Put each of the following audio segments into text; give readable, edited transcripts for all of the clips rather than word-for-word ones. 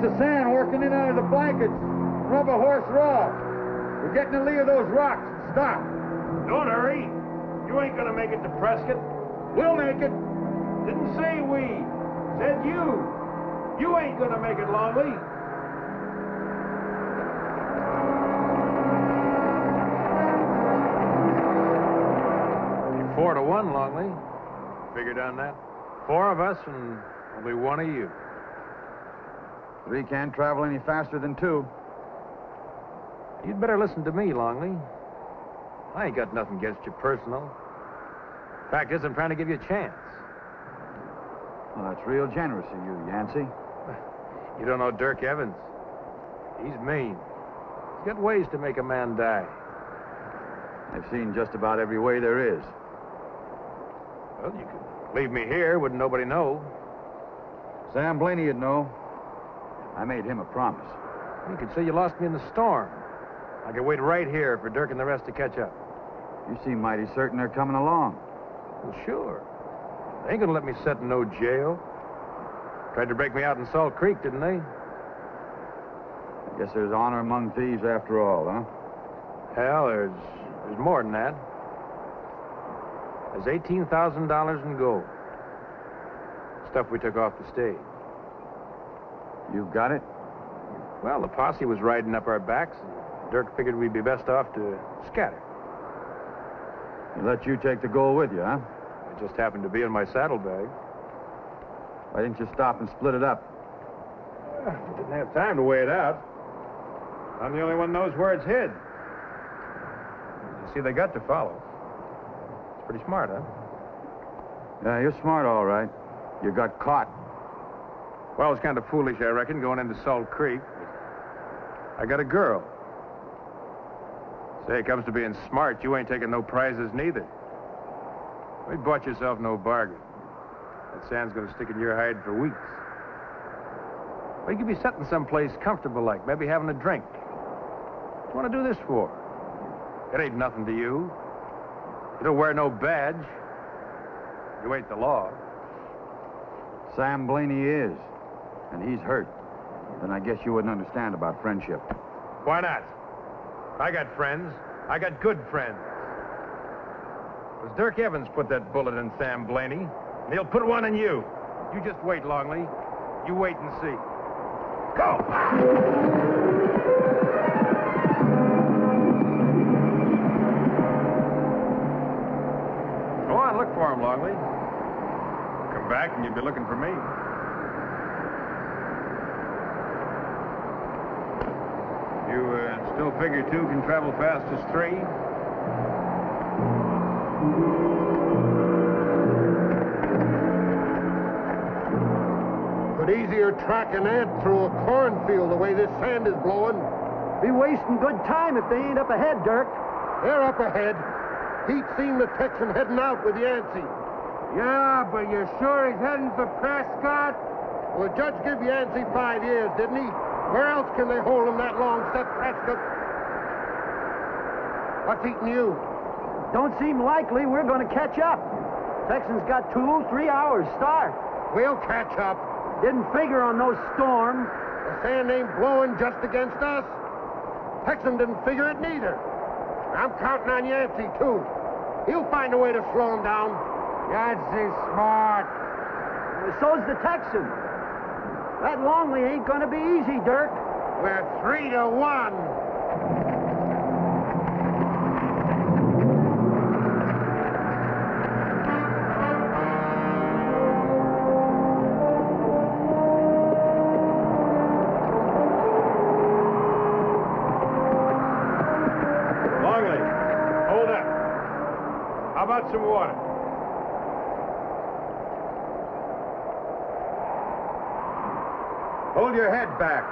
of sand working in under the blankets. Rub a horse raw. We're getting the lee of those rocks. Stop. Don't hurry. You ain't gonna make it to Prescott. We'll make it. Didn't say we. Said you. You ain't gonna make it, Longley. 4-1, Longley. Figured on that. 4 of us and only 1 of you. 3 can't travel any faster than 2. You'd better listen to me, Longley. I ain't got nothing against you personal. Fact is, I'm trying to give you a chance. Well, that's real generous of you, Yancey. You don't know Dirk Evans. He's mean. He's got ways to make a man die. I've seen just about every way there is. Well, you could leave me here. Wouldn't nobody know? Sam Blaney would know. I made him a promise. You could say you lost me in the storm. I could wait right here for Dirk and the rest to catch up. You seem mighty certain they're coming along. Well, sure. They ain't gonna let me sit in no jail. Tried to break me out in Salt Creek, didn't they? I guess there's honor among thieves after all, huh? Hell, there's more than that. There's $18,000 in gold. Stuff we took off the stage. You've got it? Well, the posse was riding up our backs, and Dirk figured we'd be best off to scatter. He let you take the gold with you, huh? It just happened to be in my saddlebag. Why didn't you stop and split it up? Didn't have time to weigh it out. I'm the only one who knows where it's hid. You see, they got to follow. It's pretty smart, huh? Yeah, you're smart, all right. You got caught. Well, it's kind of foolish, I reckon, going into Salt Creek. I got a girl. Say, it comes to being smart, you ain't taking no prizes neither. You bought yourself no bargain. That sand's gonna stick in your hide for weeks. Well, you could be sitting someplace comfortable like, maybe having a drink. What do you want to do this for? It ain't nothing to you. You don't wear no badge. You ain't the law. Sam Blaney is, and he's hurt. Then I guess you wouldn't understand about friendship. Why not? I got friends. I got good friends. It was Dirk Evans put that bullet in Sam Blaney, and he'll put one in you. You just wait, Longley. You wait and see. Go! Go on, look for him, Longley. Come back and you'll be looking for me. You still figure 2 can travel fast as 3? Could easier track an ant through a cornfield the way this sand is blowing. Be wasting good time if they ain't up ahead, Dirk. They're up ahead. Pete's seen the Texan heading out with Yancey. Yeah, but you're sure he's heading for Prescott? Well, the judge gave Yancey 5 years, didn't he? Where else can they hold him that long except Prescott? What's eating you? Don't seem likely we're going to catch up. Texan's got 2-3 hours start. We'll catch up. Didn't figure on no storm. The sand ain't blowing just against us. Texan didn't figure it neither. I'm counting on Yancey, too. He'll find a way to slow him down. Yancey's smart. So's the Texan. That Longley ain't going to be easy, Dirk. We're 3-1. How about some water? Hold your head back.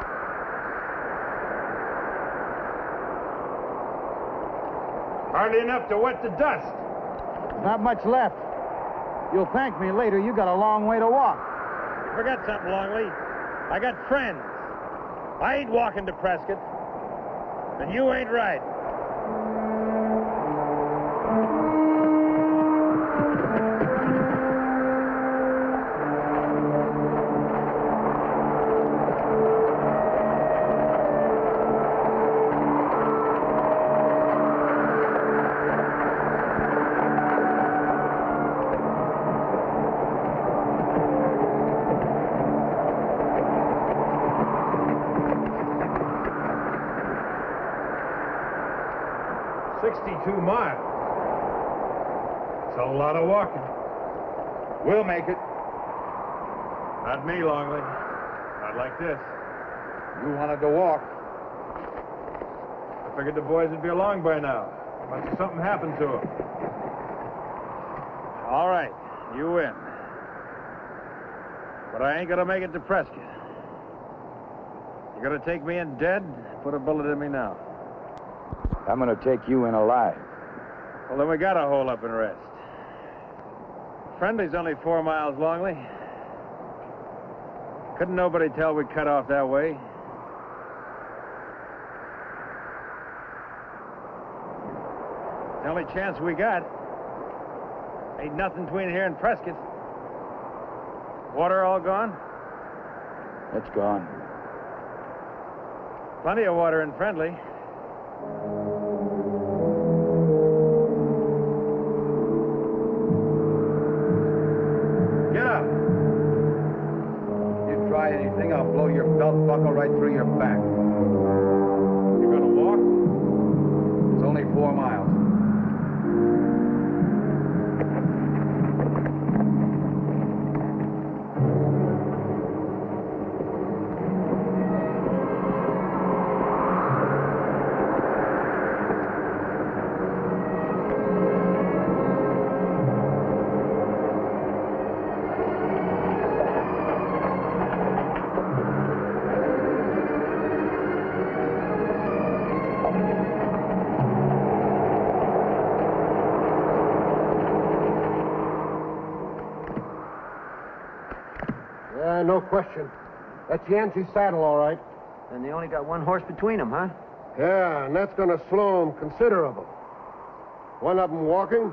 Hardly enough to wet the dust. Not much left. You'll thank me later. You got a long way to walk. You forgot something, Longley. I got friends. I ain't walking to Prescott. And you ain't right. 62 miles. It's a lot of walking. We'll make it. Not me, Longley. Not like this. You wanted to walk. I figured the boys would be along by now. Must have something happened to them. All right, you win. But I ain't gonna make it to Prescott. You're gonna take me in dead? Put a bullet in me now. I'm gonna take you in alive. Well, then we gotta hole up and rest. Friendly's only 4 miles, Longley. Couldn't nobody tell we cut off that way? The only chance we got. Ain't nothing between here and Prescott. Water all gone? It's gone. Plenty of water in Friendly. Get up. You try anything, I'll blow your belt buckle right through your back. You gonna walk? It's only 4 miles. Yeah, no question. That's Yancey's saddle, all right. And they only got 1 horse between them, huh? Yeah, and that's going to slow them considerable. One of them walking,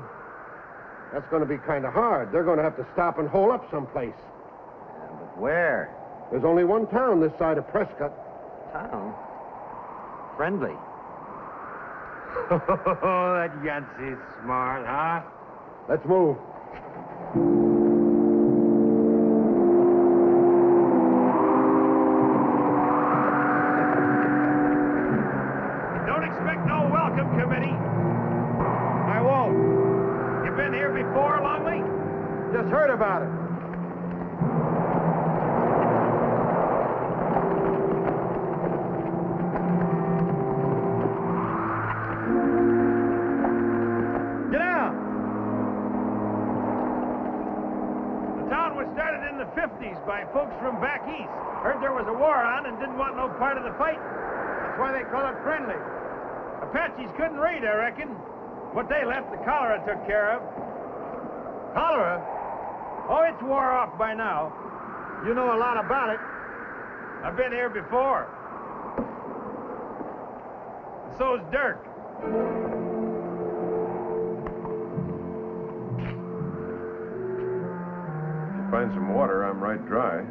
that's going to be kind of hard. They're going to have to stop and hole up someplace. Yeah, but where? There's only one town this side of Prescott. Town. Friendly. Oh, that Yancey's smart, huh? Let's move. Don't expect no welcome committee. I won't. You been here before, Longley? Just heard about it. Get down. The town was started in the 50s by folks from back east. Heard there was a war on and didn't want no part of the fight. That's why they call it Friendly. Apaches couldn't read, I reckon. What they left, the cholera took care of. Cholera? Oh, it's wore off by now. You know a lot about it. I've been here before. And so's Dirk. Find some water, I'm right dry.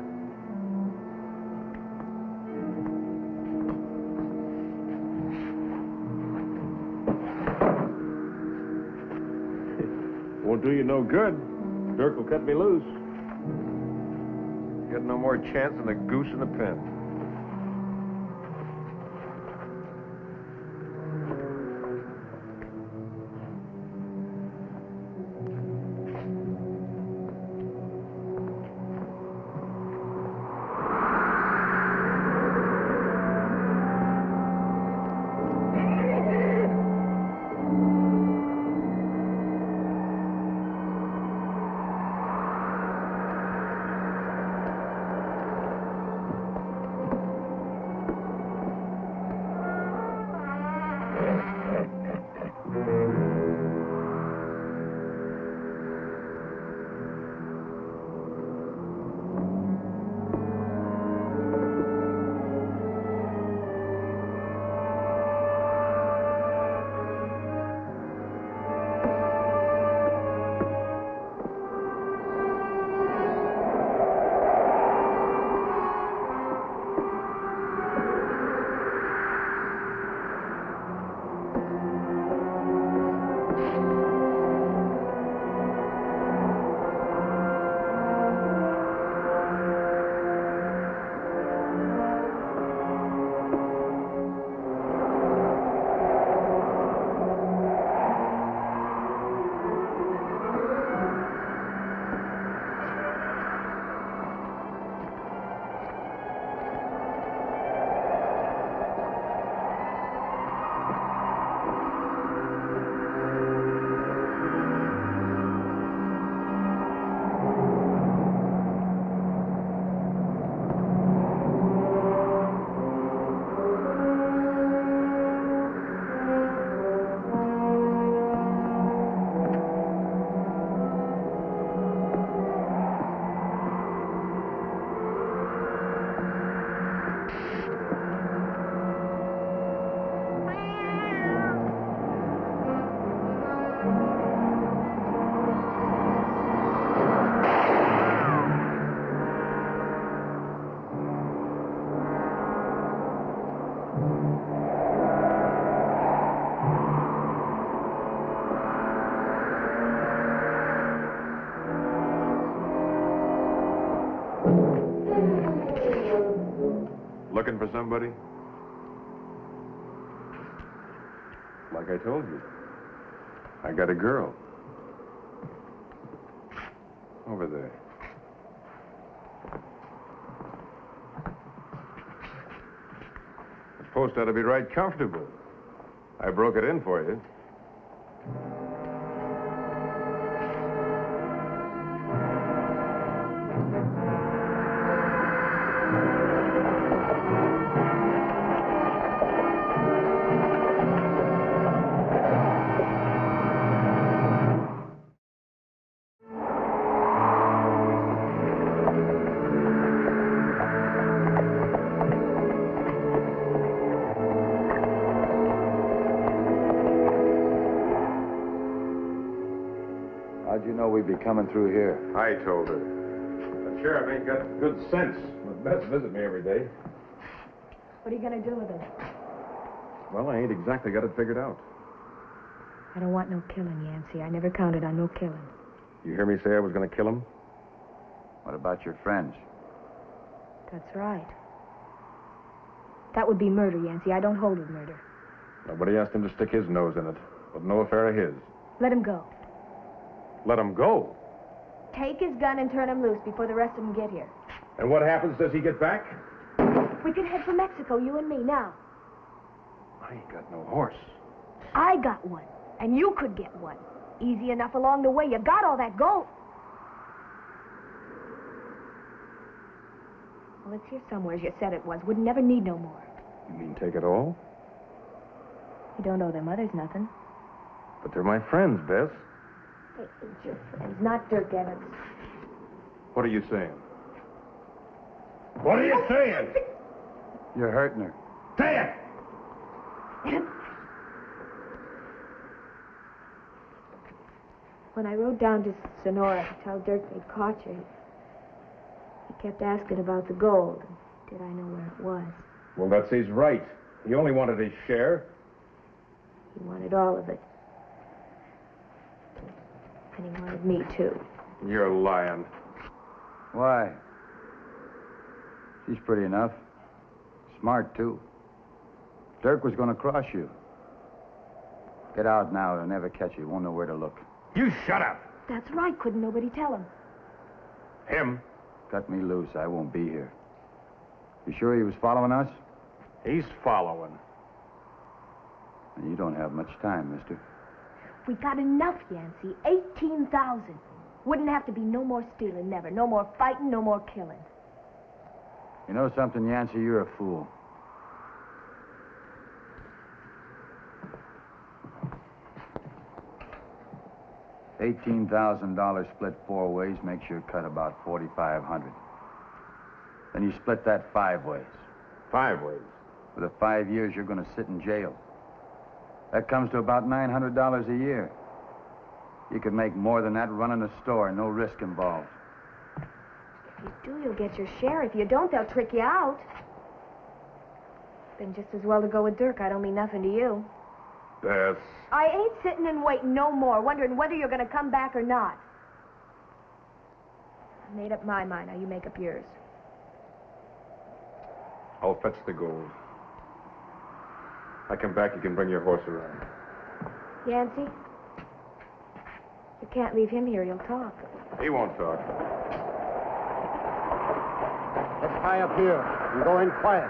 Won't do you no good. Dirk will cut me loose. Got no more chance than a goose in a pen. to somebody? Like I told you, I got a girl. Over there. This post ought to be right comfortable. I broke it in for you. How'd you know we'd be coming through here? I told her. The sheriff ain't got good sense. But best visit me every day. What are you going to do with him? Well, I ain't exactly got it figured out. I don't want no killing, Yancey. I never counted on no killing. You hear me say I was going to kill him? What about your friends? That's right. That would be murder, Yancey. I don't hold with murder. Nobody asked him to stick his nose in it. But no affair of his. Let him go. Let him go. Take his gun and turn him loose before the rest of them get here. And what happens? Does he get back? We could head for Mexico, you and me, now. I ain't got no horse. I got one, and you could get one. Easy enough along the way. You got all that gold. Well, it's here somewhere, as you said it was. Wouldn't never need no more. You mean take it all? You don't owe them others nothing. But they're my friends, Bess. They ain't your friends, not Dirk Evans. What are you saying? What are you saying? You're hurting her. Say it! When I rode down to Sonora to tell Dirk they'd caught you, he kept asking about the gold. Did I know where it was? Well, that's his right. He only wanted his share. He wanted all of it. And he wanted me, too. You're lying. Why? She's pretty enough. Smart, too. Dirk was going to cross you. Get out now. He'll never catch you. Won't know where to look. You shut up. That's right. Couldn't nobody tell him. Him? Cut me loose. I won't be here. You sure he was following us? He's following. And you don't have much time, mister. We got enough, Yancey. 18,000. Wouldn't have to be no more stealing, never. No more fighting, no more killing. You know something, Yancey? You're a fool. $18,000 split 4 ways makes your cut about $4,500. Then you split that 5 ways. 5 ways? For the 5 years you're going to sit in jail. That comes to about $900 a year. You could make more than that running a store, no risk involved. If you do, you'll get your share. If you don't, they'll trick you out. Then just as well to go with Dirk. I don't mean nothing to you. Bess. I ain't sitting and waiting no more, wondering whether you're going to come back or not. I made up my mind. Now you make up yours. I'll fetch the gold. I come back, you can bring your horse around. Yancey? You can't leave him here. He'll talk. He won't talk. Let's tie up here and go in quiet.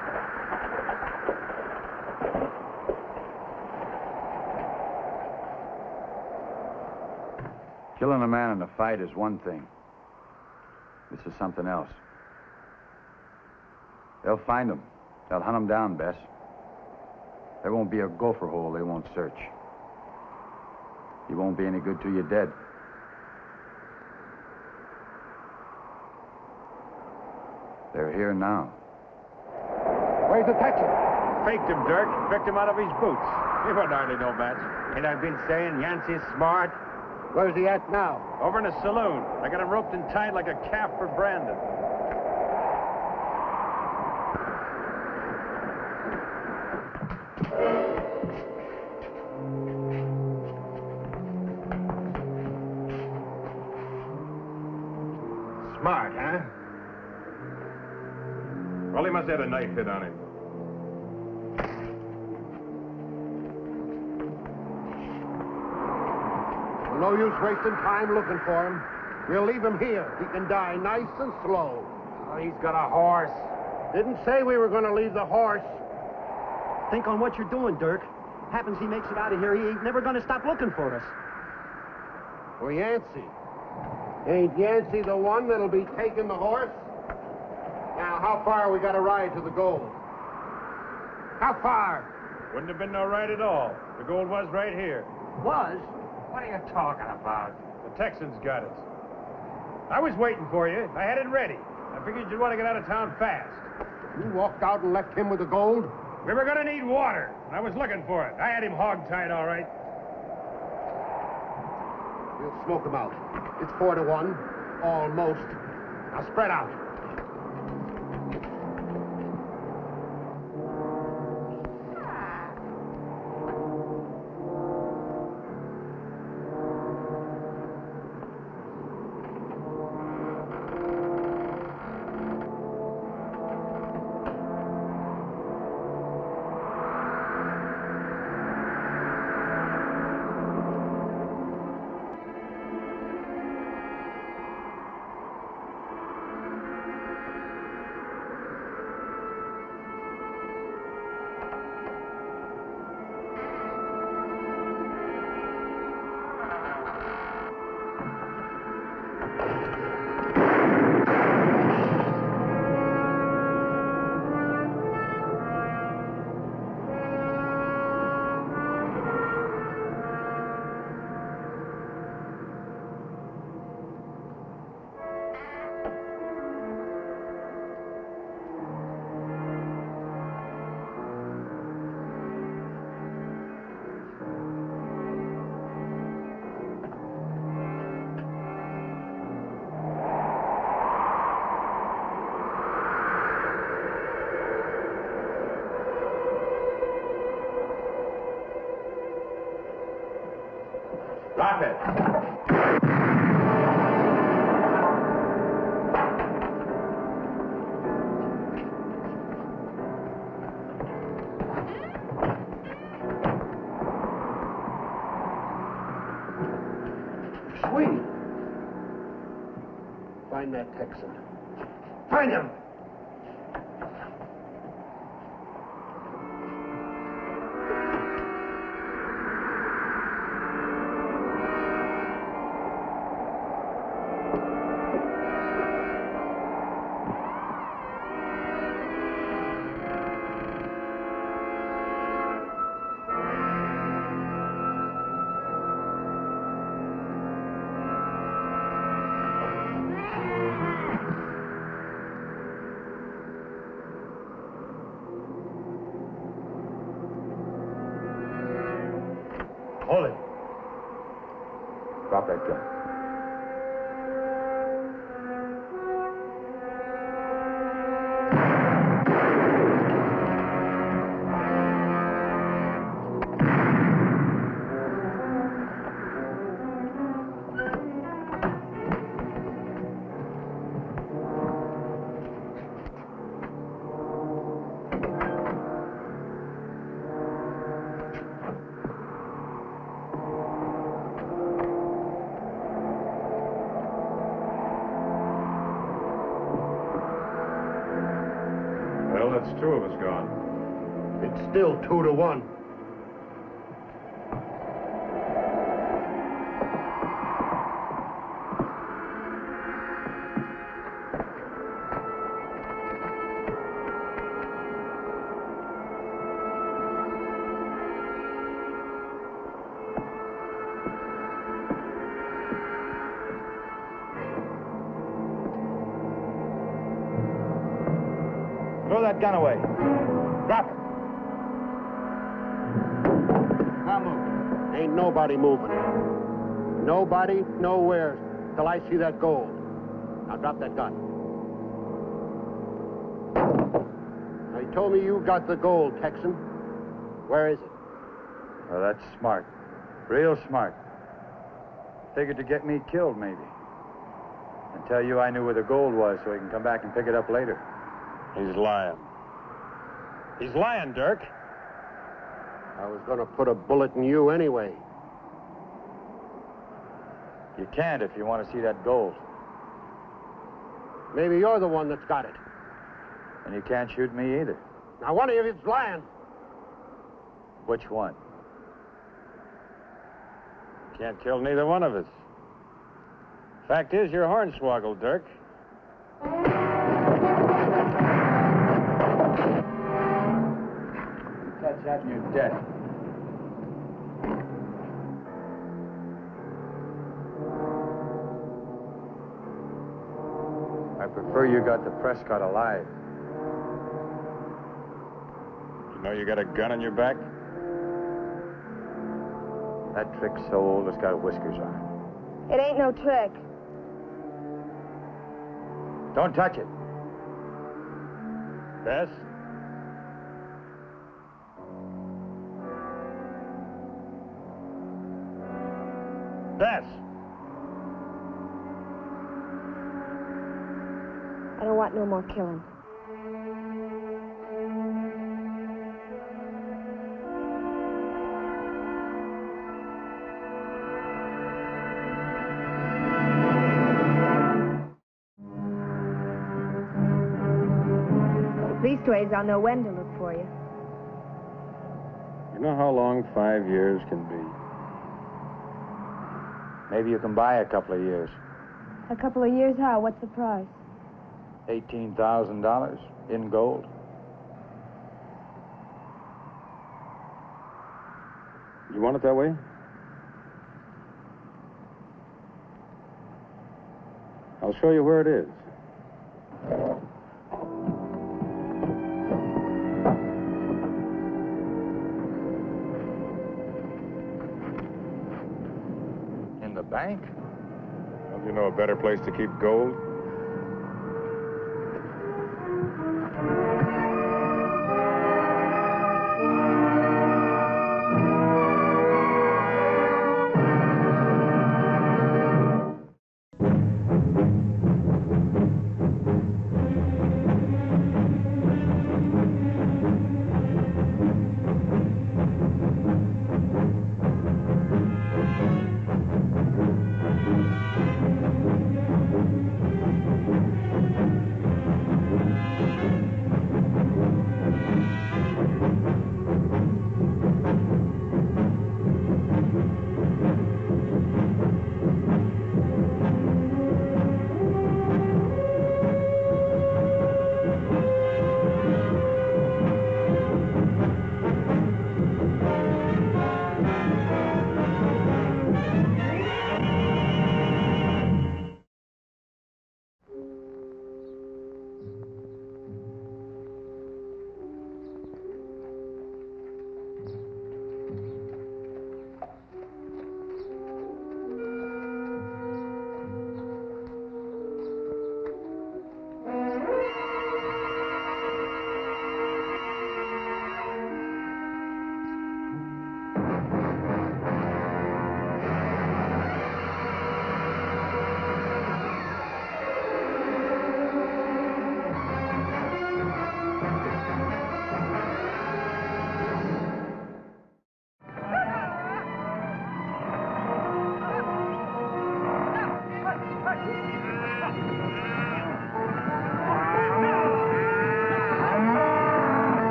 Killing a man in a fight is one thing. This is something else. They'll find him. They'll hunt him down, Bess. There won't be a gopher hole they won't search. He won't be any good to you dead. They're here now. Where's the Texan? Faked him, Dirk. Picked him out of his boots. He wasn't hardly no match. And I've been saying Yancey's smart. Where's he at now? Over in a saloon. I got him roped and tied like a calf for Brandon. Smart, huh? Well, he must have had a knife hit on him. No use wasting time looking for him. We'll leave him here. He can die nice and slow. Oh, he's got a horse. Didn't say we were going to leave the horse. Think on what you're doing, Dirk. Happens he makes it out of here, he ain't never gonna stop looking for us. Well, Yancey. Ain't Yancey the one that'll be taking the horse? Now, how far we got to ride to the gold? How far? Wouldn't have been no right at all. The gold was right here. Was? What are you talking about? The Texans got it. I was waiting for you. I had it ready. I figured you'd want to get out of town fast. You walked out and left him with the gold? We were going to need water, and I was looking for it. I had him hog-tied all right. We'll smoke him out. It's 4-1. Almost. Now spread out. Drop it. Sweet. Find that Texan. Find him! Hold it. Drop that gun. Well, that's two of us gone. It's still 2-1. Throw that gun away. Drop it. Now move. Ain't nobody moving. Nobody, nowhere, till I see that gold. Now drop that gun. Now, you told me you got the gold, Texan. Where is it? Well, that's smart. Real smart. Figured to get me killed, maybe. And tell you I knew where the gold was so he can come back and pick it up later. He's lying. He's lying, Dirk. I was going to put a bullet in you anyway. You can't if you want to see that gold. Maybe you're the one that's got it. And you can't shoot me either. Now, one of you is lying. Which one? Can't kill neither one of us. Fact is, you're hornswoggled, Dirk. Catch that and you're dead. I prefer you got the Prescott alive. You know you got a gun on your back? That trick's so old it's got whiskers on it. It ain't no trick. Don't touch it. Bess? Bess! I don't want no more killing. Leastways, I'll know when to look for you. You know how long 5 years can be? Maybe you can buy a couple of years. A couple of years, how? What's the price? $18,000 in gold. You want it that way? I'll show you where it is. In the bank? Don't you know a better place to keep gold?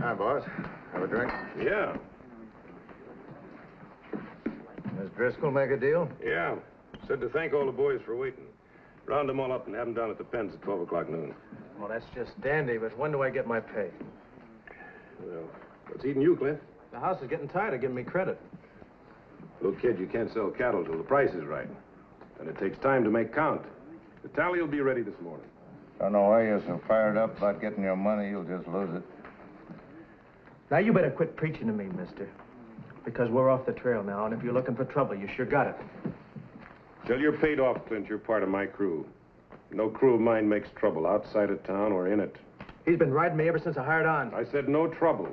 Hi, boss. Have a drink? Yeah. Does Driscoll make a deal? Yeah. Said to thank all the boys for waiting. Round them all up and have them down at the pens at 12 o'clock noon. Well, that's just dandy, but when do I get my pay? Well, what's eating you, Clint? The house is getting tired of giving me credit. Look, kid, you can't sell cattle till the price is right. And it takes time to make count. The tally will be ready this morning. Don't know why you're so fired up about getting your money. You'll just lose it. Now, you better quit preaching to me, mister. Because we're off the trail now, and if you're looking for trouble, you sure got it. Till you're paid off, Clint, you're part of my crew. No crew of mine makes trouble outside of town or in it. He's been riding me ever since I hired on. I said no trouble.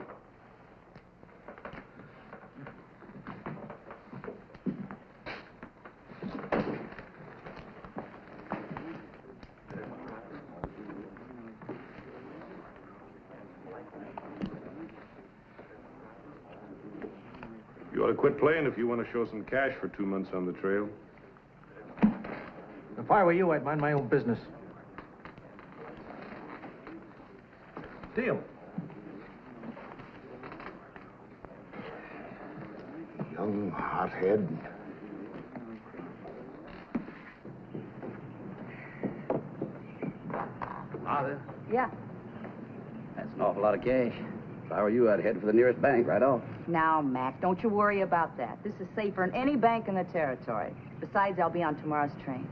You ought to quit playing if you want to show some cash for 2 months on the trail. If I were you, I'd mind my own business. Deal. Young hothead. Father, Yeah. that's an awful lot of cash. If I were you, I'd head for the nearest bank right off. Now, Mac, don't you worry about that. This is safer than any bank in the territory. Besides, I'll be on tomorrow's train.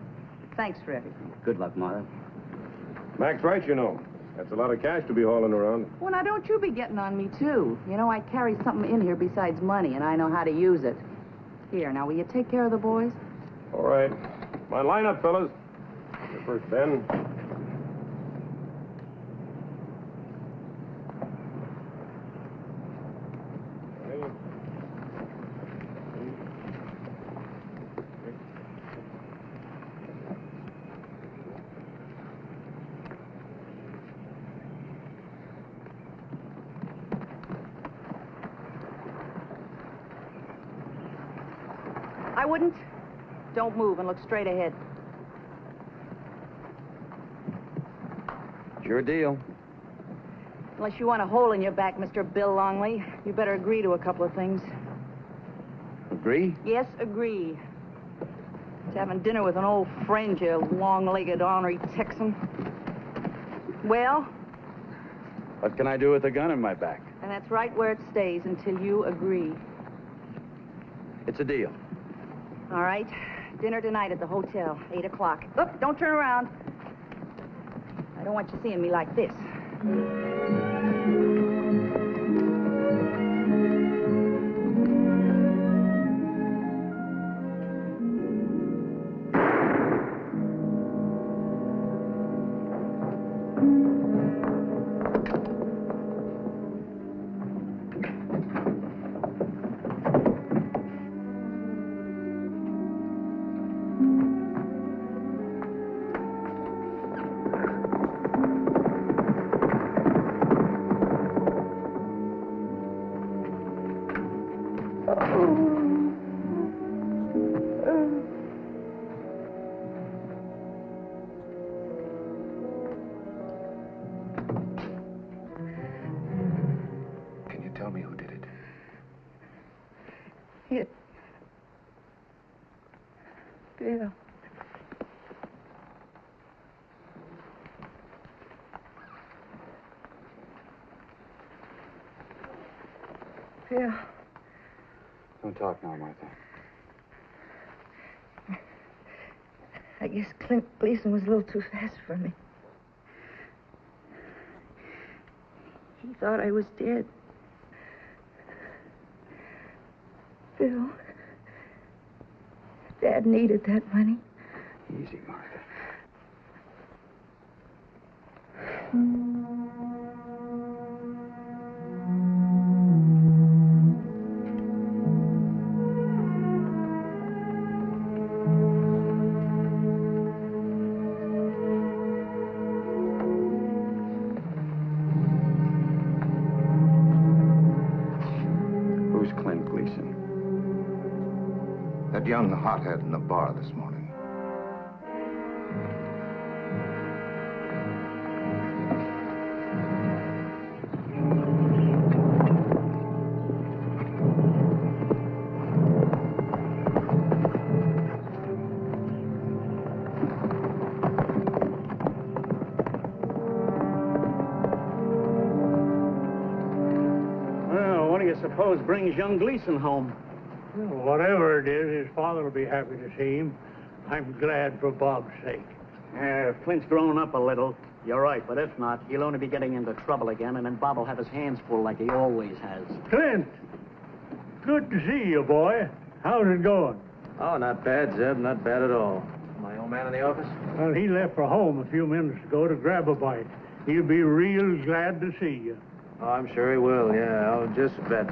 Thanks for everything. Good luck, Martha. Mac's right, you know. That's a lot of cash to be hauling around. Well, now, don't you be getting on me, too. You know, I carry something in here besides money, and I know how to use it. Here, now, will you take care of the boys? All right. My line up, fellas. Your first, Ben. I wouldn't. Don't move and look straight ahead. Sure deal. Unless you want a hole in your back, Mr. Bill Longley, you better agree to a couple of things. Agree? Yes, agree. To having dinner with an old friend, you long-legged, ornery Texan. Well? What can I do with a gun in my back? And that's right where it stays until you agree. It's a deal. All right. Dinner tonight at the hotel, 8 o'clock. Look, don't turn around. I don't want you seeing me like this. Can you tell me who did it? Bill. Bill. Don't talk now, Martha. I guess Clint Gleason was a little too fast for me. He thought I was dead. Bill, Dad needed that money. Easy, Martha. Who's Clint Gleason? That young hothead in the bar this morning. Well, what do you suppose brings young Gleason home? Well, whatever it is, his father will be happy to see him. I'm glad for Bob's sake. If Clint's grown up a little, you're right, but if not, he'll only be getting into trouble again, and then Bob will have his hands full like he always has. Clint! Good to see you, boy. How's it going? Oh, not bad, Zeb. Not bad at all. My old man in the office? Well, he left for home a few minutes ago to grab a bite. He'll be real glad to see you. Oh, I'm sure he will, yeah. I'll just bet.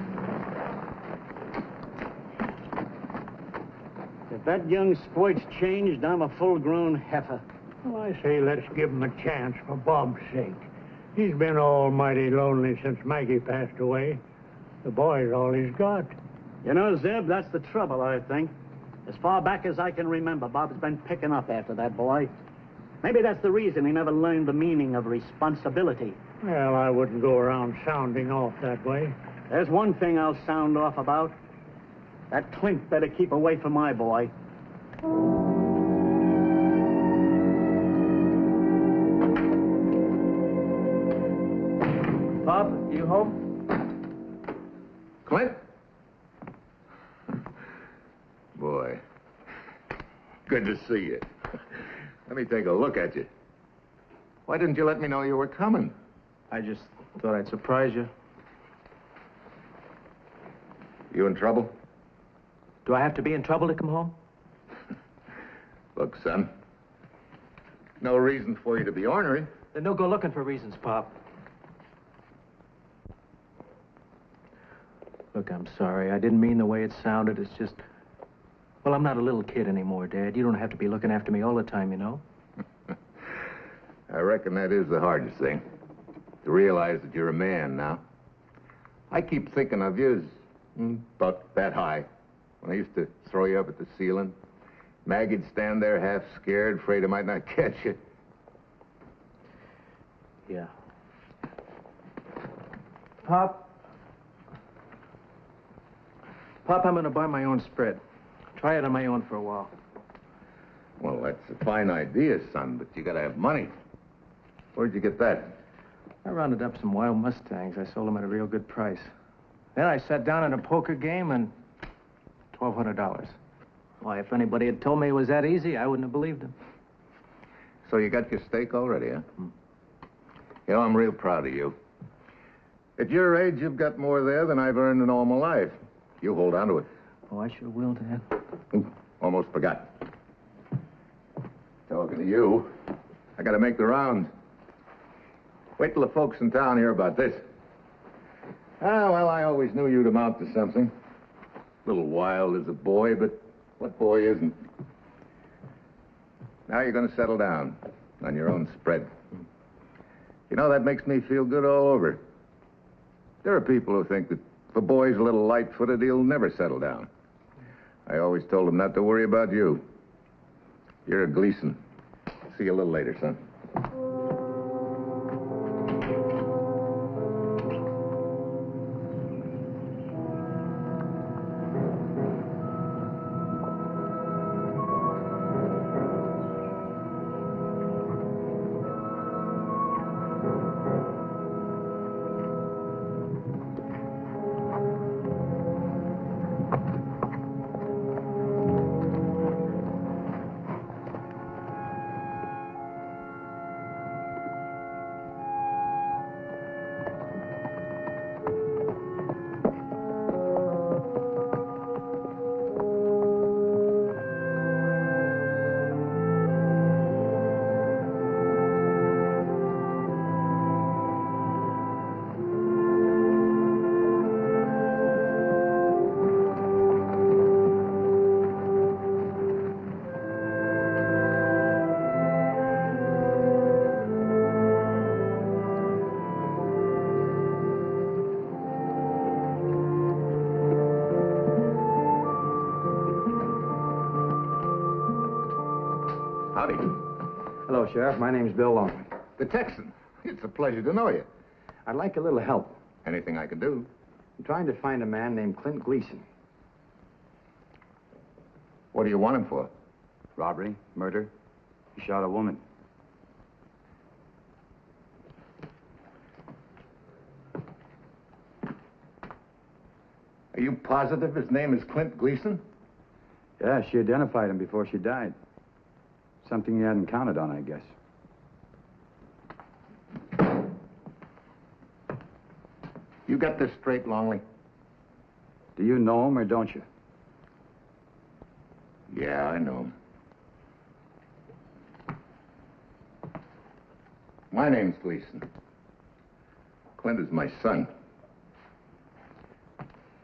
If that young squirt's changed, I'm a full-grown heifer. Well, I say let's give him a chance for Bob's sake. He's been almighty lonely since Maggie passed away. The boy's all he's got. You know, Zeb, that's the trouble, I think. As far back as I can remember, Bob's been picking up after that boy. Maybe that's the reason he never learned the meaning of responsibility. Well, I wouldn't go around sounding off that way. There's one thing I'll sound off about. That Clint better keep away from my boy. Bob, you home? Clint? Boy, good to see you. Let me take a look at you. Why didn't you let me know you were coming? I just thought I'd surprise you. You in trouble? Do I have to be in trouble to come home? Look, son, no reason for you to be ornery. Then don't go looking for reasons, Pop. Look, I'm sorry. I didn't mean the way it sounded. It's just... Well, I'm not a little kid anymore, Dad. You don't have to be looking after me all the time, you know? I reckon that is the hardest thing, to realize that you're a man now. I keep thinking of you as about that high. When I used to throw you up at the ceiling, Maggie'd stand there half scared, afraid I might not catch you. Yeah. Pop, I'm going to buy my own spread. Try it on my own for a while. Well, that's a fine idea, son, but you gotta have money. Where'd you get that? I rounded up some wild Mustangs. I sold them at a real good price. Then I sat down in a poker game and $1,200. Why, if anybody had told me it was that easy, I wouldn't have believed him. So you got your stake already, huh? You know, I'm real proud of you. At your age, you've got more there than I've earned in all my life. You hold on to it. Oh, I sure will, Dad. Ooh, almost forgot. Talking to you, I gotta make the rounds. Wait till the folks in town hear about this. Ah, well, I always knew you'd amount to something. A little wild as a boy, but what boy isn't? Now you're gonna settle down on your own spread. You know, that makes me feel good all over. There are people who think that if a boy's a little light-footed, he'll never settle down. I always told him not to worry about you. You're a Gleason. See you a little later, son. Howdy. Hello, Sheriff. My name's Bill Longley. The Texan. It's a pleasure to know you. I'd like a little help. Anything I can do? I'm trying to find a man named Clint Gleason. What do you want him for? Robbery, murder. He shot a woman. Are you positive his name is Clint Gleason? Yeah, she identified him before she died. Something you hadn't counted on, I guess. You got this straight, Longley? Do you know him or don't you? Yeah, I know him. My name's Gleason. Clint is my son.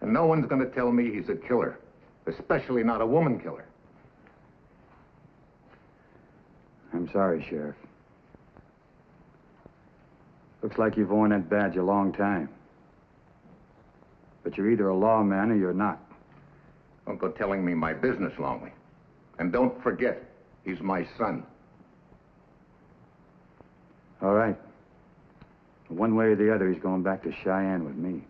And no one's going to tell me he's a killer, especially not a woman killer. I'm sorry, Sheriff. Looks like you've worn that badge a long time. But you're either a lawman or you're not. Don't go telling me my business, Longley. And don't forget, he's my son. All right. One way or the other, he's going back to Cheyenne with me.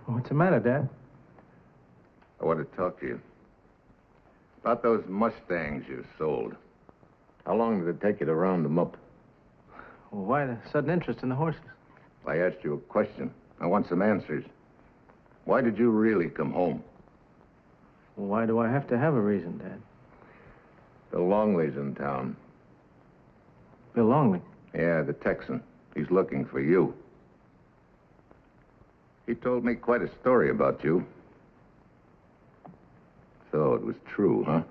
What's the matter, Dad? I want to talk to you. About those Mustangs you sold. How long did it take you to round them up? Well, why the sudden interest in the horses? I asked you a question. I want some answers. Why did you really come home? Well, why do I have to have a reason, Dad? Bill Longley's in town. Bill Longley? Yeah, the Texan. He's looking for you. He told me quite a story about you. So it was true, huh?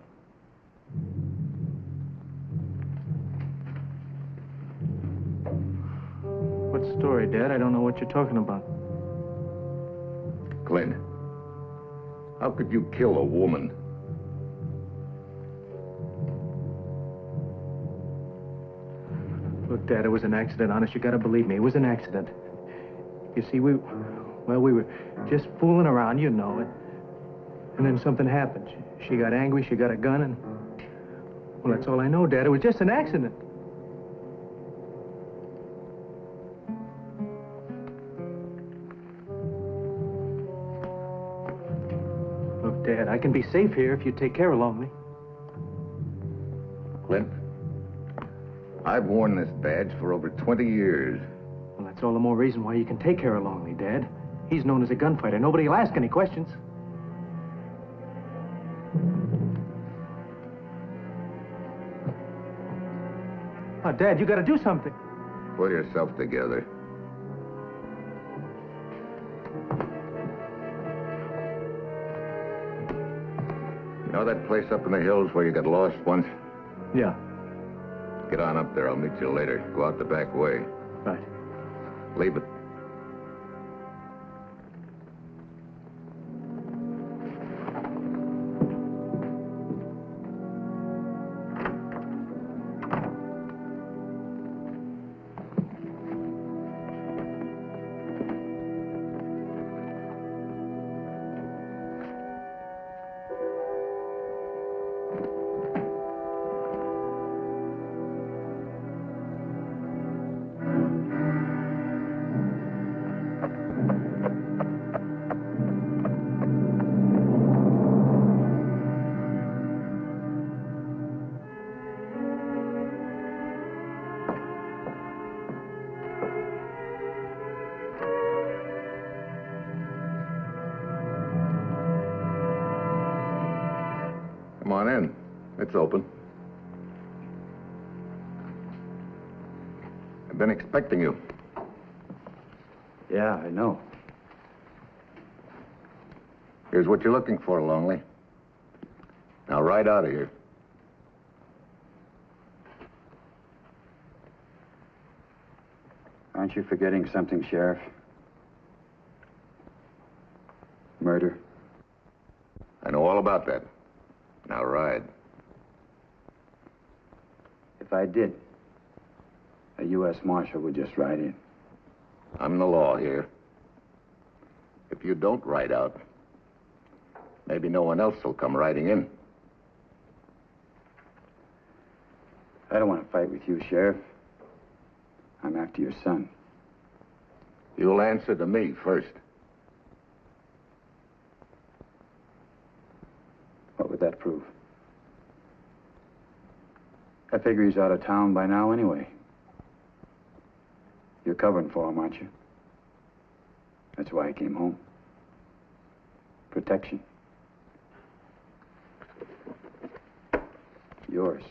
What story, Dad? I don't know what you're talking about. Clint, how could you kill a woman? Look, Dad, it was an accident. Honest, you gotta believe me. It was an accident. You see, we were just fooling around, you know it. And then something happened. She got angry, she got a gun, and... Well, that's all I know, Dad. It was just an accident. Look, Dad, I can be safe here if you take care of Longley. Clint, I've worn this badge for over 20 years. Well, that's all the more reason why you can take care of Longley, Dad. He's known as a gunfighter. Nobody will ask any questions. Oh, Dad, you gotta do something. Pull yourself together. You know that place up in the hills where you got lost once? Yeah. Get on up there. I'll meet you later. Go out the back way. Right. Leave it. Come on in. It's open. I've been expecting you. Yeah, I know. Here's what you're looking for, Longley. Now, ride out of here. Aren't you forgetting something, Sheriff? Murder. I know all about that. Now, ride. If I did, a U.S. Marshal would just ride in. I'm the law here. If you don't ride out, maybe no one else will come riding in. I don't want to fight with you, Sheriff. I'm after your son. You'll answer to me first. What would that prove? I figure he's out of town by now anyway. You're covering for him, aren't you? That's why he came home. Protection. Yours.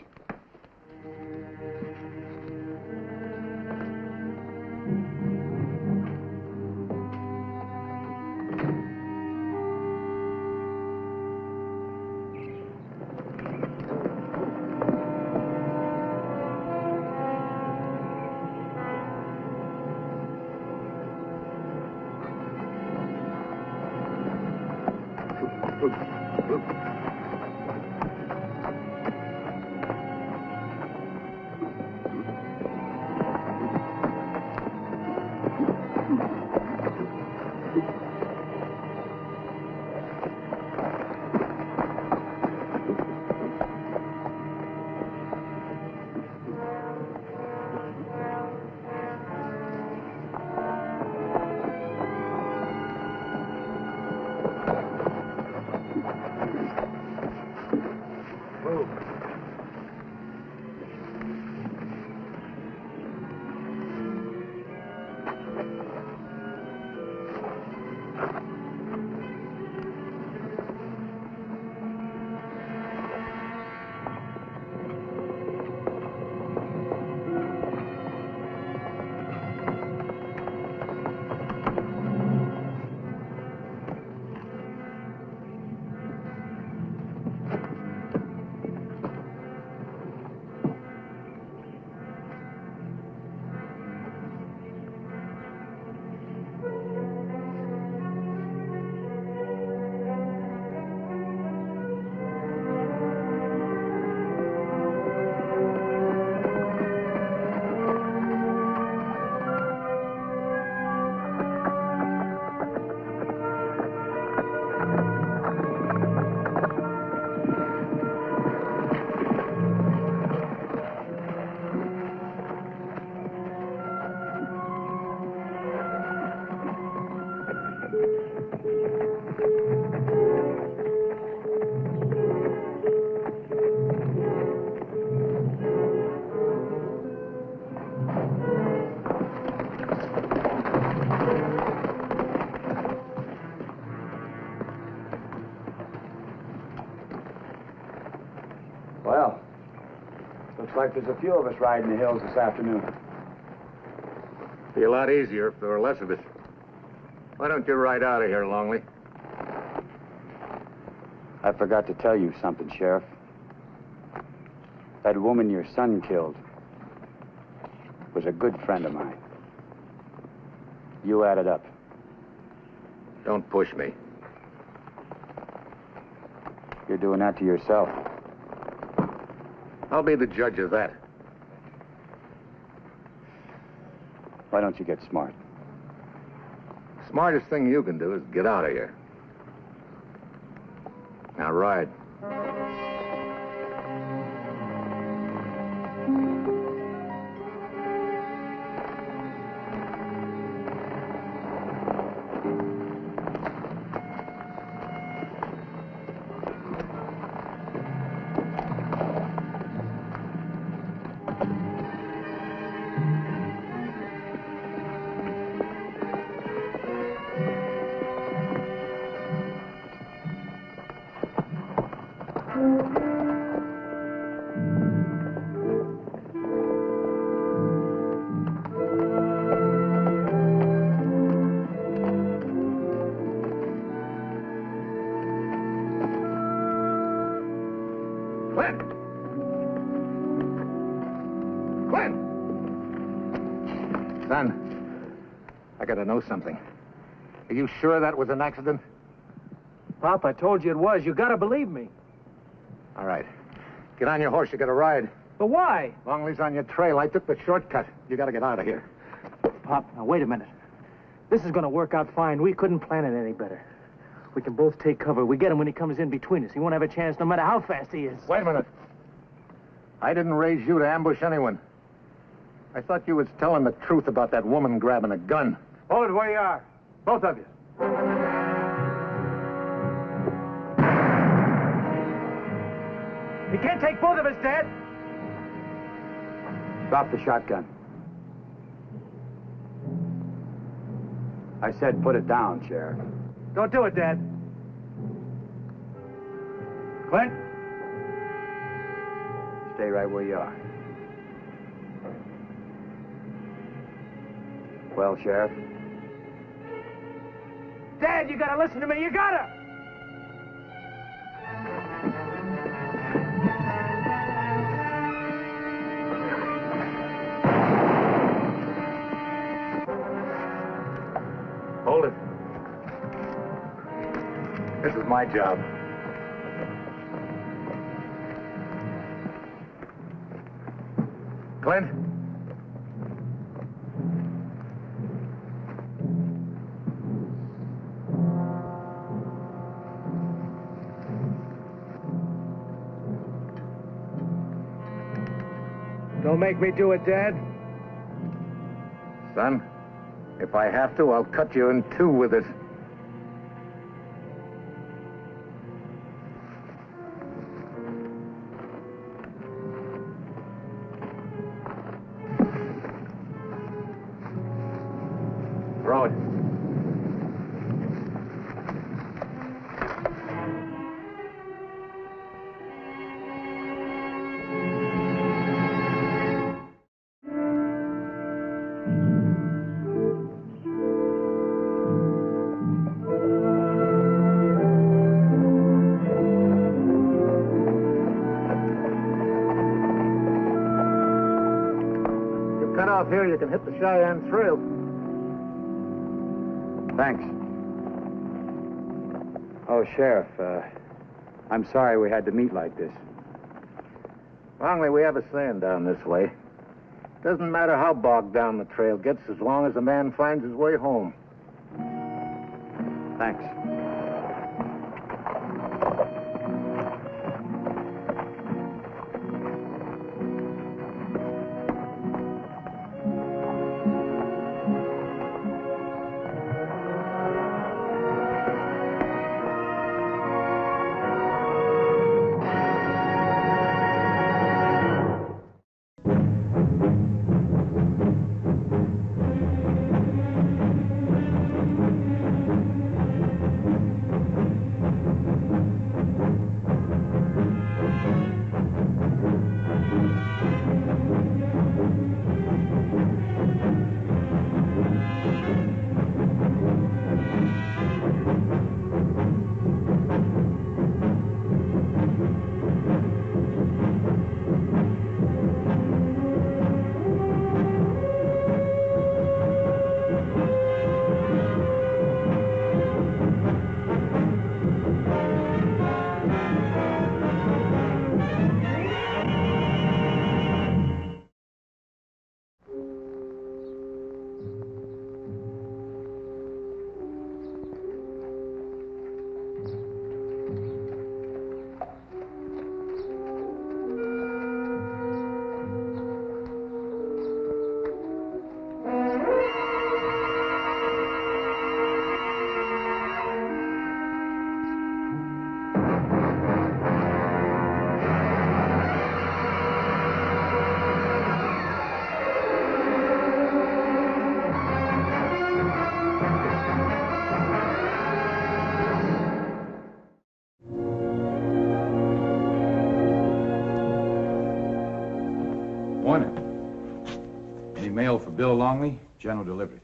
Well, looks like there's a few of us riding the hills this afternoon. Be a lot easier if there were less of us. Why don't you ride out of here, Longley? I forgot to tell you something, Sheriff. That woman your son killed was a good friend of mine. You added up. Don't push me. You're doing that to yourself. I'll be the judge of that. Why don't you get smart? Smartest thing you can do is get out of here. Now ride. Son, I gotta know something. Are you sure that was an accident? Pop, I told you it was. You gotta believe me. All right. Get on your horse. You gotta ride. But why? Longley's on your trail. I took the shortcut. You gotta get out of here. Pop, now wait a minute. This is going to work out fine. We couldn't plan it any better. We can both take cover. We get him when he comes in between us. He won't have a chance no matter how fast he is. Wait a minute. I didn't raise you to ambush anyone. I thought you was telling the truth about that woman grabbing a gun. Hold it where you are. Both of you. He can't take both of us, Dad. Drop the shotgun. I said put it down, Sheriff. Don't do it, Dad. Clint? Stay right where you are. Well, Sheriff? Dad, you gotta listen to me. You gotta! Hold it. This is my job. Clint? Don't make me do it, Dad. Son, if I have to, I'll cut you in two with it. Throw it. Cut off here, you can hit the Cheyenne Trail. Thanks. Oh, Sheriff, I'm sorry we had to meet like this. Longley, we have a saying down this way. Doesn't matter how bogged down the trail gets as long as a man finds his way home. Thanks. Mail for Bill Longley, general delivery.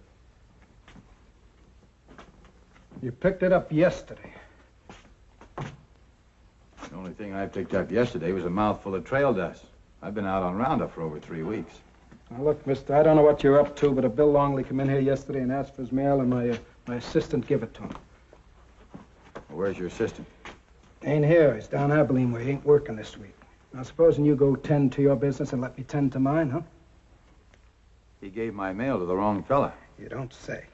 You picked it up yesterday. The only thing I picked up yesterday was a mouthful of trail dust. I've been out on roundup for over 3 weeks. Now, look, mister, I don't know what you're up to, but Bill Longley come in here yesterday and asked for his mail, and my assistant give it to him. Well, where's your assistant? Ain't here. He's down Abilene where he ain't working this week. Now, supposing you go tend to your business and let me tend to mine, huh? He gave my mail to the wrong fella. You don't say.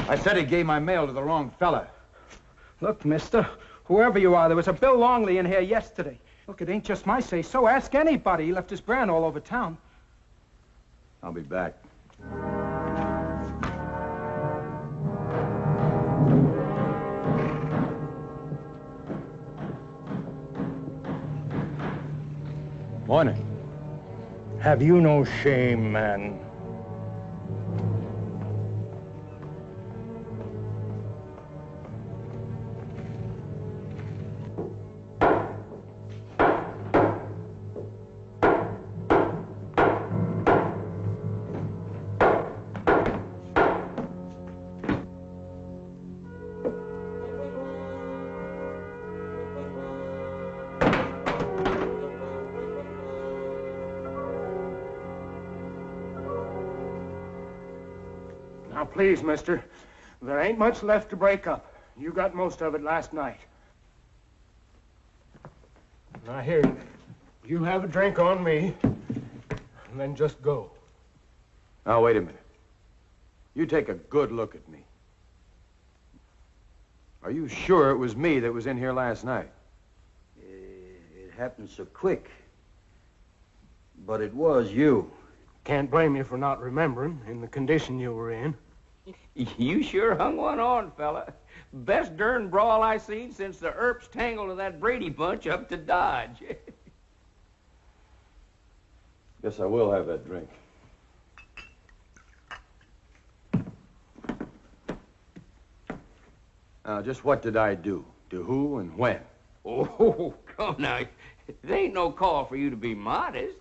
I said he gave my mail to the wrong fella. Look, mister, whoever you are, there was a Bill Longley in here yesterday. Look, it ain't just my say-so. Ask anybody. He left his brand all over town. I'll be back. Morning. Have you no shame, man? Now, please, mister, there ain't much left to break up. You got most of it last night. Now, here, you have a drink on me, and then just go. Now, wait a minute. You take a good look at me. Are you sure it was me that was in here last night? It happened so quick. But it was you. Can't blame you for not remembering in the condition you were in. You sure hung one on, fella. Best darn brawl I seen since the Earps tangled of that Brady bunch up to Dodge. Guess I will have that drink. Now, just what did I do? To who and when? Oh, come now. There ain't no call for you to be modest.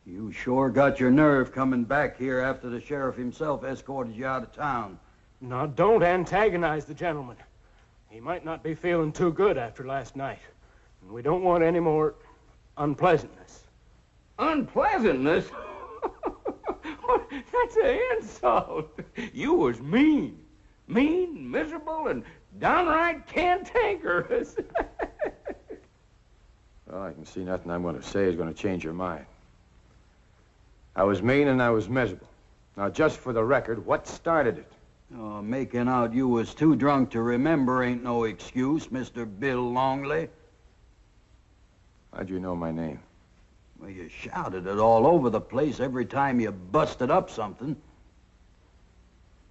You sure got your nerve coming back here after the sheriff himself escorted you out of town. Now, don't antagonize the gentleman. He might not be feeling too good after last night. And we don't want any more unpleasantness. Unpleasantness? That's an insult. You was mean. Mean, miserable, and downright cantankerous. Well, I can see nothing I'm going to say is going to change your mind. I was mean and I was miserable. Now, just for the record, what started it? Oh, making out you was too drunk to remember ain't no excuse, Mr. Bill Longley. How'd you know my name? Well, you shouted it all over the place every time you busted up something.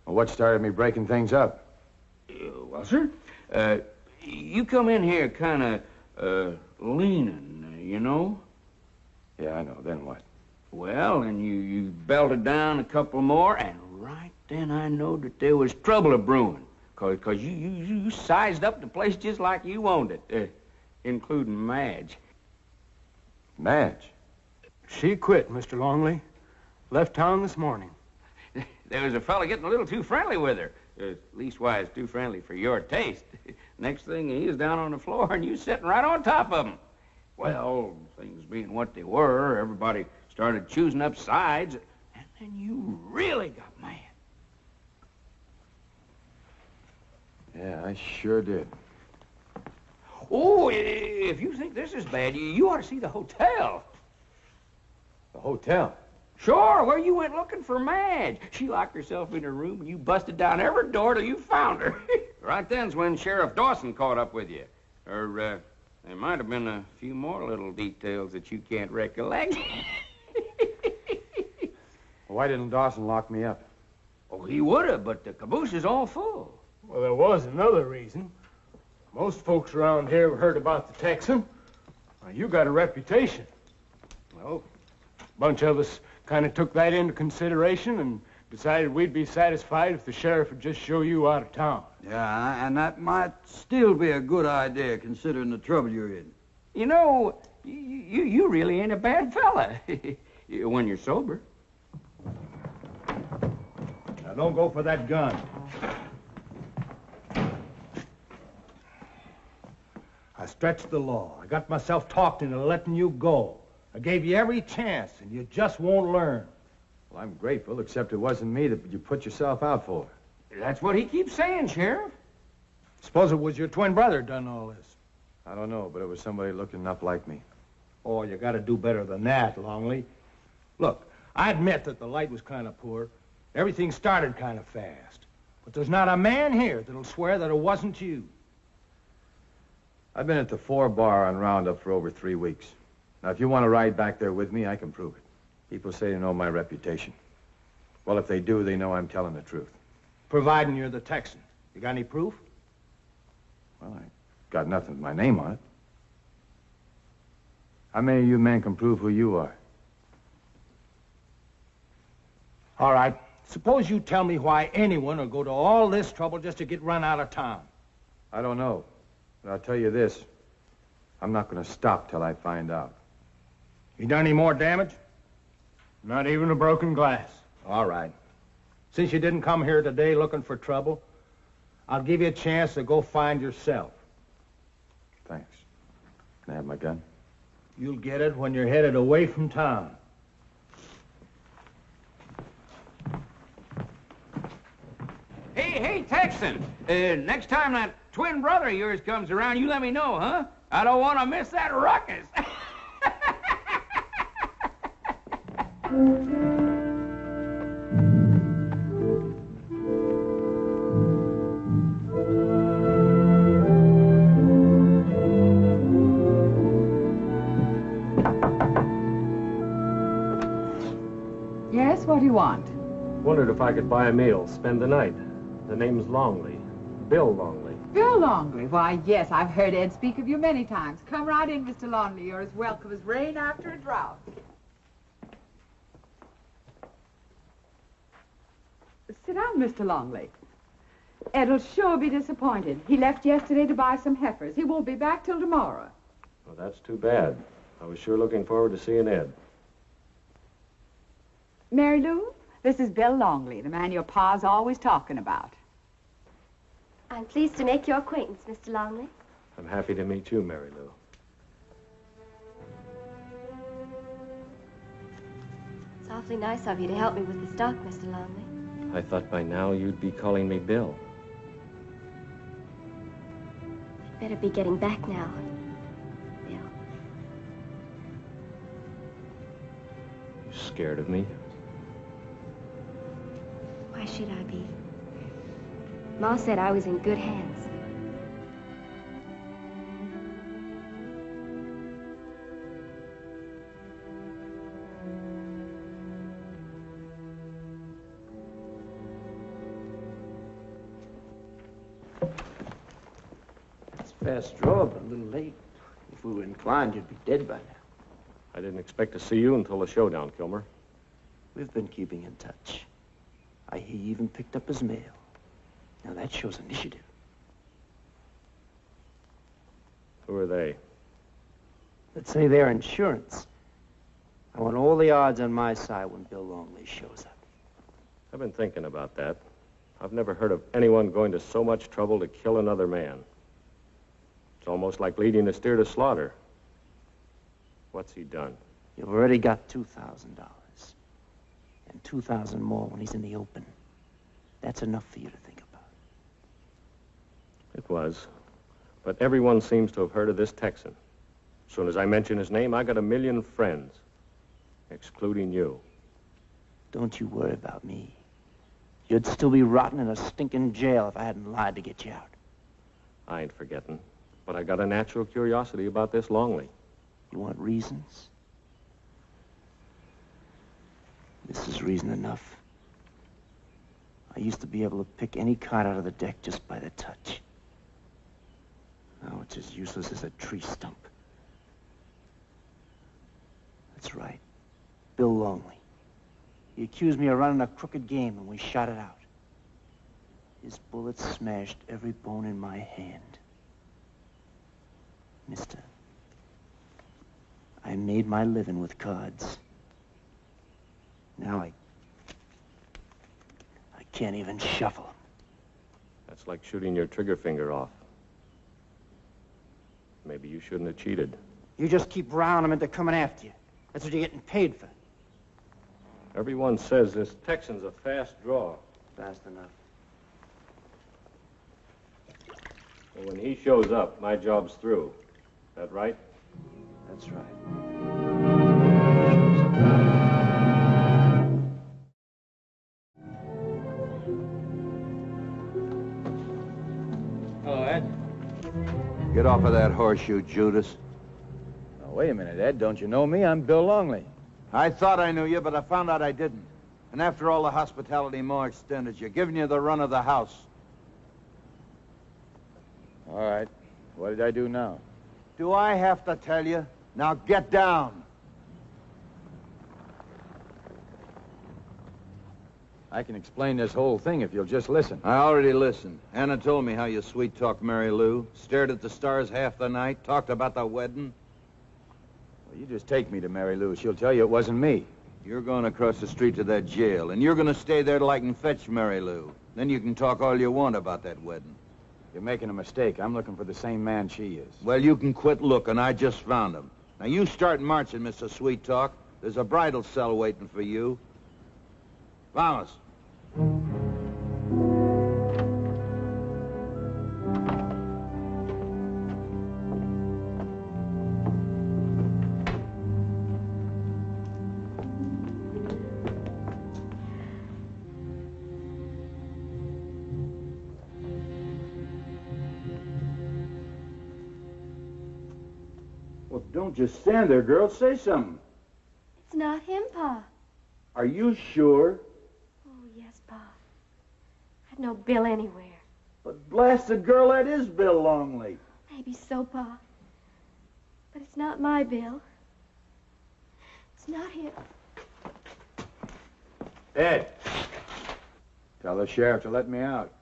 Well, what started me breaking things up? Well, sir, you come in here kind of leaning, you know? Yeah, I know. Then what? Well, and you belted down a couple more, and right then I knowed that there was trouble a-brewing. Because you sized up the place just like you owned it, including Madge. Madge? She quit, Mr. Longley. Left town this morning. There was a fella getting a little too friendly with her. Leastwise, too friendly for your taste. Next thing, he was down on the floor, and you sitting right on top of him. Well, things being what they were, everybody started choosing up sides, and then you really got mad. Yeah, I sure did. Oh, if you think this is bad, you ought to see the hotel. The hotel? Sure, where you went looking for Madge. She locked herself in her room, and you busted down every door till you found her. Right then's when Sheriff Dawson caught up with you. Or, there might have been a few more little details that you can't recollect. Why didn't Dawson lock me up? Oh, he would have, but the caboose is all full. Well, there was another reason. Most folks around here have heard about the Texan. Now, you got a reputation. Well, a bunch of us kind of took that into consideration and decided we'd be satisfied if the sheriff would just show you out of town. Yeah, and that might still be a good idea, considering the trouble you're in. You know, you really ain't a bad fella when you're sober. Now, don't go for that gun. I stretched the law. I got myself talked into letting you go. I gave you every chance, and you just won't learn. Well, I'm grateful, except it wasn't me that you put yourself out for. That's what he keeps saying, Sheriff. Suppose it was your twin brother done all this. I don't know, but it was somebody looking enough like me. Oh, you got to do better than that, Longley. Look, I admit that the light was kind of poor. Everything started kind of fast. But there's not a man here that'll swear that it wasn't you. I've been at the 4 bar on Roundup for over 3 weeks. Now, if you want to ride back there with me, I can prove it. People say they know my reputation. Well, if they do, they know I'm telling the truth. Providing you're the Texan. You got any proof? Well, I got nothing with my name on it. How many of you men can prove who you are? All right. Suppose you tell me why anyone would go to all this trouble just to get run out of town. I don't know. But I'll tell you this. I'm not going to stop till I find out. You done any more damage? Not even a broken glass. All right. Since you didn't come here today looking for trouble, I'll give you a chance to go find yourself. Thanks. Can I have my gun? You'll get it when you're headed away from town. Hey, Texan. Next time that twin brother of yours comes around, you let me know, huh? I don't want to miss that ruckus. Yes, what do you want? Wondered if I could buy a meal, spend the night. The name's Longley. Bill Longley. Bill Longley? Why, yes, I've heard Ed speak of you many times. Come right in, Mr. Longley. You're as welcome as rain after a drought. Sit down, Mr. Longley. Ed'll sure be disappointed. He left yesterday to buy some heifers. He won't be back till tomorrow. Well, that's too bad. I was sure looking forward to seeing Ed. Mary Lou, this is Bill Longley, the man your pa's always talking about. I'm pleased to make your acquaintance, Mr. Longley. I'm happy to meet you, Mary Lou. It's awfully nice of you to help me with the stock, Mr. Longley. I thought by now you'd be calling me Bill. We'd better be getting back now, Bill. You scared of me? Why should I be? Ma said I was in good hands. It's fast draw, but a little late. If we were inclined, you'd be dead by now. I didn't expect to see you until the showdown, Kilmer. We've been keeping in touch. I hear you even picked up his mail. Now that shows initiative. Who are they? Let's say they're insurance. I want all the odds on my side when Bill Longley shows up. I've been thinking about that. I've never heard of anyone going to so much trouble to kill another man. It's almost like leading a steer to slaughter. What's he done? You've already got $2,000. And 2,000 more when he's in the open. That's enough for you to think about. It was. But everyone seems to have heard of this Texan. As soon as I mention his name, I got 1 million friends. Excluding you. Don't you worry about me. You'd still be rotting in a stinking jail if I hadn't lied to get you out. I ain't forgetting. But I got a natural curiosity about this Longley. You want reasons? This is reason enough. I used to be able to pick any card out of the deck just by the touch. Now it's as useless as a tree stump. That's right. Bill Longley. He accused me of running a crooked game and we shot it out. His bullets smashed every bone in my hand. Mister, I made my living with cards. Now I can't even shuffle. That's like shooting your trigger finger off. Maybe you shouldn't have cheated. You just keep rounding them into coming after you. That's what you're getting paid for. Everyone says this Texan's a fast draw. Fast enough. Well, when he shows up, my job's through. Is that right? That's right. Hello, Ed. Get off of that horse, you Judas. Now, wait a minute, Ed. Don't you know me? I'm Bill Longley. I thought I knew you, but I found out I didn't. And after all the hospitality more extended, you're giving you the run of the house. All right. What did I do now? Do I have to tell you? Now get down. I can explain this whole thing if you'll just listen. I already listened. Anna told me how you sweet-talked Mary Lou, stared at the stars half the night, talked about the wedding. Well, you just take me to Mary Lou. She'll tell you it wasn't me. You're going across the street to that jail, and you're going to stay there till I can fetch Mary Lou. Then you can talk all you want about that wedding. You're making a mistake. I'm looking for the same man she is. Well, you can quit looking. I just found him. Now, you start marching, Mr. Sweet Talk. There's a bridal cell waiting for you. Vamos. Well, don't just stand there, girl. Say something. It's not him, Pa. Are you sure? Oh, yes, Pa. I'd know Bill anywhere. But blasted girl, that is Bill Longley. Maybe so, Pa. But it's not my Bill. It's not him. Ed, tell the sheriff to let me out.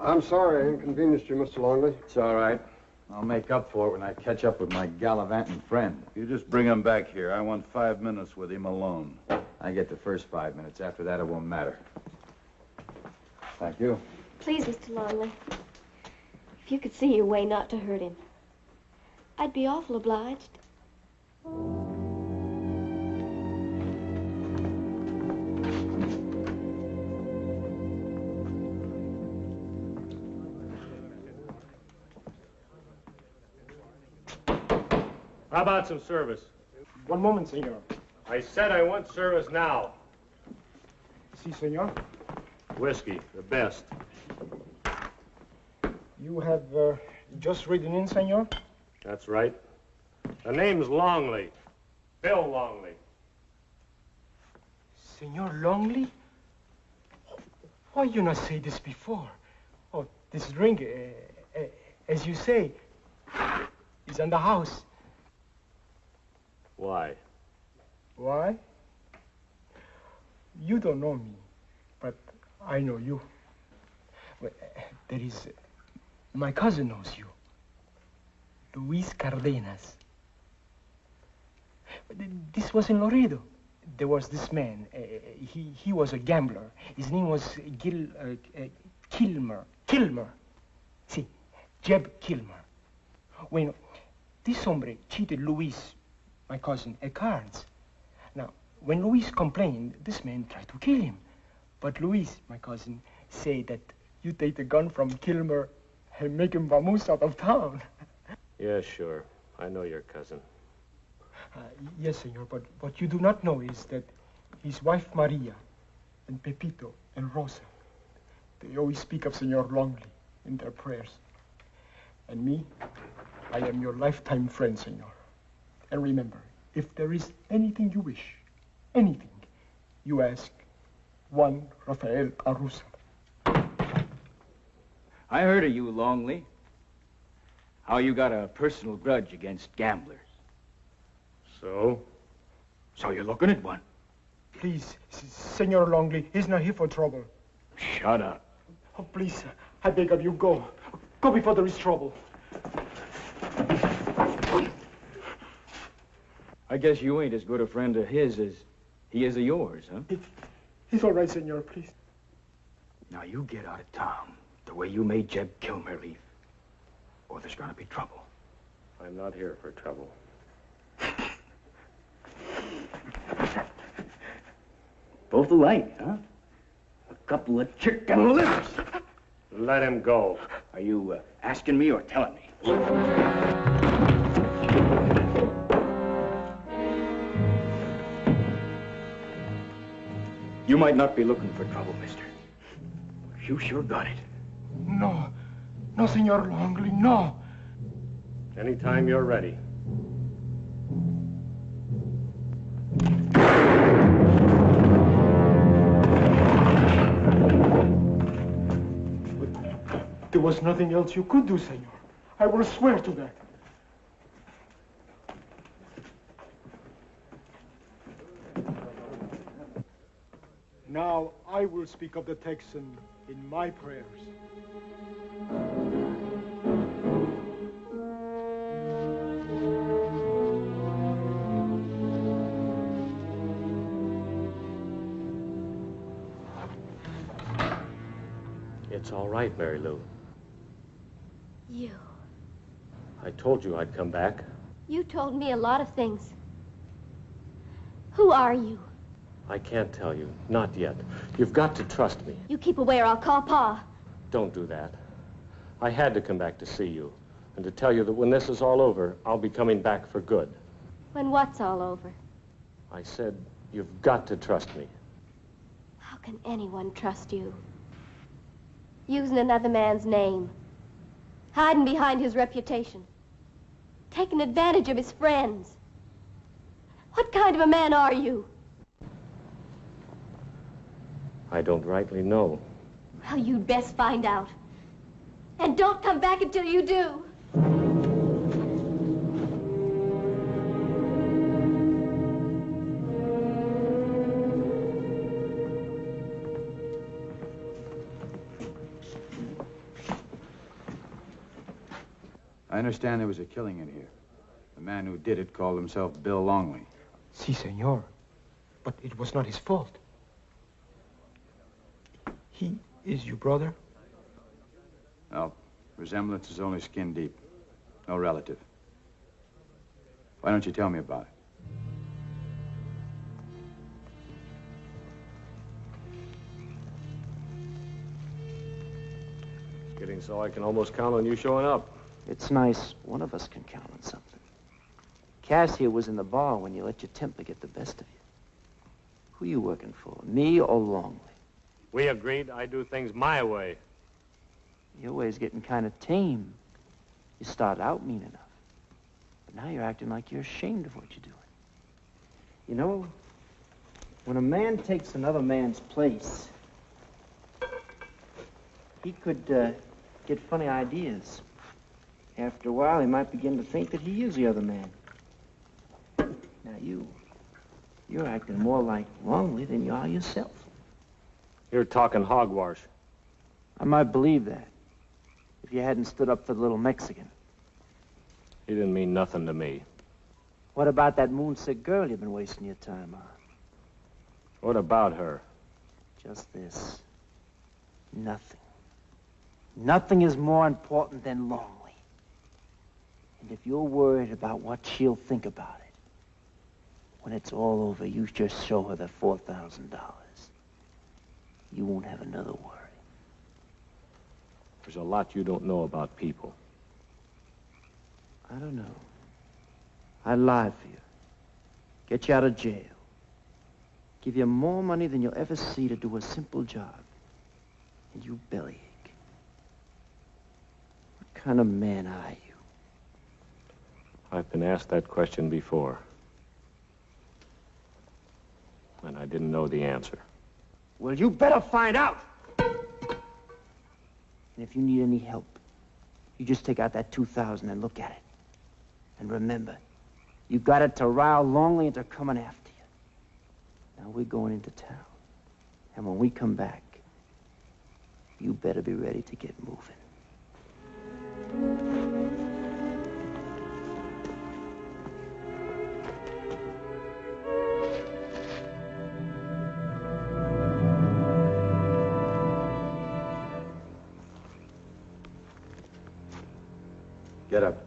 I'm sorry I inconvenienced you, Mr. Longley. It's all right. I'll make up for it when I catch up with my gallivanting friend. You just bring him back here. I want 5 minutes with him alone. I get the first 5 minutes. After that, it won't matter. Thank you. Please, Mr. Longley. If you could see your way not to hurt him, I'd be awful obliged. How about some service? One moment, senor. I said I want service now. Si, senor. Whiskey, the best. You have just ridden in, senor? That's right. The name's Longley. Bill Longley. Senor Longley? Why you not say this before? Oh, this drink, as you say, is in the house. Why? Why? You don't know me, but I know you. Well, there is... my cousin knows you. Luis Cardenas. This was in Laredo. There was this man. He was a gambler. His name was Kilmer. See, Jeb Kilmer. Bueno, this hombre cheated Luis, my cousin, at cards. Now, when Luis complained, this man tried to kill him. But Luis, my cousin, said that you take the gun from Kilmer and make him vamoose out of town. Yeah, sure. I know your cousin. Yes, senor, but what you do not know is that his wife Maria and Pepito and Rosa, they always speak of Senor Longley in their prayers. And me, I am your lifetime friend, senor. And remember, if there is anything you wish, anything, you ask Juan Rafael Arusa. I heard of you, Longley. How you got a personal grudge against gamblers. So? So you're looking at one. Please, Senor Longley, he's not here for trouble. Shut up. Oh, please, I beg of you, go. Go before there is trouble. I guess you ain't as good a friend of his as he is of yours, huh? He's all right, senor, please. Now you get out of town the way you made Jeb Kilmer leave, or there's gonna be trouble. I'm not here for trouble. Both alike, huh? A couple of chicken livers. Let him go. Are you asking me or telling me? You might not be looking for trouble, mister. You sure got it. No. No, Senor Longley, no. Anytime you're ready. There was nothing else you could do, Senor. I will swear to that. Now I will speak of the Texan in my prayers. It's all right, Mary Lou. You. I told you I'd come back. You told me a lot of things. Who are you? I can't tell you. Not yet. You've got to trust me. You keep away or I'll call Pa. Don't do that. I had to come back to see you and to tell you that when this is all over, I'll be coming back for good. When what's all over? I said, you've got to trust me. How can anyone trust you? Using another man's name. Hiding behind his reputation. Taking advantage of his friends. What kind of a man are you? I don't rightly know. Well, you'd best find out. And don't come back until you do. I understand there was a killing in here. The man who did it called himself Bill Longley. Si, senor. But it was not his fault. He is your brother? No, resemblance is only skin deep. No relative. Why don't you tell me about it? It's getting so I can almost count on you showing up. It's nice one of us can count on something. Cass here was in the bar when you let your temper get the best of you. Who you working for, me or Longley? We agreed I'd do things my way. Your way's getting kind of tame. You started out mean enough. But now you're acting like you're ashamed of what you're doing. You know, when a man takes another man's place, he could get funny ideas. After a while, he might begin to think that he is the other man. Now you're acting more like Longley than you are yourself. You're talking hogwash. I might believe that, if you hadn't stood up for the little Mexican. He didn't mean nothing to me. What about that moon-sick girl you've been wasting your time on? What about her? Just this. Nothing. Nothing is more important than Longley. And if you're worried about what she'll think about it, when it's all over, you just show her the $4,000. You won't have another worry. There's a lot you don't know about people. I don't know. I lied for you. Get you out of jail. Give you more money than you'll ever see to do a simple job. And you bellyache. What kind of man are you? I've been asked that question before. And I didn't know the answer. Well, you better find out. And if you need any help, you just take out that $2,000 and look at it. And remember, you got it to rile Longley into coming after you. Now we're going into town. And when we come back, you better be ready to get moving. Get up.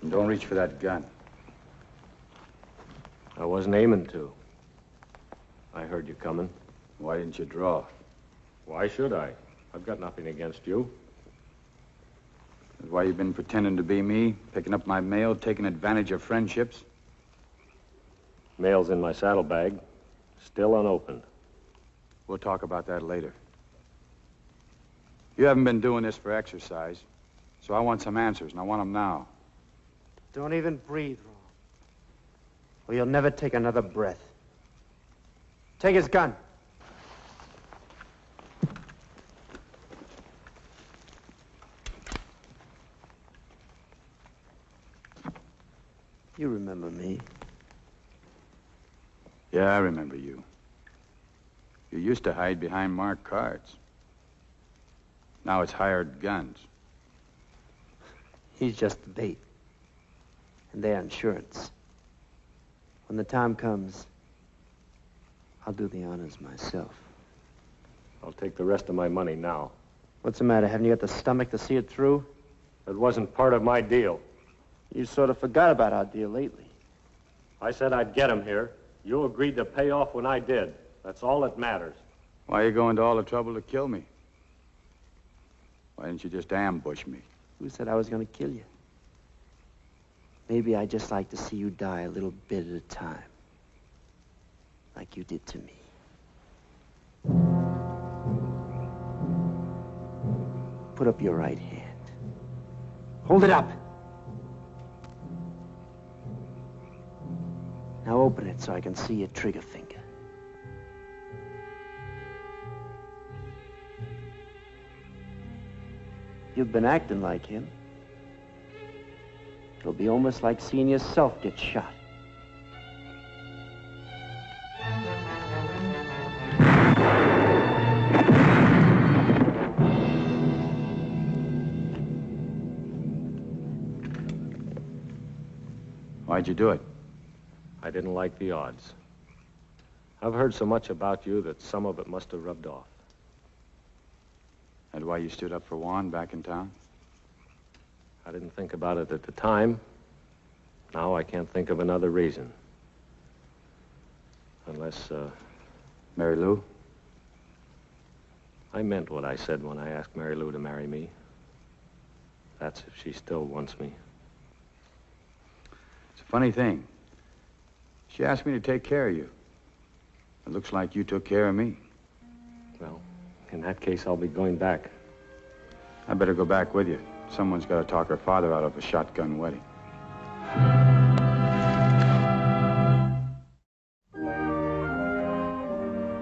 And don't reach for that gun. I wasn't aiming to. I heard you coming. Why didn't you draw? Why should I? I've got nothing against you. That's why you've been pretending to be me, picking up my mail, taking advantage of friendships. Mail's in my saddlebag, still unopened. We'll talk about that later. You haven't been doing this for exercise, so I want some answers, and I want them now. Don't even breathe, Ron, or you'll never take another breath. Take his gun. You remember me? Yeah, I remember you. You used to hide behind marked cards. Now it's hired guns. He's just the bait. And they're insurance. When the time comes, I'll do the honors myself. I'll take the rest of my money now. What's the matter? Haven't you got the stomach to see it through? It wasn't part of my deal. You sort of forgot about our deal lately. I said I'd get him here. You agreed to pay off when I did. That's all that matters. Why are you going to all the trouble to kill me? Why didn't you just ambush me? Who said I was going to kill you? Maybe I'd just like to see you die a little bit at a time. Like you did to me. Put up your right hand. Hold it up. Now open it so I can see your trigger finger. You've been acting like him. It'll be almost like seeing yourself get shot. Why'd you do it? I didn't like the odds. I've heard so much about you that some of it must have rubbed off. And why you stood up for Juan back in town? I didn't think about it at the time. Now I can't think of another reason. Unless, Mary Lou? I meant what I said when I asked Mary Lou to marry me. That's if she still wants me. It's a funny thing. She asked me to take care of you. It looks like you took care of me. Well, in that case, I'll be going back. I better go back with you. Someone's got to talk her father out of a shotgun wedding.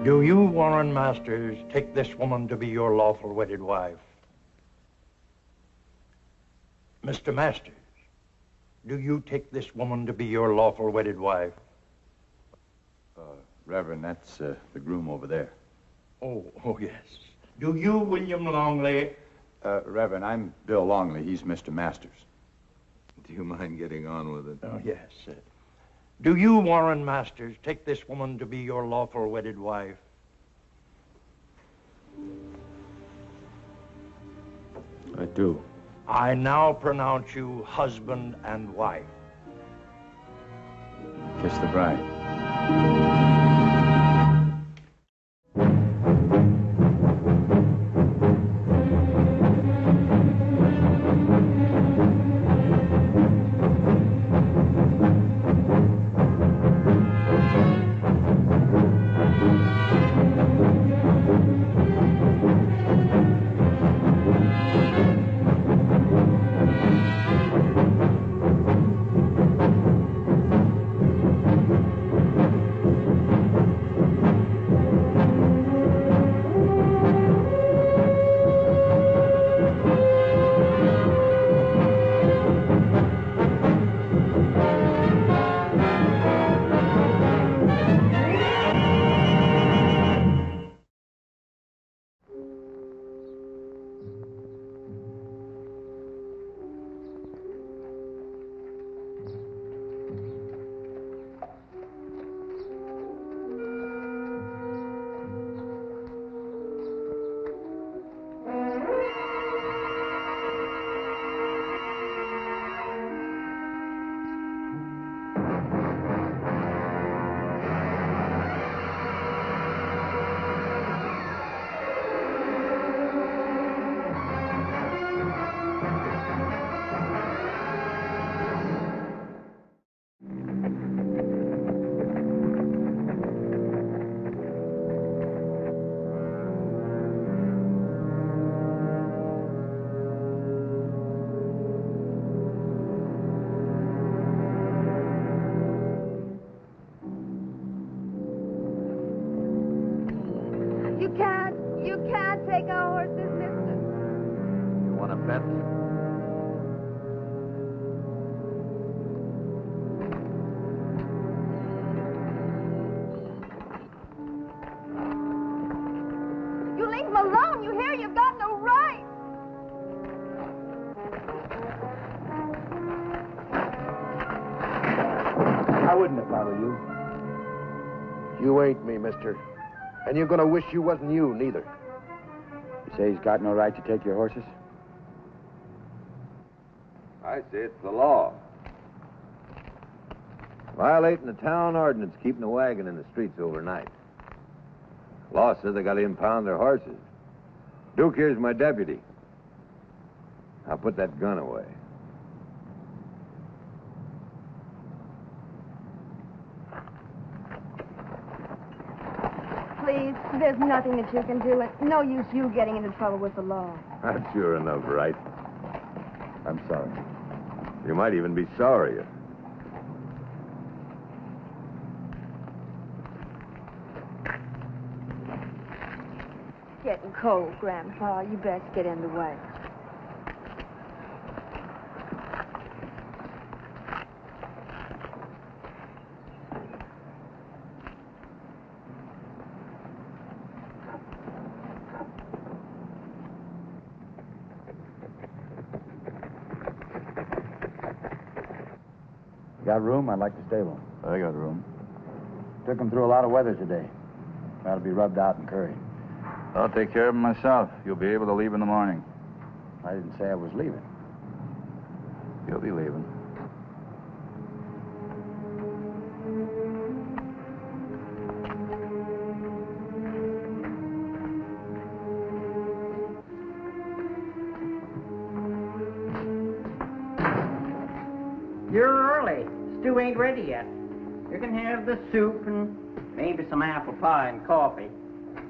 Do you, Warren Masters, take this woman to be your lawful wedded wife? Mr. Masters, do you take this woman to be your lawful wedded wife? Reverend, that's the groom over there. Oh, yes. Do you, William Longley? Reverend, I'm Bill Longley. He's Mr. Masters. Do you mind getting on with it? Oh, yes. Do you, Warren Masters, take this woman to be your lawful wedded wife? I do. I now pronounce you husband and wife. Kiss the bride. take our horses, mister? You want to bet? You leave him alone. You hear? You've got no right. I wouldn't if I were you. You ain't me, mister. And you're gonna wish you wasn't you, neither. You say he's got no right to take your horses? I say it's the law. Violating the town ordinance, keeping the wagon in the streets overnight. Law says they got to impound their horses. Duke here's my deputy. I'll put that gun away. Please, there's nothing that you can do. It's no use you getting into trouble with the law. That's sure enough, right? I'm sorry. You might even be sorry. Getting cold, Grandpa. You best get in the way. Got room? I'd like to stable. I got room. Took him through a lot of weather today. That'll be rubbed out and curried. I'll take care of him myself. You'll be able to leave in the morning. I didn't say I was leaving. You'll be leaving. You're early. Stew ain't ready yet. You can have the soup and maybe some apple pie and coffee.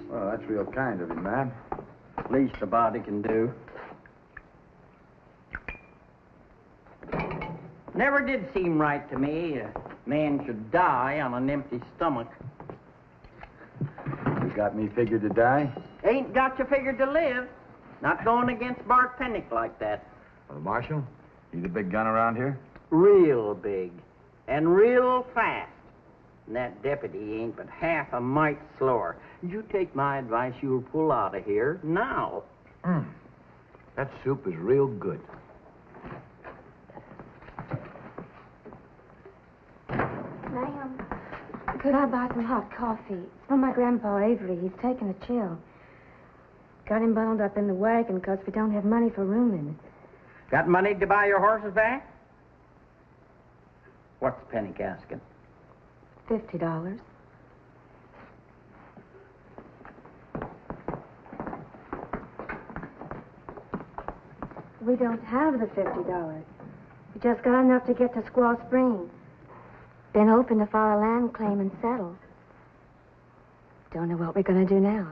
Well, that's real kind of you, ma'am. Least a body can do. Never did seem right to me a man should die on an empty stomach. You got me figured to die? Ain't got you figured to live. Not going against Bart Pennick like that. Well, Marshal, you the big gun around here? Real big. And real fast. And that deputy ain't but half a mite slower. You take my advice, you'll pull out of here now. That soup is real good. Ma'am, could I buy some hot coffee? It's from my Grandpa Avery. He's taking a chill. Got him bundled up in the wagon because we don't have money for room in it. Got money to buy your horses back? What's Pennick asking? $50. We don't have the $50. We just got enough to get to Squaw Spring. Then hoping to file a land claim and settle. Don't know what we're going to do now.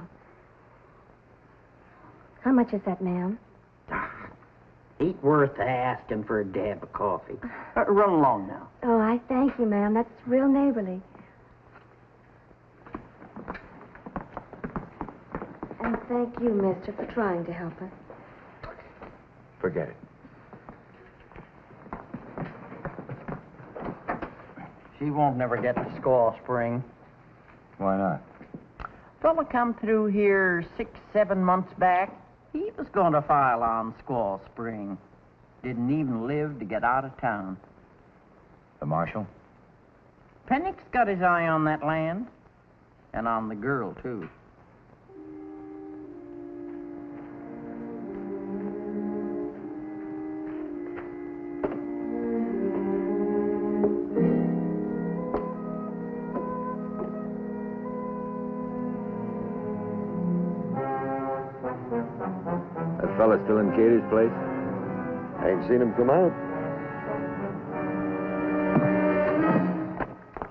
How much is that, ma'am? Ain't worth asking for a dab of coffee. Run along now. Oh, I thank you, ma'am. That's real neighborly. And thank you, mister, for trying to help us. Forget it. She won't never get to Squaw Spring. Why not? Fella come through here 6-7 months back. He was going to file on Squaw Spring. Didn't even live to get out of town. The Marshal? Pennick's got his eye on that land. And on the girl, too. That fella still in Katie's place? I ain't seen him come out.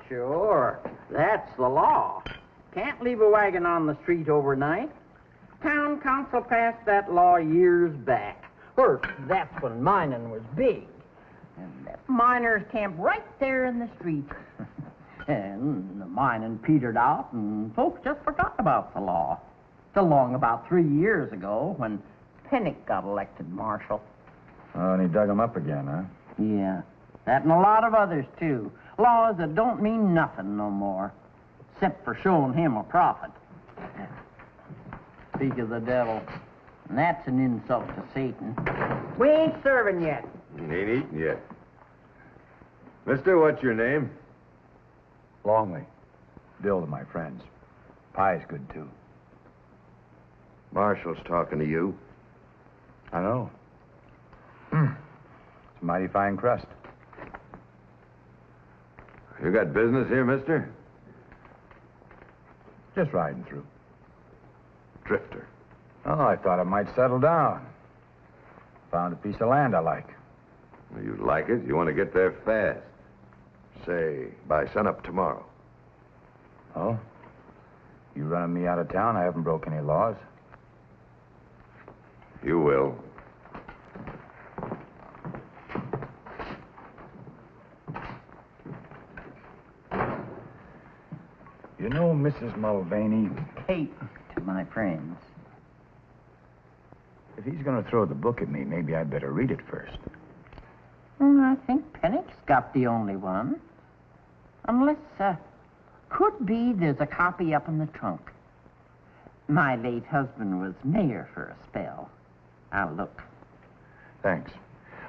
Sure. That's the law. Can't leave a wagon on the street overnight. Town council passed that law years back. Or that's when mining was big. And that miners camped right there in the street. And the mining petered out, and folks just forgot about the law. Till long about 3 years ago when Pennick got elected marshal. Oh, and he dug him up again, huh? Yeah. That and a lot of others, too. Laws that don't mean nothing no more, except for showing him a profit. Speak of the devil. And that's an insult to Satan. We ain't serving yet. Ain't eating yet. Mister, what's your name? Longley. Bill to my friends. Pie's good, too. Marshall's talking to you. I know. It's a mighty fine crust. You got business here, mister? Just riding through. Drifter. Oh, I thought I might settle down. Found a piece of land I like. Well, you like it? You want to get there fast. Say, by sunup tomorrow. Oh? You running me out of town? I haven't broke any laws. You will. You know Mrs. Mulvaney? Kate to my friends. If he's going to throw the book at me, maybe I'd better read it first. I think Pennick's got the only one. Unless, could be there's a copy up in the trunk. My late husband was mayor for a spell. I'll look. Thanks.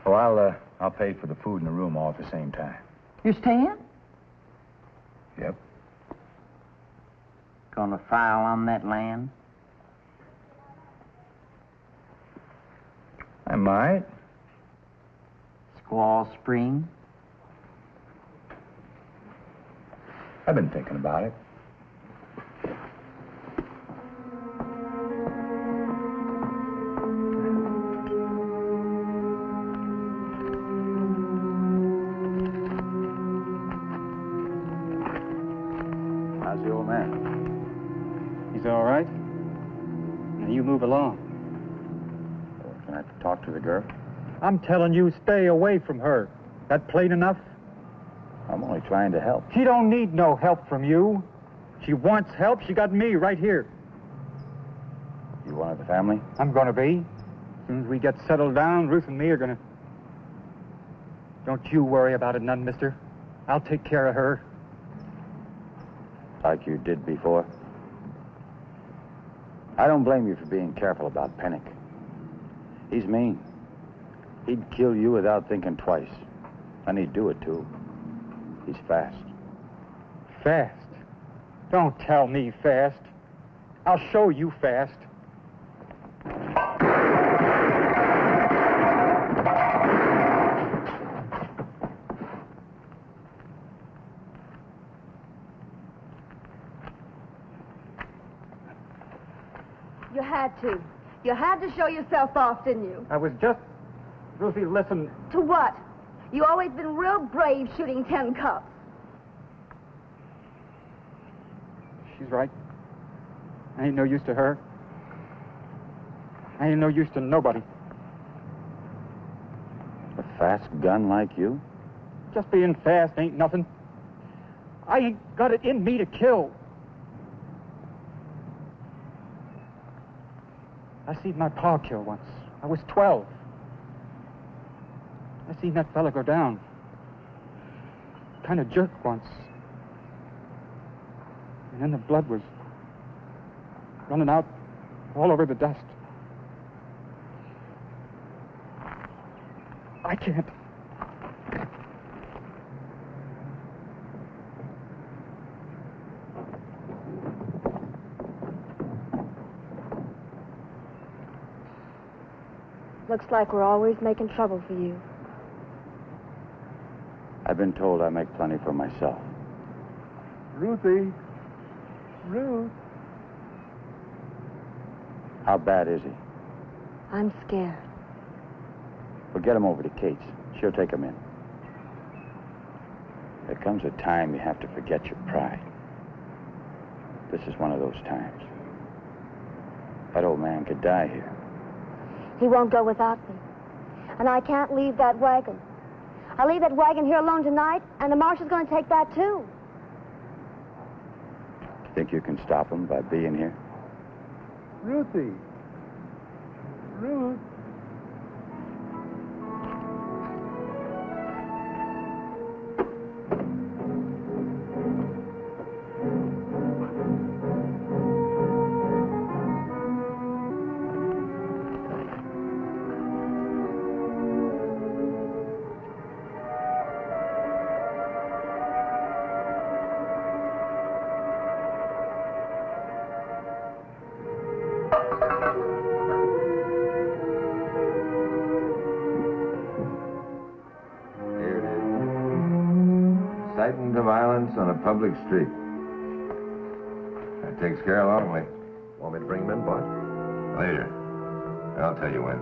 Oh, I'll pay for the food and the room all at the same time. You staying? Yep. Gonna file on that land? I might. Squaw Spring? I've been thinking about it. How's the old man? He's all right. Now you move along. Can I talk to the girl? I'm telling you, stay away from her. That plain enough? I'm only trying to help. She don't need no help from you. She wants help. She got me right here. You one of the family? I'm gonna be. As soon as we get settled down, Ruth and me are gonna... Don't you worry about it none, mister. I'll take care of her. Like you did before? I don't blame you for being careful about Pennick. He's mean. He'd kill you without thinking twice. And he'd do it, too. He's fast. Fast? Don't tell me fast. I'll show you fast. You had to. You had to show yourself off, didn't you? I was just... Ruthie, listen. To what? You always been real brave shooting 10 cups. She's right. I ain't no use to her. I ain't no use to nobody. A fast gun like you? Just being fast ain't nothing. I ain't got it in me to kill. I seen my pa kill once. I was 12. I seen that fella go down. Kind of jerked once. And then the blood was running out all over the dust. I can't. Looks like we're always making trouble for you. I've been told I make plenty for myself. Ruthie. Ruth. How bad is he? I'm scared. Well, get him over to Kate's. She'll take him in. There comes a time you have to forget your pride. This is one of those times. That old man could die here. He won't go without me. And I can't leave that wagon. I'll leave that wagon here alone tonight, and the marshal's going to take that, too. Think you can stop him by being here? Ruthie. Ruth. Inciting to violence on a public street. That takes care of Longley. Want me to bring him in, boss? Later. I'll tell you when.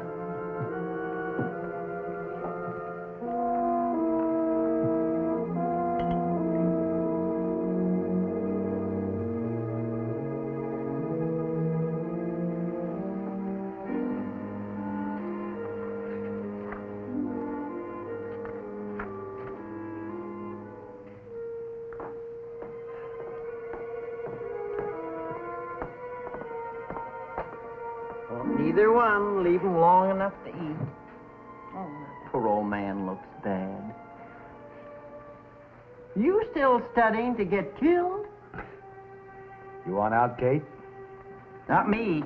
Neither one leave him long enough to eat. Oh, that poor old man looks bad. You still studying to get killed? You want out, Kate? Not me.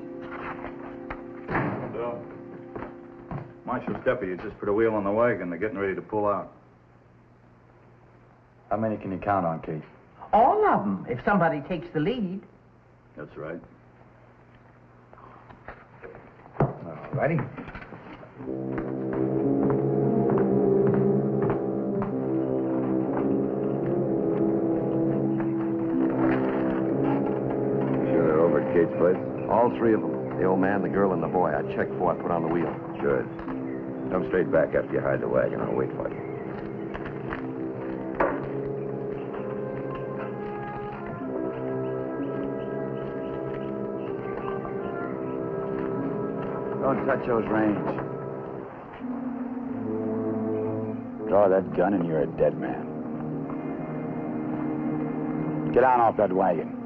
Bill. Marshal's deputy just put a wheel on the wagon. They're getting ready to pull out. How many can you count on, Kate? All of them, if somebody takes the lead. That's right. All righty. Sure they're over at Kate's place? All three of them. The old man, the girl, and the boy. I checked before I put on the wheel. Good. Come straight back after you hide the wagon. I'll wait for you. Don't touch those reins. Draw that gun and you're a dead man. Get down off that wagon.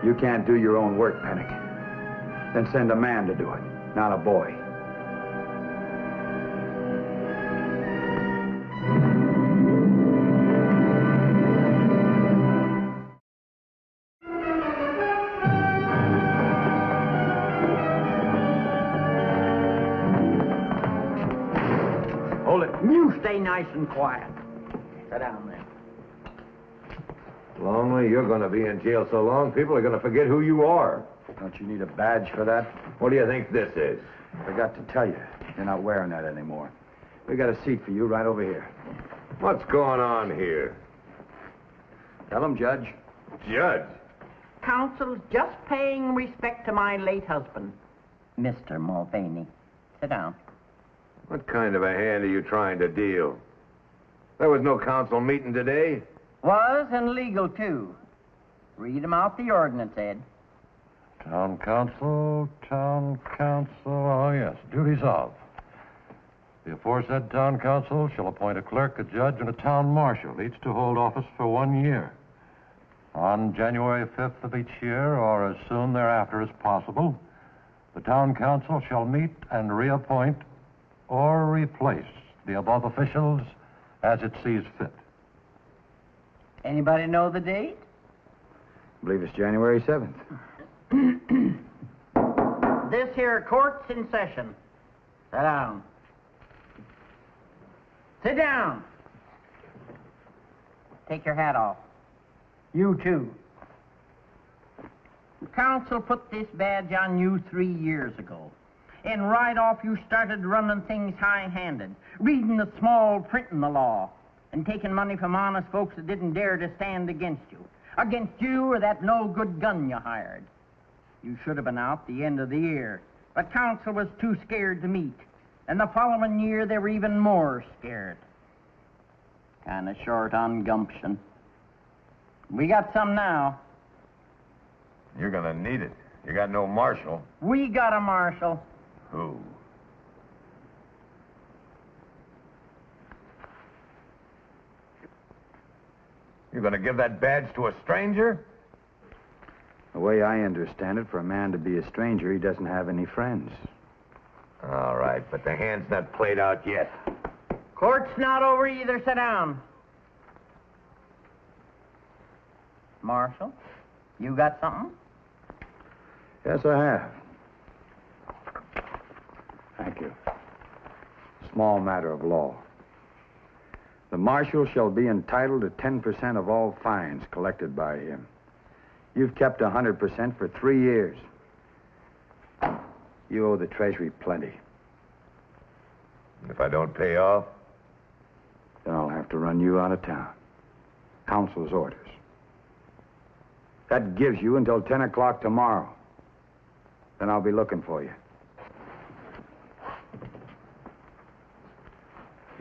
You can't do your own work, Panic. Then send a man to do it, not a boy. Hold it. You stay nice and quiet. Sit down there. Longley, you're going to be in jail so long, people are going to forget who you are. Don't you need a badge for that? What do you think this is? Forgot to tell you. You're not wearing that anymore. We got a seat for you right over here. What's going on here? Tell him, Judge. Judge? Counsel's just paying respect to my late husband, Mr. Mulvaney. Sit down. What kind of a hand are you trying to deal? There was no council meeting today. Was and legal, too. Read 'em out the ordinance, Ed. Town council, oh yes, duties of. The aforesaid town council shall appoint a clerk, a judge, and a town marshal, each to hold office for 1 year. On January 5th of each year, or as soon thereafter as possible, the town council shall meet and reappoint or replace the above officials as it sees fit. Anybody know the date? I believe it's January 7th. This here court's in session. Sit down. Sit down. Take your hat off. You too. Council put this badge on you 3 years ago. And right off you started running things high-handed, reading the small print in the law, and taking money from honest folks that didn't dare to stand against you or that no-good gun you hired. You should have been out the end of the year, but council was too scared to meet, and the following year they were even more scared. Kind of short on gumption. We got some now. You're gonna need it. You got no marshal. We got a marshal. Who? You're gonna give that badge to a stranger? The way I understand it, for a man to be a stranger, he doesn't have any friends. All right, but the hand's not played out yet. Court's not over either. Sit down. Marshal, you got something? Yes, I have. Thank you. Small matter of law. The marshal shall be entitled to 10% of all fines collected by him. You've kept 100% for 3 years. You owe the Treasury plenty. If I don't pay off? Then I'll have to run you out of town. Council's orders. That gives you until 10 o'clock tomorrow. Then I'll be looking for you.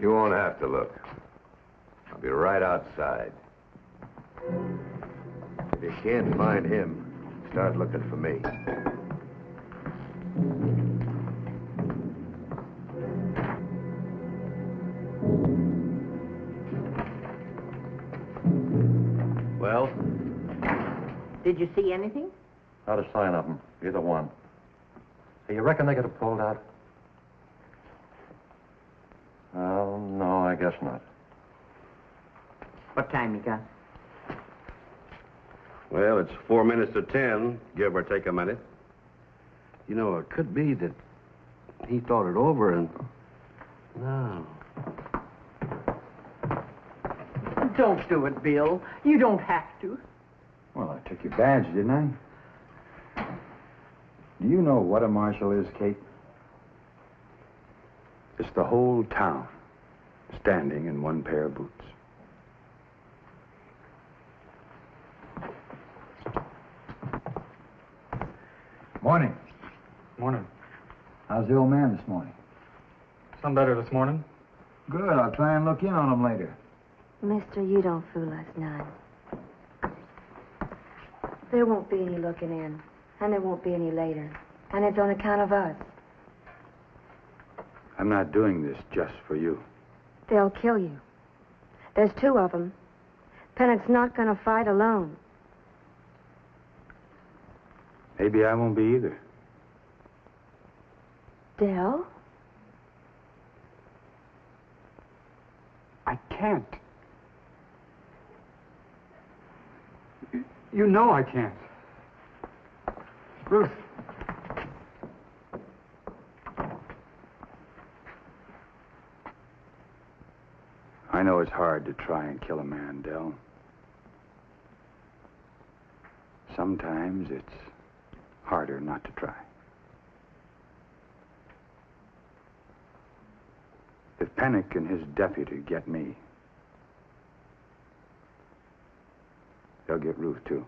You won't have to look. I'll be right outside. If you can't find him, start looking for me. Well? Did you see anything? Not a sign of them, either one. Hey, you reckon they could have pulled out? Well, no, I guess not. What time you got? Well, it's 4 minutes to 10, give or take a minute. You know, it could be that he thought it over and... No. Don't do it, Bill. You don't have to. Well, I took your badge, didn't I? Do you know what a marshal is, Kate? It's the whole town standing in one pair of boots. Morning. Morning. How's the old man this morning? Some better this morning. Good. I'll try and look in on him later. Mister, you don't fool us none. There won't be any looking in, and there won't be any later. And it's on account of us. I'm not doing this just for you. They'll kill you. There's 2 of them. Pennock's not going to fight alone. Maybe I won't be either. Dell? I can't. You know I can't. Ruth. I know it's hard to try and kill a man, Dell. Sometimes it's harder not to try. If Pennock and his deputy get me, they'll get Ruth, too.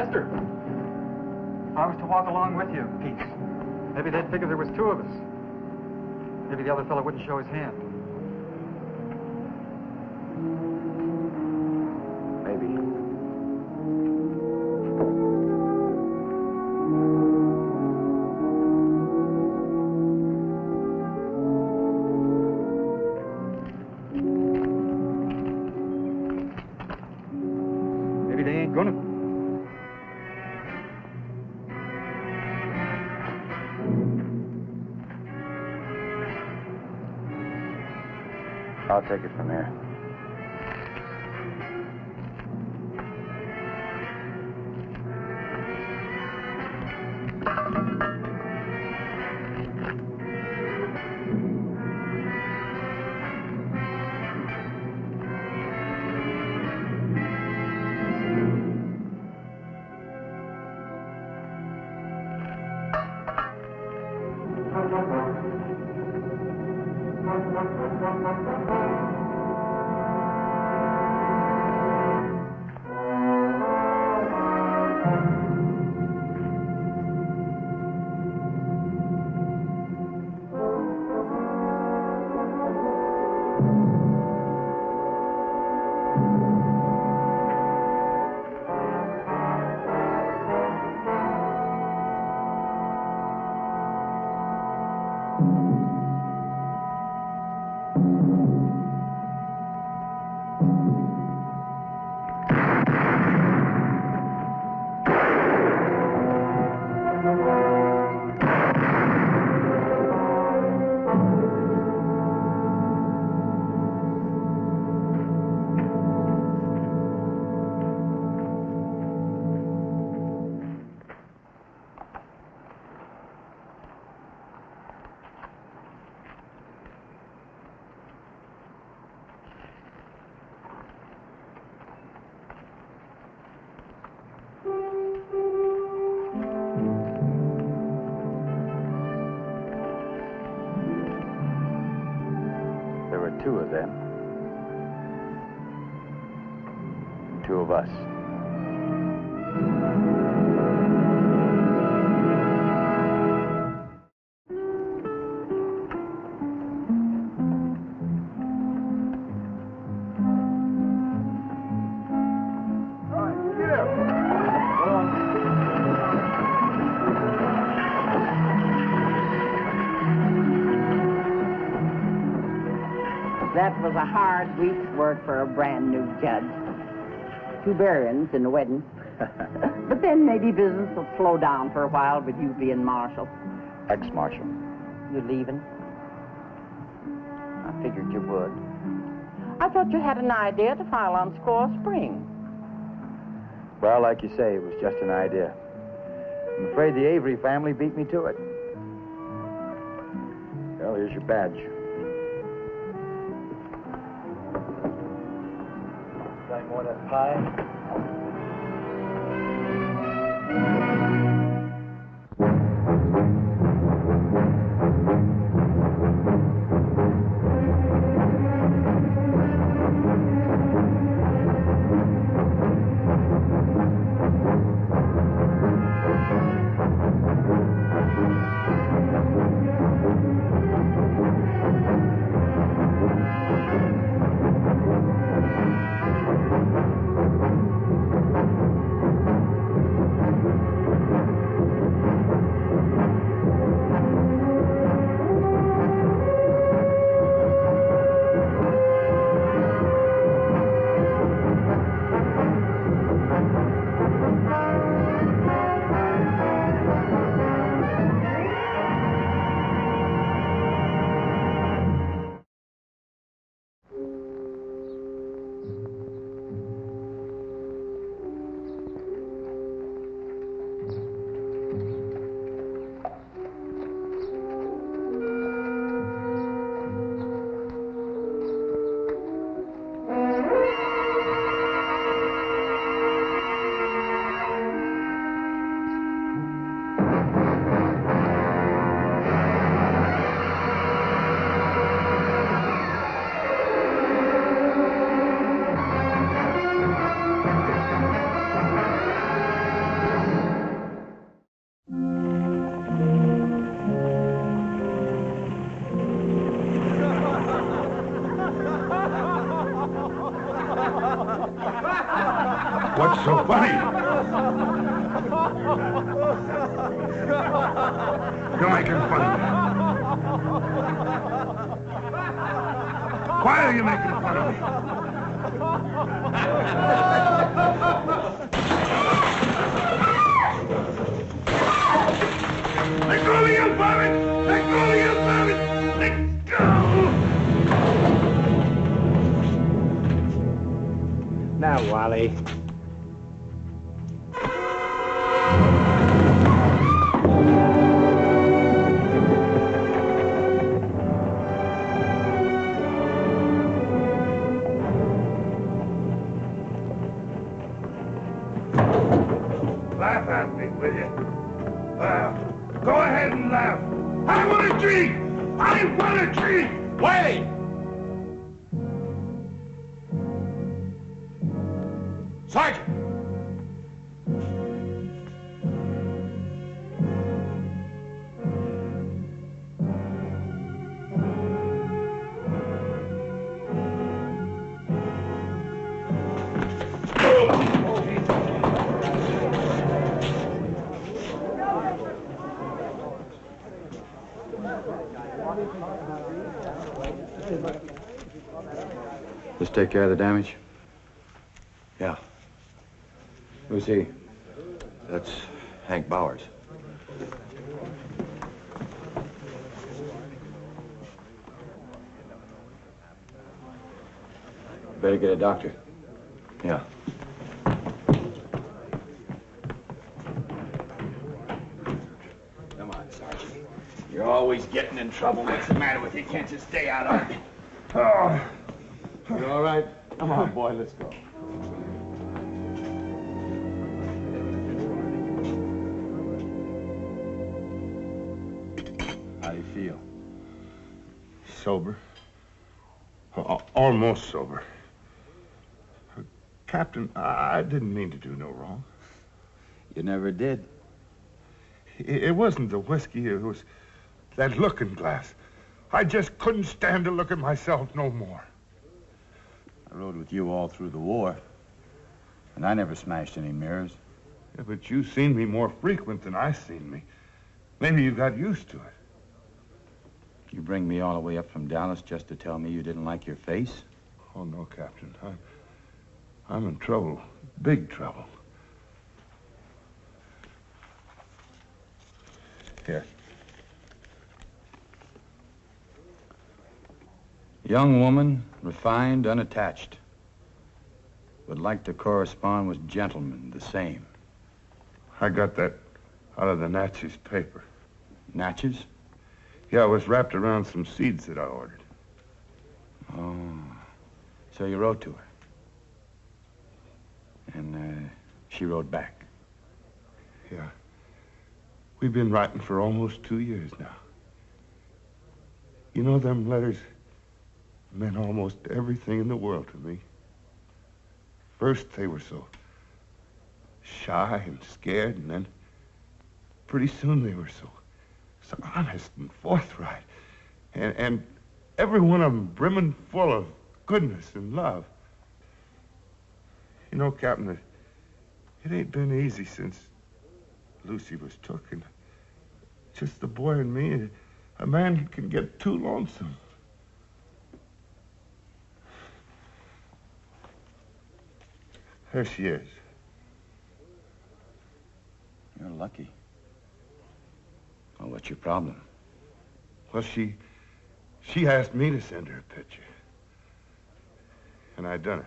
Mister, if I was to walk along with you, Pete, maybe they'd figure there was two of us. Maybe the other fellow wouldn't show his hand. Maybe. Maybe they ain't gonna. I'll take it from here. There were two of them. Two of us. That was a hard week's work for a brand new judge. 2 burials and a wedding. But then maybe business will slow down for a while with you being marshal. Ex-marshal. You leaving? I figured you would. I thought you had an idea to file on Squaw Spring. Well, like you say, it was just an idea. I'm afraid the Avery family beat me to it. Well, here's your badge. Got more of that pie? What's so funny? You're making fun of me. Why are you making fun of me? Let go of the informant! Let go of the informant! Let go! Now, Wally. Laugh at me, will you? Go ahead and laugh. I want a drink! I want a drink! Wait! Sergeant! Just take care of the damage? Yeah. Who's he? That's Hank Bowers. Better get a doctor. Yeah. Come on, Sergeant. You're always getting in trouble. What's the matter with you? Can't you stay out of it? Oh. You all right? Come on, boy, let's go. How do you feel? Sober. Almost sober. Captain, I didn't mean to do no wrong. You never did. It wasn't the whiskey, it was that looking glass. I just couldn't stand to look at myself no more. I rode with you all through the war, and I never smashed any mirrors. Yeah, but you seen me more frequent than I seen me. Maybe you got used to it. You bring me all the way up from Dallas just to tell me you didn't like your face? Oh, no, Captain. I'm in trouble. Big trouble. Here. Young woman, refined, unattached. Would like to correspond with gentlemen, the same. I got that out of the Natchez paper. Natchez? Yeah, it was wrapped around some seeds that I ordered. Oh. So you wrote to her? And, she wrote back? Yeah. We've been writing for almost 2 years now. You know, them letters meant almost everything in the world to me. First, they were so shy and scared, and then pretty soon they were so honest and forthright. And every one of them brimming full of goodness and love. You know, Captain, it ain't been easy since Lucy was took, and just the boy and me. A man can get too lonesome. There she is. You're lucky. Well, what's your problem? Well, she asked me to send her a picture. And I done it.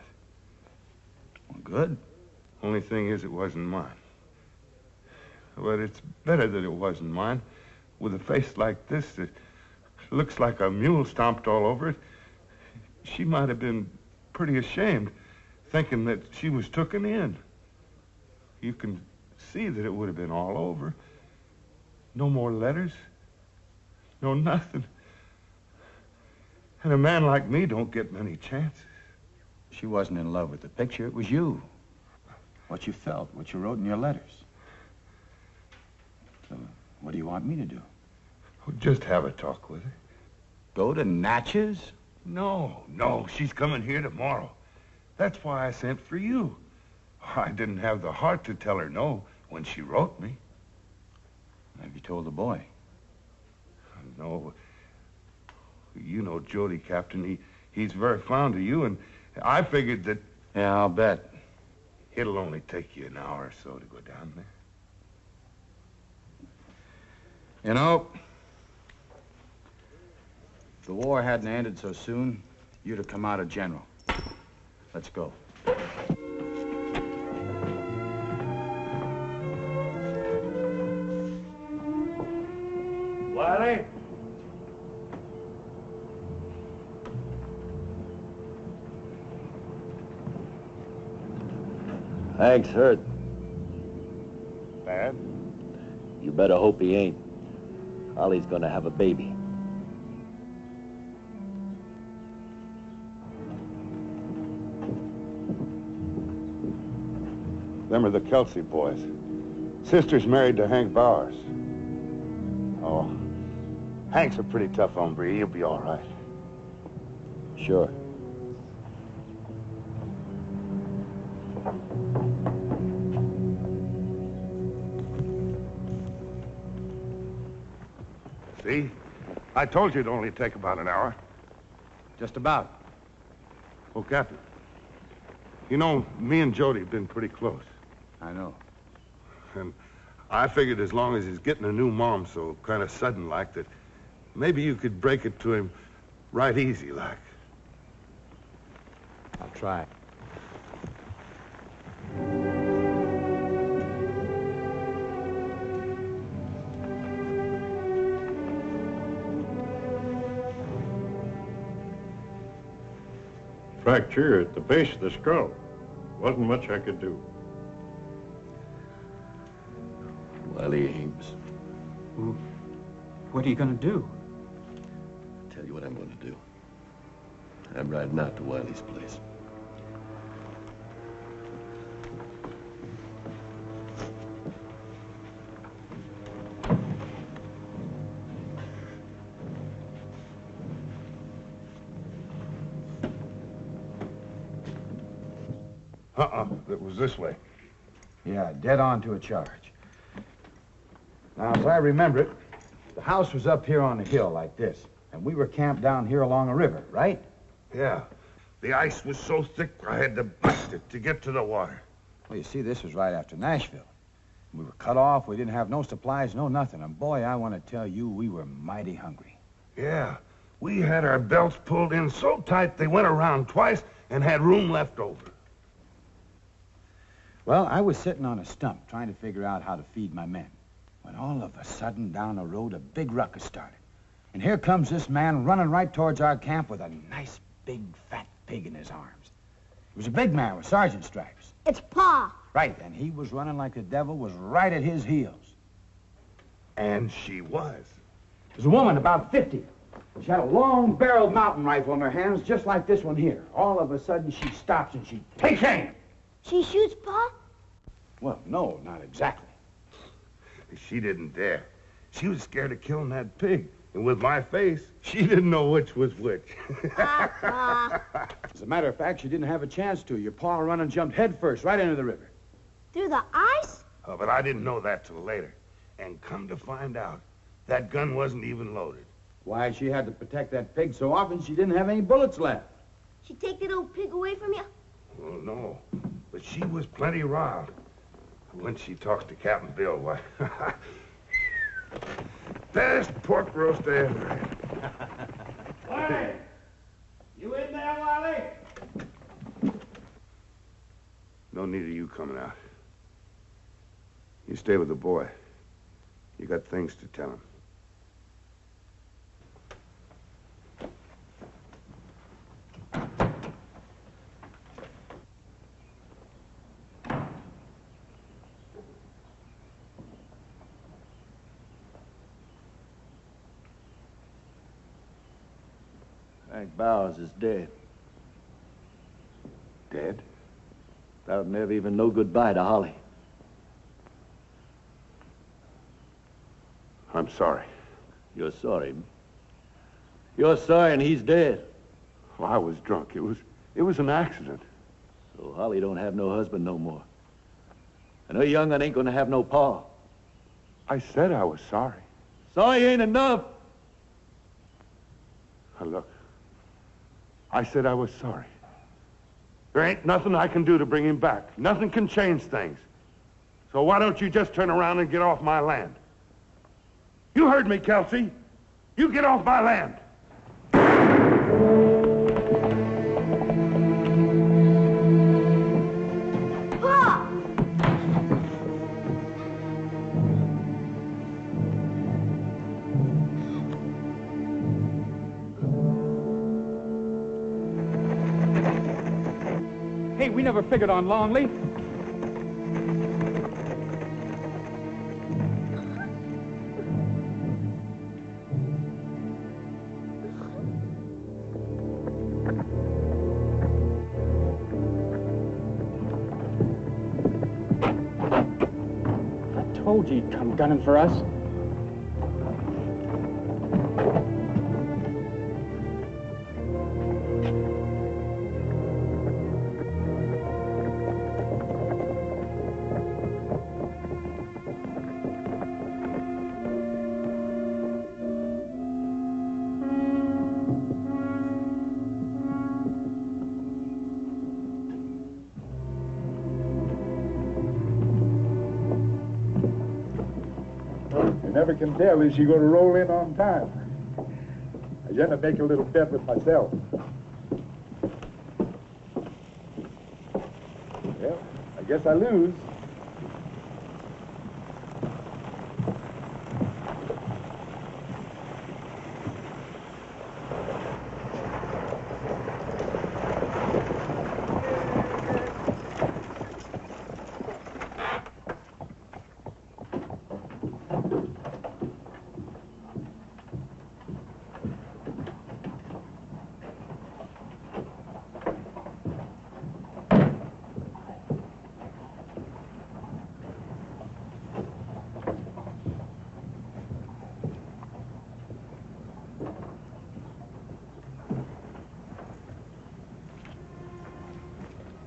Well, good. Only thing is, it wasn't mine. But it's better that it wasn't mine. With a face like this that looks like a mule stomped all over it, she might have been pretty ashamed, thinking that she was tooken in. You can see that it would have been all over. No more letters. No nothing. And a man like me don't get many chances. She wasn't in love with the picture. It was you. What you felt, what you wrote in your letters. So, what do you want me to do? Well, just have a talk with her. Go to Natchez? No, she's coming here tomorrow. That's why I sent for you. I didn't have the heart to tell her no when she wrote me. Have you told the boy? No. You know Jody, Captain. He's very fond of you, and I figured that... Yeah, I'll bet. It'll only take you an hour or so to go down there. You know, if the war hadn't ended so soon, you'd have come out a general. Let's go. Wiley? Hank's hurt. Bad? You better hope he ain't. Holly's gonna have a baby. Them are the Kelsey boys. Sister's married to Hank Bowers. Oh, Hank's a pretty tough hombre. He'll be all right. Sure. See? I told you it'd only take about an hour. Just about. Oh, Captain. You know, me and Jody have been pretty close. I know. And I figured as long as he's getting a new mom so kind of sudden like that, maybe you could break it to him right easy like. I'll try. Fracture at the base of the skull. Wasn't much I could do. Wiley Ames. What are you going to do? I'll tell you what I'm going to do. I'm riding out to Wiley's place. It was this way. Yeah, dead on to a charge. Now, as I remember it, the house was up here on the hill like this, and we were camped down here along a river, right? Yeah. The ice was so thick I had to bust it to get to the water. Well, you see, this was right after Nashville. We were cut off, we didn't have no supplies, no nothing, and boy, I want to tell you, we were mighty hungry. Yeah. We had our belts pulled in so tight they went around twice and had room left over. Well, I was sitting on a stump trying to figure out how to feed my men, when all of a sudden down the road a big ruckus started. And here comes this man running right towards our camp with a nice big fat pig in his arms. He was a big man with sergeant stripes. It's Pa. Right, and he was running like the devil was right at his heels. And she was. It was a woman about 50. She had a long-barreled mountain rifle in her hands just like this one here. All of a sudden she stops and she takes aim. She shoots Pa? Well, no, not exactly. She didn't dare. She was scared of killing that pig. And with my face, she didn't know which was which. As a matter of fact, she didn't have a chance to. Your pa run and jumped headfirst right into the river. Through the ice? Oh, but I didn't know that till later. And come to find out, that gun wasn't even loaded. Why, she had to protect that pig so often she didn't have any bullets left. She take that old pig away from you? Well, no. But she was plenty riled. When she talks to Captain Bill, why... Best pork roast I ever had. Wiley! You in there, Wiley? No need of you coming out. You stay with the boy. You got things to tell him. Hank Bowers is dead. Dead? Without never even no goodbye to Holly. I'm sorry. You're sorry. You're sorry and he's dead. Well, I was drunk. It was an accident. So Holly don't have no husband no more. And her young'un ain't gonna have no pa. I said I was sorry. Sorry ain't enough. Now, look, I said I was sorry. There ain't nothing I can do to bring him back. Nothing can change things. So why don't you just turn around and get off my land? You heard me, Kelsey. You get off my land. Hey, we never figured on Longley. I told you he'd come gunning for us. Never can tell, is she going to roll in on time? I was going to make a little bet with myself. Well, I guess I lose.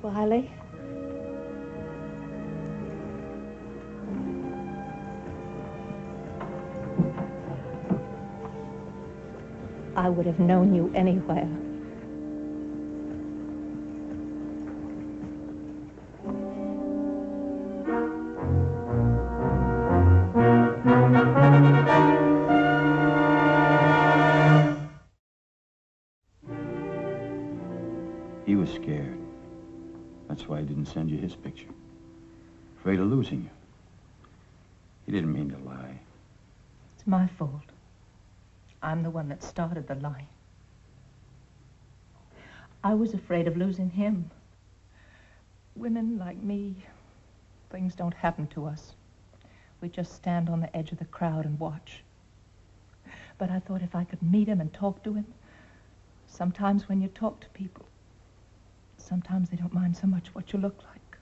Wiley? I would have known you anywhere. He was scared. That's why he didn't send you his picture. Afraid of losing you. He didn't mean to lie. It's my fault. I'm the one that started the lying. I was afraid of losing him. Women like me, things don't happen to us. We just stand on the edge of the crowd and watch. But I thought if I could meet him and talk to him, sometimes when you talk to people, sometimes they don't mind so much what you look like.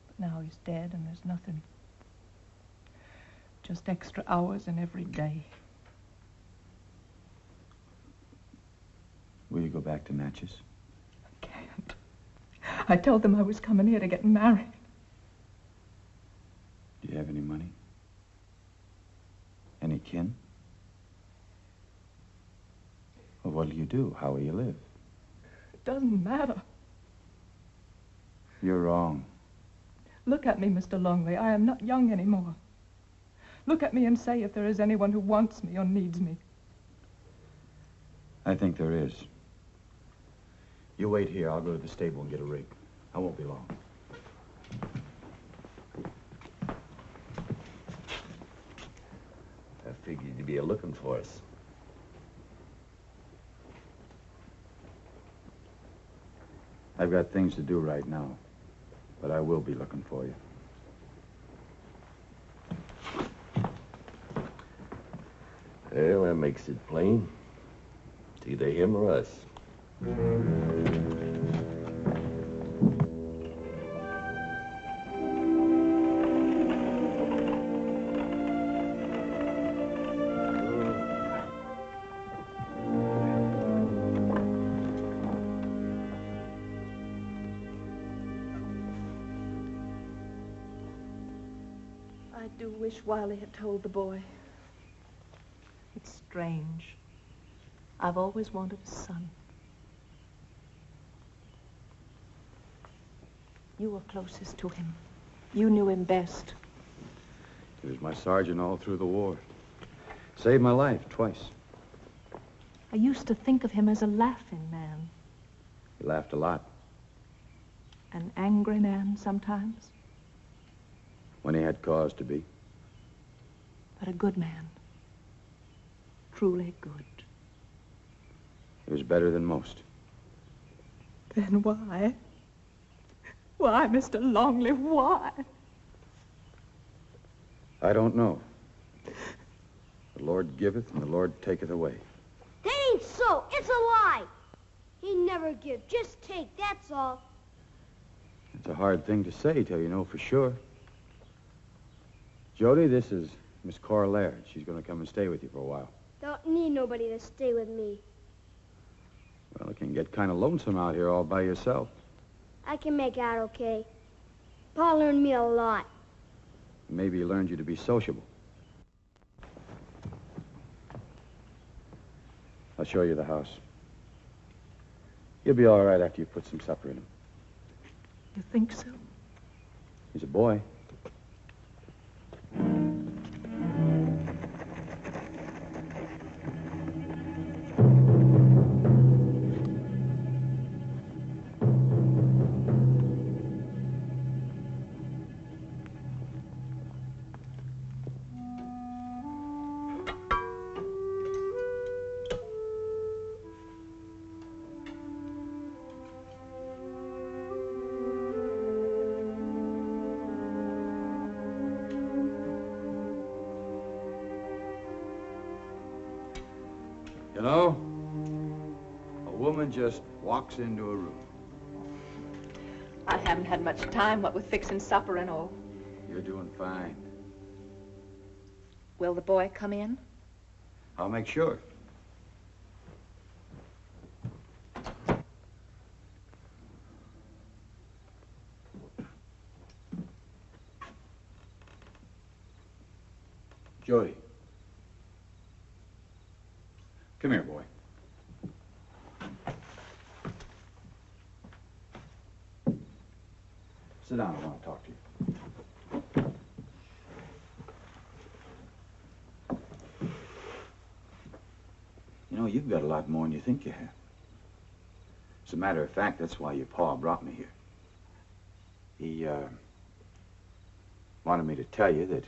But now he's dead and there's nothing. Just extra hours in every day. Will you go back to Natchez? I can't. I told them I was coming here to get married. Do you have any money? Any kin? Well, what'll you do? How will you live? It doesn't matter. You're wrong. Look at me, Mr. Longley. I am not young anymore. Look at me and say if there is anyone who wants me or needs me. I think there is. You wait here. I'll go to the stable and get a rig. I won't be long. I figured you'd be looking for us. I've got things to do right now, but I will be looking for you. Well, that makes it plain. It's either him or us. I do wish Wiley had told the boy. It's strange. I've always wanted a son. You were closest to him. You knew him best. He was my sergeant all through the war. Saved my life twice. I used to think of him as a laughing man. He laughed a lot. An angry man sometimes. When he had cause to be. But a good man. Truly good. He was better than most. Then why? Why, Mr. Longley, why? I don't know. The Lord giveth and the Lord taketh away. That ain't so. It's a lie. He never give. Just take, that's all. It's a hard thing to say till you know for sure. Jody, this is Miss Cora Laird. She's going to come and stay with you for a while. Don't need nobody to stay with me. Well, it can get kind of lonesome out here all by yourself. I can make out okay. Pa learned me a lot. Maybe he learned you to be sociable. I'll show you the house. You'll be all right after you put some supper in him. You think so? He's a boy. You know, a woman just walks into a room. I haven't had much time, what with fixing supper and all. You're doing fine. Will the boy come in? I'll make sure. Jody. Come here, boy. Sit down, I want to talk to you. You know, you've got a lot more than you think you have. As a matter of fact, that's why your pa brought me here. He, wanted me to tell you that,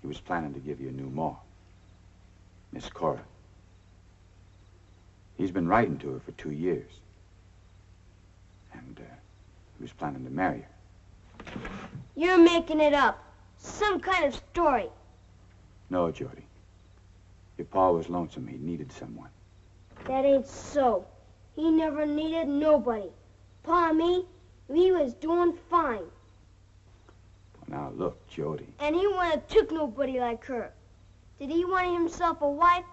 he was planning to give you a new ma, Miss Cora. He's been writing to her for 2 years. And, he was planning to marry her. You're making it up. Some kind of story. No, Jody. Your pa was lonesome. He needed someone. That ain't so. He never needed nobody. Pa and me, we was doing fine. Now, look, Jody. And he wouldn't have took nobody like her. Did he want himself a wife?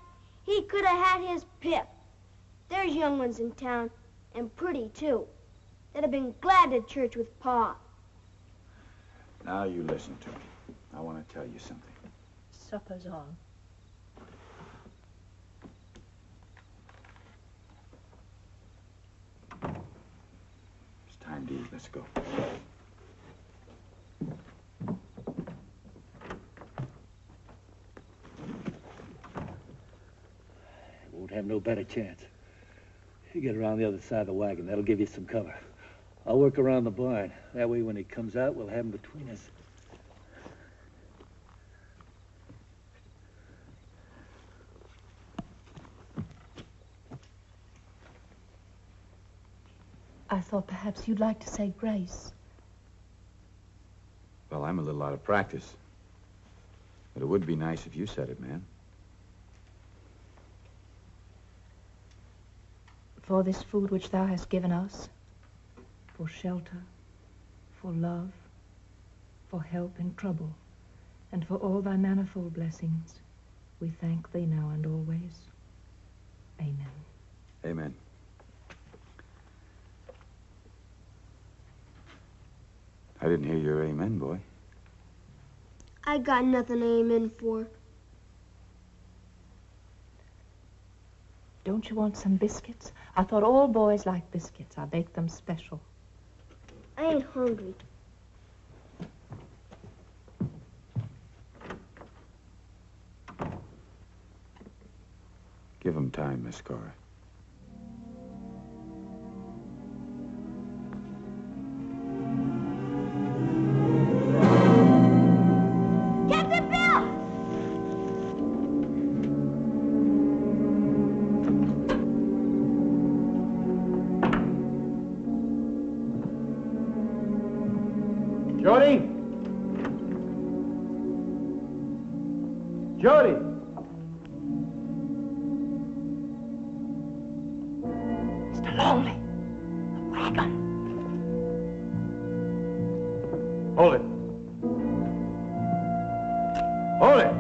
He could have had his Pip. There's young ones in town, and pretty, too, that have been glad to church with Pa. Now you listen to me. I want to tell you something. Supper's on. It's time to eat. Let's go. Won't have no better chance. You get around the other side of the wagon. That'll give you some cover. I'll work around the barn. That way, when he comes out, we'll have him between us. I thought perhaps you'd like to say grace. Well, I'm a little out of practice. But it would be nice if you said it, man. For this food which thou hast given us, for shelter, for love, for help in trouble, and for all thy manifold blessings, we thank thee now and always. Amen. Amen. I didn't hear your amen, boy. I got nothing to aim in for. Don't you want some biscuits? I thought all boys like biscuits. I baked them special. I ain't hungry. Give him time, Miss Cora. Captain Bill! Jody? Jody! Mr. Longley, the wagon. Hold it. Hold it!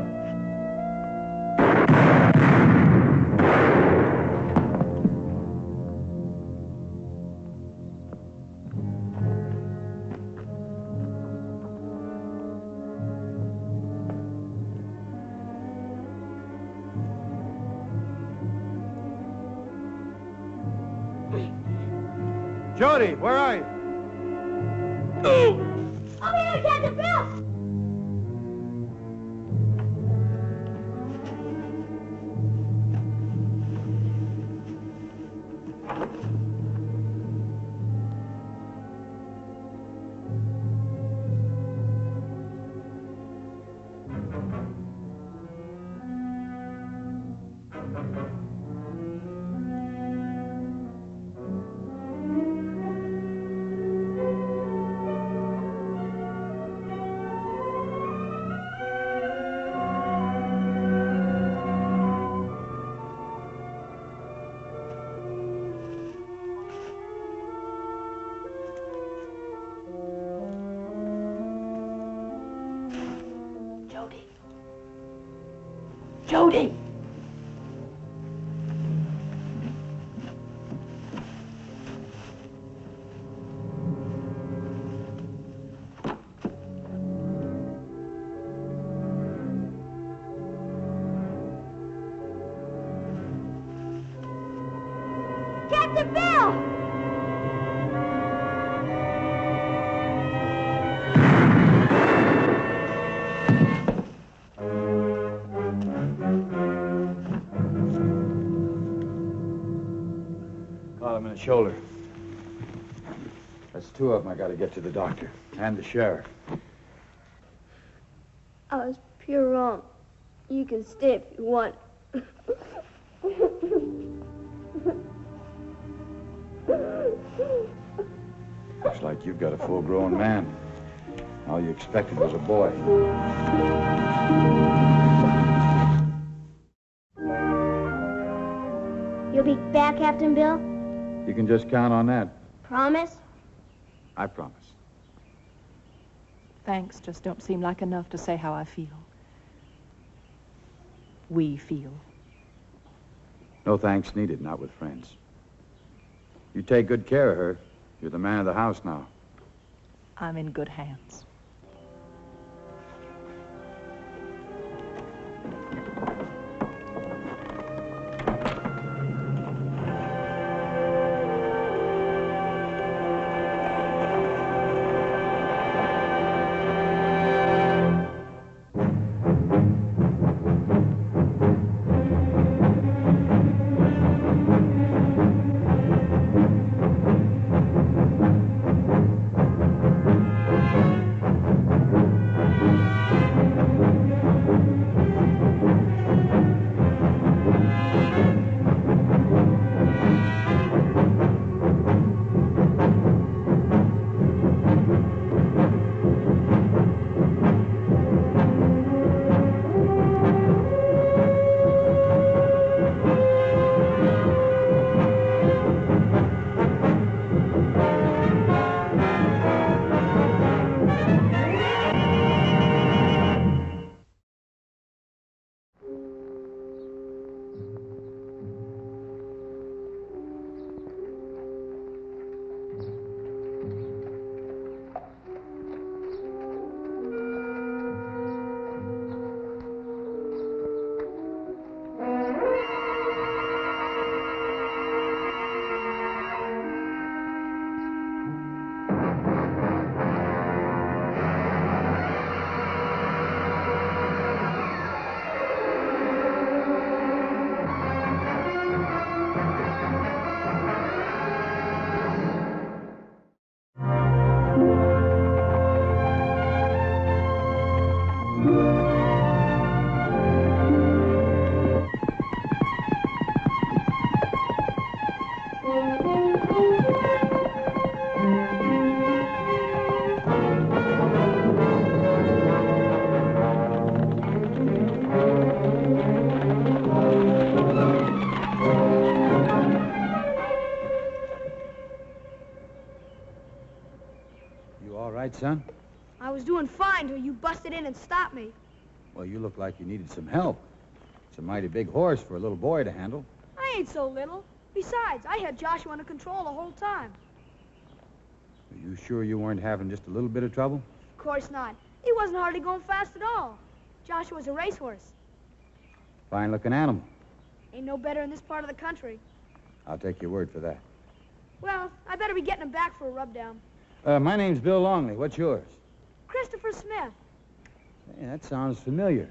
Jody, where are you? Over here, Captain Bill! Jody! Captain Bill! Caught him in the shoulder. That's two of them I got to get to the doctor. And the sheriff. I was pure wrong. You can stay if you want. Looks like you've got a full-grown man. All you expected was a boy. You'll be back, Captain Bill? You can just count on that. Promise? I promise. Thanks just don't seem like enough to say how I feel. We feel. No thanks needed, not with friends. You take good care of her. You're the man of the house now. I'm in good hands. right, son? I was doing fine till you busted in and stopped me. Well, you look like you needed some help. It's a mighty big horse for a little boy to handle. I ain't so little. Besides, I had Joshua under control the whole time. Are you sure you weren't having just a little bit of trouble? Of course not. He wasn't hardly going fast at all. Joshua's a racehorse. Fine-looking animal. Ain't no better in this part of the country. I'll take your word for that. Well, I better be getting him back for a rub-down. My name's Bill Longley. What's yours? Christopher Smith. Hey, that sounds familiar.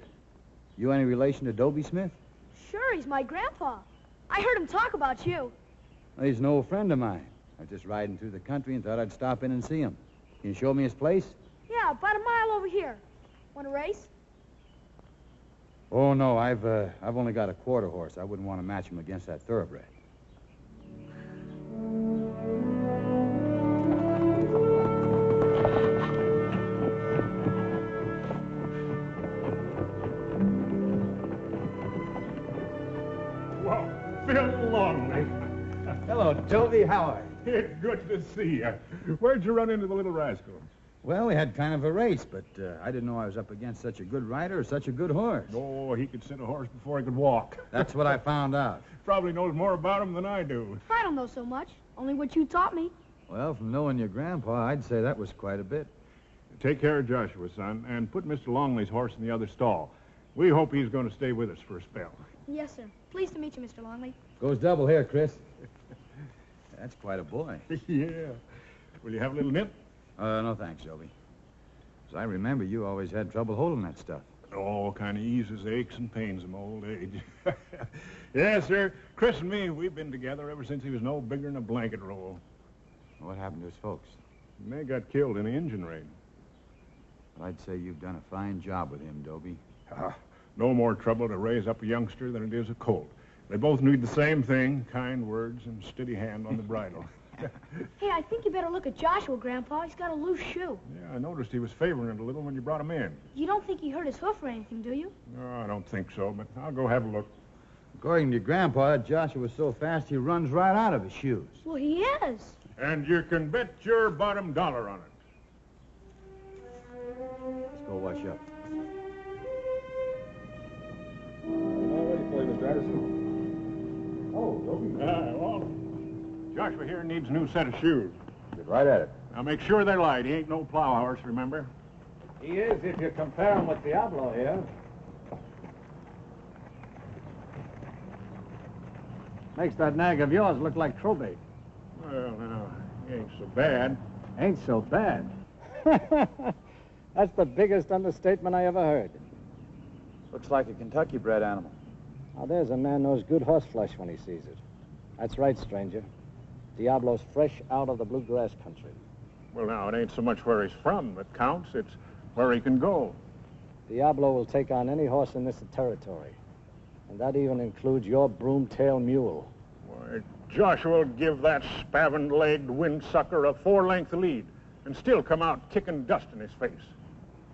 You any relation to Dobie Smith? Sure, he's my grandpa. I heard him talk about you. Well, he's an old friend of mine. I was just riding through the country and thought I'd stop in and see him. Can you show me his place? Yeah, about a mile over here. Want to race? Oh, no, I've only got a quarter horse. I wouldn't want to match him against that thoroughbred. Well, Phil Longley. Hello, Toby. How are you? It's good to see you. Where'd you run into the little rascal? Well, we had kind of a race, but I didn't know I was up against such a good rider or such a good horse. Oh, he could sit a horse before he could walk. That's what I found out. Probably knows more about him than I do. I don't know so much. Only what you taught me. Well, from knowing your grandpa, I'd say that was quite a bit. Take care of Joshua, son, and put Mr. Longley's horse in the other stall. We hope he's going to stay with us for a spell. Yes, sir. Pleased to meet you, Mr. Longley. Goes double here, Chris. That's quite a boy. Yeah. Will you have a little nip? No thanks, Joby. As I remember, you always had trouble holding that stuff. Oh, kind of eases aches and pains of old age. Yes, sir. Chris and me, we've been together ever since he was no bigger than a blanket roll. What happened to his folks? They got killed in an engine raid. Well, I'd say you've done a fine job with him, Dobie. No more trouble to raise up a youngster than it is a colt. They both need the same thing, kind words and steady hand on the bridle. Hey, I think you better look at Joshua, Grandpa. He's got a loose shoe. Yeah, I noticed he was favoring it a little when you brought him in. You don't think he hurt his hoof or anything, do you? No, I don't think so, but I'll go have a look. According to your grandpa, Joshua was so fast he runs right out of his shoes. Well, he is. And you can bet your bottom dollar on it. Let's go wash up. All ready for you, Mr. Anderson. Oh, well, Joshua here needs a new set of shoes. Get right at it. Now make sure they're light. He ain't no plow horse, remember? He is if you compare him with Diablo here. Makes that nag of yours look like Trobate. Well, now, he ain't so bad. Ain't so bad. That's the biggest understatement I ever heard. Looks like a Kentucky-bred animal. Now, there's a man knows good horse flesh when he sees it. That's right, stranger. Diablo's fresh out of the bluegrass country. Well, now, it ain't so much where he's from that counts. It's where he can go. Diablo will take on any horse in this territory. And that even includes your broom-tail mule. Why, Joshua will give that spavined-legged windsucker a four-length lead and still come out kicking dust in his face.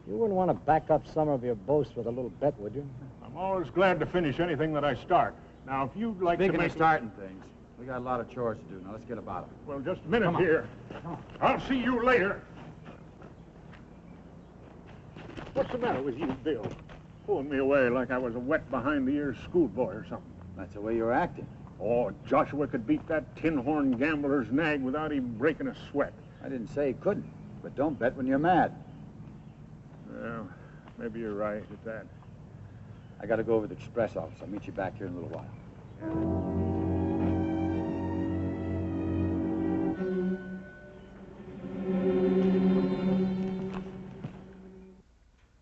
You wouldn't want to back up some of your boast with a little bet, would you? I'm always glad to finish anything that I start. Now, if you'd like Speaking to make... of starting things, we got a lot of chores to do. Now, let's get about it. Well, just a minute Come on. here. Come on. I'll see you later. What's the matter with you, Bill? Pulling me away like I was a wet behind-the-ears schoolboy or something. That's the way you were acting. Oh, Joshua could beat that tin-horn gambler's nag without him breaking a sweat. I didn't say he couldn't, but don't bet when you're mad. Well, maybe you're right at that. I got to go over to the express office. I'll meet you back here in a little while.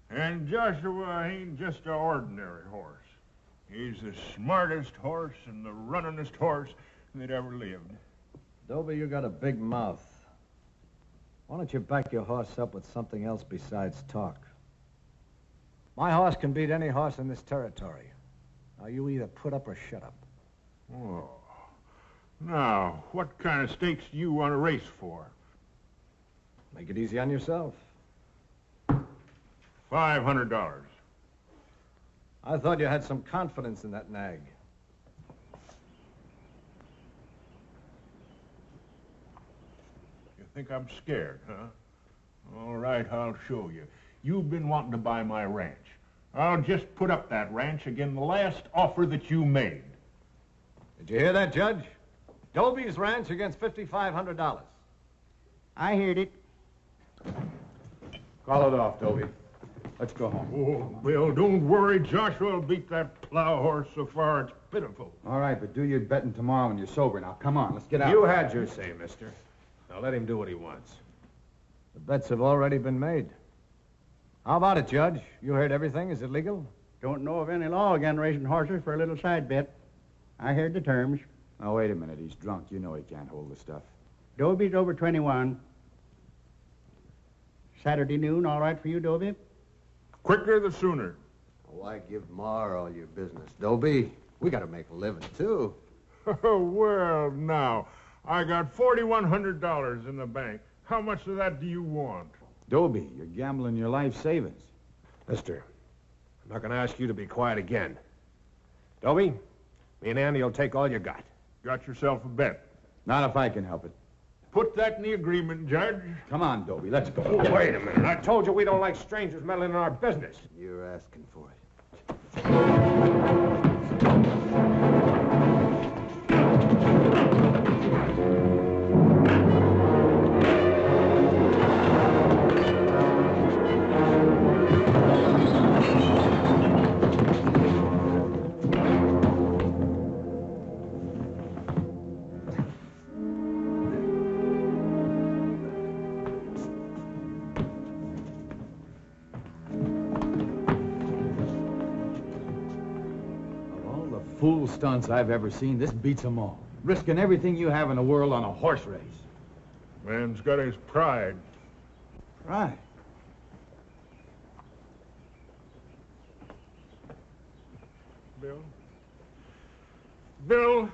And Joshua ain't just an ordinary horse. He's the smartest horse and the runningest horse that ever lived. Dobie, you got a big mouth. Why don't you back your horse up with something else besides talk? My horse can beat any horse in this territory. Now, you either put up or shut up. Oh. Now, what kind of stakes do you want to race for? Make it easy on yourself. $500. I thought you had some confidence in that nag. You think I'm scared, huh? All right, I'll show you. You've been wanting to buy my ranch. I'll just put up that ranch again the last offer that you made. Did you hear that, Judge? Dobie's ranch against $5,500. I heard it. Call it off, Dobie. Let's go home. Oh, Bill, don't worry. Joshua will beat that plow horse so far it's pitiful. All right, but do your betting tomorrow when you're sober. Now, come on, let's get out. You had your say, mister. Now let him do what he wants. The bets have already been made. How about it, Judge? You heard everything. Is it legal? Don't know of any law against racing horses for a little side bet. I heard the terms. Now, wait a minute. He's drunk. You know he can't hold the stuff. Dobie's over 21. Saturday noon, all right for you, Dobie? Quicker the sooner. Why give Mar all your business, Dobie? We got to make a living, too. Oh, well, now, I got $4,100 in the bank. How much of that do you want? Dobie, you're gambling your life savings. Mister, I'm not going to ask you to be quiet again. Dobie, me and Andy will take all you got. Got yourself a bet. Not if I can help it. Put that in the agreement, Judge. Come on, Dobie, let's go. Oh, wait a minute. I told you we don't like strangers meddling in our business. You're asking for it. Fool stunts I've ever seen, this beats them all. Risking everything you have in the world on a horse race. Man's got his pride. Right. Bill? Bill?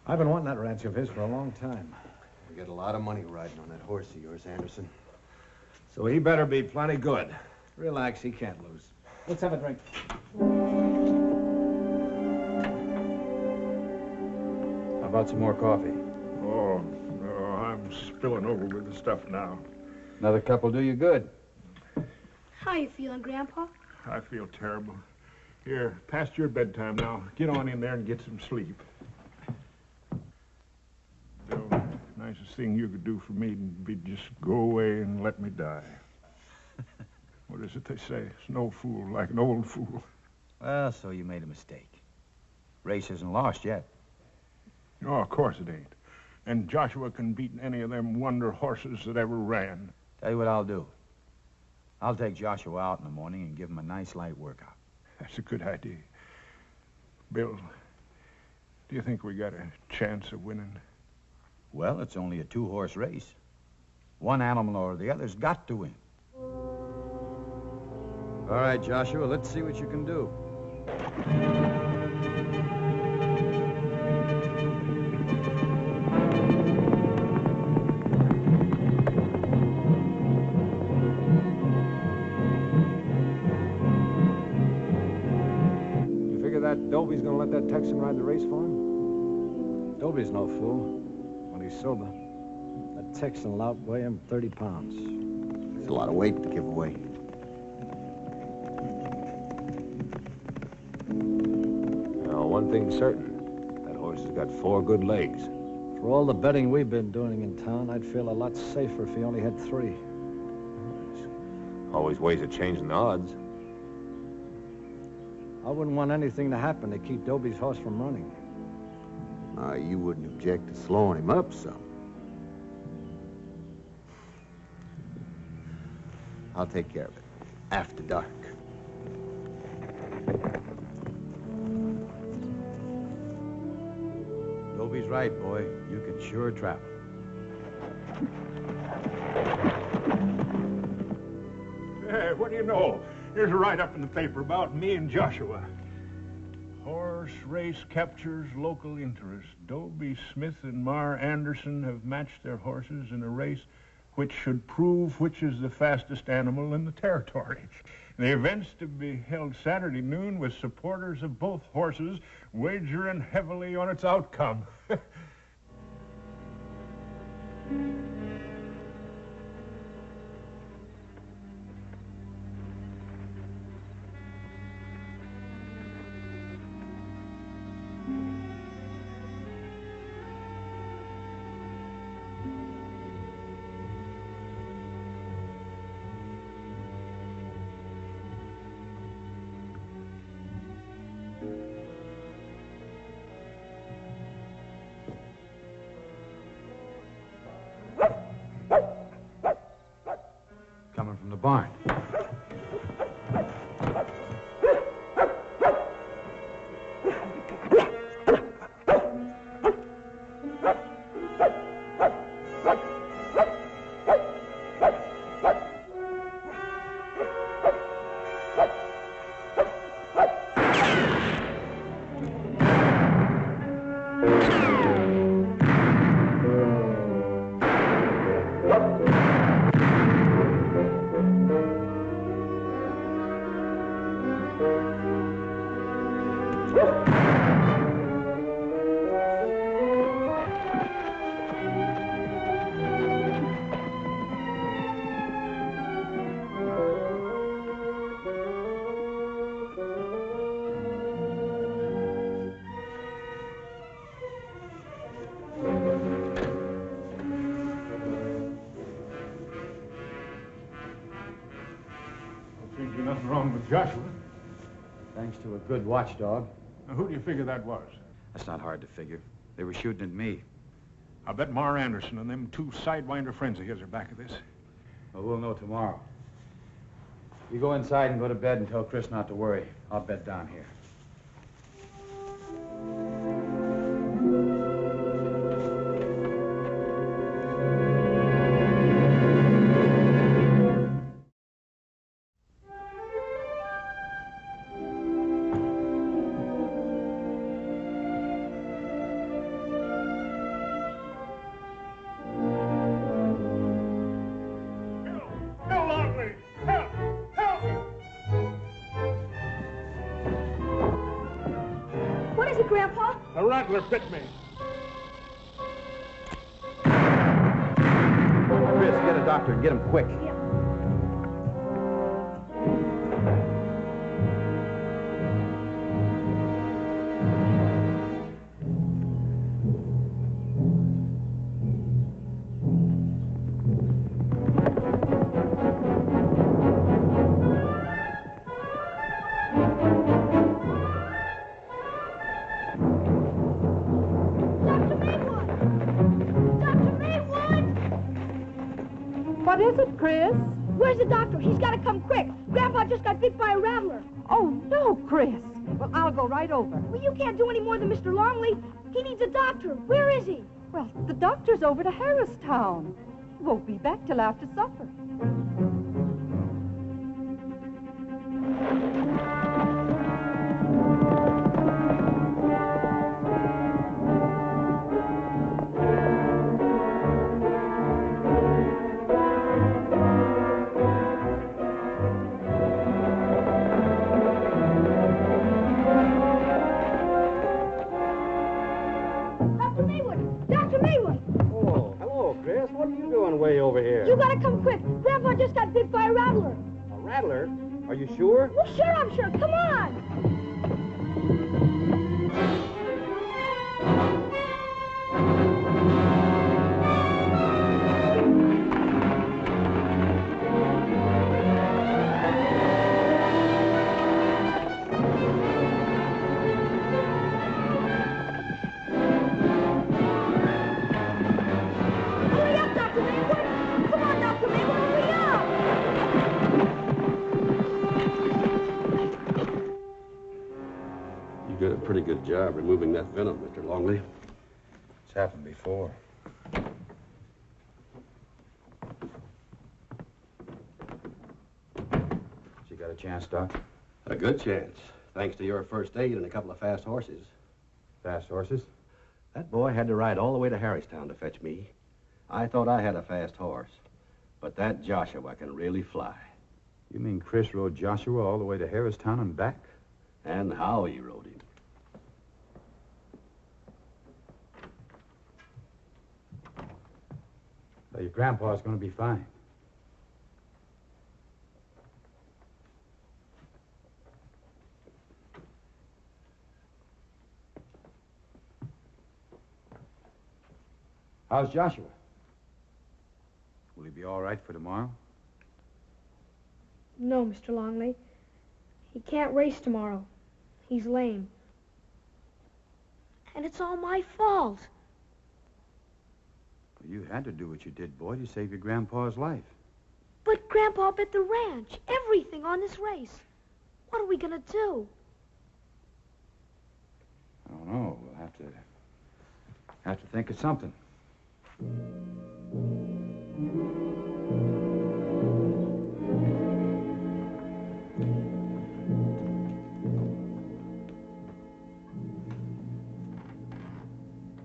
I've been wanting that ranch of his for a long time. We got a lot of money riding on that horse of yours, Anderson. So he better be plenty good. Relax, he can't lose. Let's have a drink. How about some more coffee? Oh, no, I'm spilling over with the stuff now. Another cup will do you good. How you feeling, Grandpa? I feel terrible. Here, past your bedtime now. Get on in there and get some sleep. Bill, nicest thing you could do for me would be just go away and let me die. What is it they say? It's no fool like an old fool. Well, so you made a mistake. Race isn't lost yet. Oh, of course it ain't. And Joshua can beat any of them wonder horses that ever ran. Tell you what I'll do. I'll take Joshua out in the morning and give him a nice light workout. That's a good idea. Bill, do you think we got a chance of winning? Well, it's only a two-horse race. One animal or the other's got to win. All right, Joshua, let's see what you can do. You figure that Dobie's gonna let that Texan ride the race for him? Dobie's no fool. When he's sober, that Texan will outweigh him 30 pounds. There's a lot of weight to give away. Now, one thing's certain. That horse has got 4 good legs. For all the betting we've been doing in town, I'd feel a lot safer if he only had 3. Always ways of changing the odds. I wouldn't want anything to happen to keep Dobie's horse from running. You wouldn't object to slowing him up some. I'll take care of it. After dark. Dobie's right, boy. You can sure travel. Hey, what do you know? Here's a write-up in the paper about me and Joshua. Horse race captures local interest. Dobie Smith and Mar Anderson have matched their horses in a race which should prove which is the fastest animal in the territory. The event's to be held Saturday noon with supporters of both horses wagering heavily on its outcome. Coming from the barn. Seems to be nothing wrong with Joshua. Thanks to a good watchdog. Now, who do you figure that was? That's not hard to figure. They were shooting at me. I'll bet Mar Anderson and them two sidewinder friends of his are back of this. Well, we'll know tomorrow. You go inside and go to bed and tell Chris not to worry. I'll bed down here. Longley! Help! Help! What is it, Grandpa? A rattler bit me. Chris, get a doctor and get him quick. What is it, Chris? Where's the doctor? He's got to come quick. Grandpa just got bit by a rattler. Oh, no, Chris. Well, I'll go right over. Well, you can't do any more than Mr. Longley. He needs a doctor. Where is he? Well, the doctor's over to Harristown. Won't be back till after supper. Way over here. You gotta come quick. Grandpa just got bit by a rattler. A rattler? Are you sure? Well, sure, I'm sure. Come on. You did a pretty good job removing that venom, Mr. Longley. It's happened before. You got a chance, Doc? A good chance, thanks to your first aid and a couple of fast horses. Fast horses? That boy had to ride all the way to Harristown to fetch me. I thought I had a fast horse, but that Joshua can really fly. You mean Chris rode Joshua all the way to Harristown and back? And how he rode him. Well, your grandpa's going to be fine. How's Joshua? Will he be all right for tomorrow? No, Mr. Longley. He can't race tomorrow. He's lame. And it's all my fault. Well, you had to do what you did, boy, to save your grandpa's life. But Grandpa bet the ranch, everything on this race. What are we gonna do? I don't know. We'll have to think of something.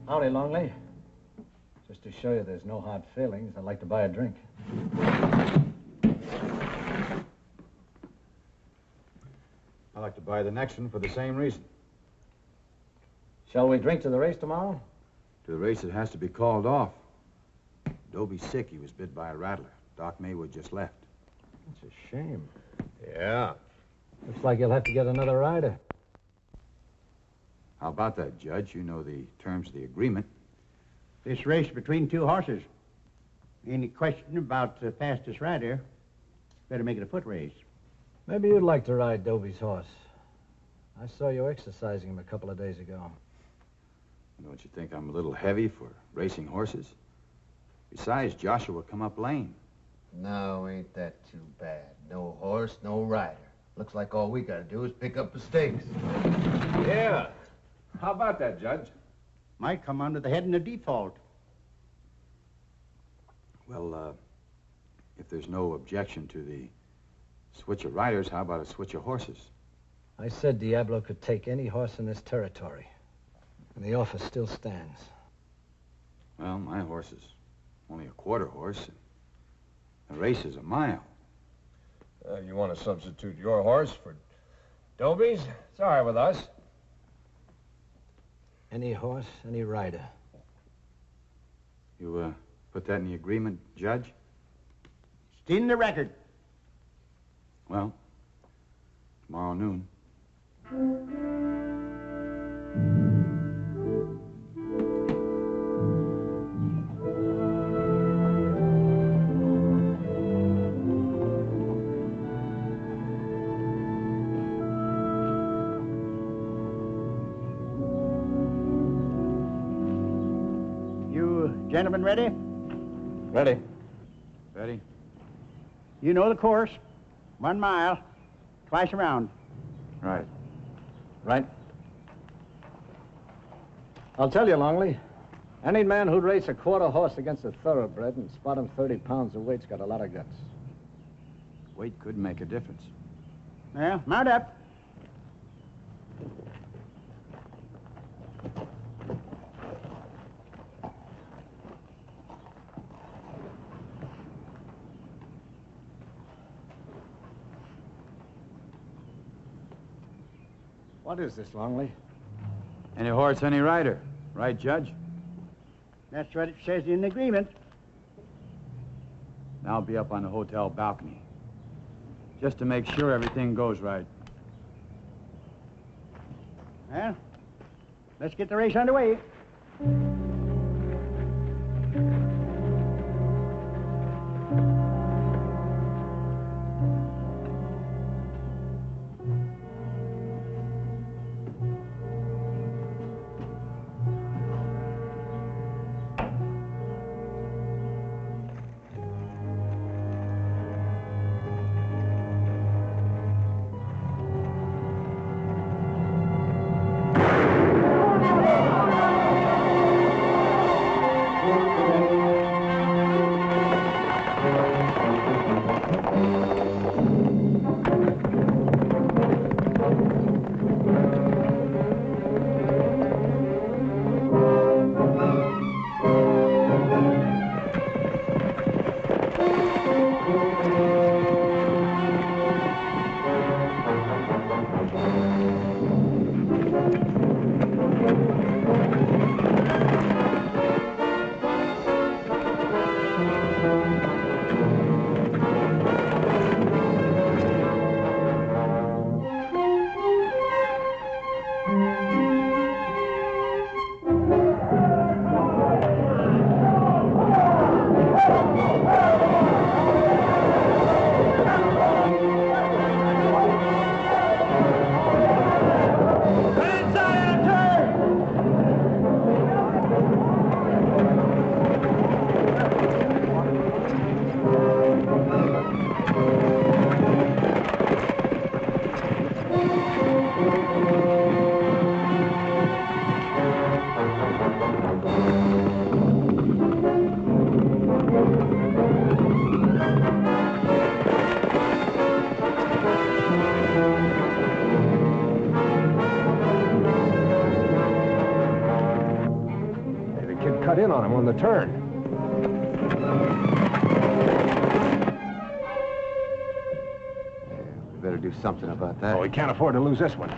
Howdy, Longley. Just to show you there's no hard feelings, I'd like to buy a drink. I'd like to buy the next one for the same reason. Shall we drink to the race tomorrow? To the race, it has to be called off. Dobie's sick. He was bit by a rattler. Doc Maywood just left. That's a shame. Yeah. Looks like you'll have to get another rider. How about that, Judge? You know the terms of the agreement. This race between two horses. Any question about the fastest rider, better make it a foot race. Maybe you'd like to ride Dobie's horse. I saw you exercising him a couple of days ago. Don't you think I'm a little heavy for racing horses? Besides, Joshua come up lame. No, ain't that too bad. No horse, no rider. Looks like all we gotta do is pick up the stakes. Yeah. How about that, Judge? Might come under the head in a default. Well, if there's no objection to the switch of riders, how about a switch of horses? I said Diablo could take any horse in this territory. And the offer still stands. Well, my horse is only a quarter horse. The race is a mile. You want to substitute your horse for Dobie's? It's all right with us. Any horse, any rider. You, put that in the agreement, Judge? It's in the record. Well, tomorrow noon. Gentlemen ready? Ready. Ready? You know the course. 1 mile, twice around. Right. Right. I'll tell you, Longley. Any man who'd race a quarter horse against a thoroughbred and spot him 30 pounds of weight's got a lot of guts. Weight could make a difference. Yeah, mount up. What is this, Longley? Any horse, any rider. Right, Judge? That's what it says in the agreement. Now I'll be up on the hotel balcony. Just to make sure everything goes right. Well, let's get the race underway. on him on the turn. We better do something about that. Oh, we can't afford to lose this one.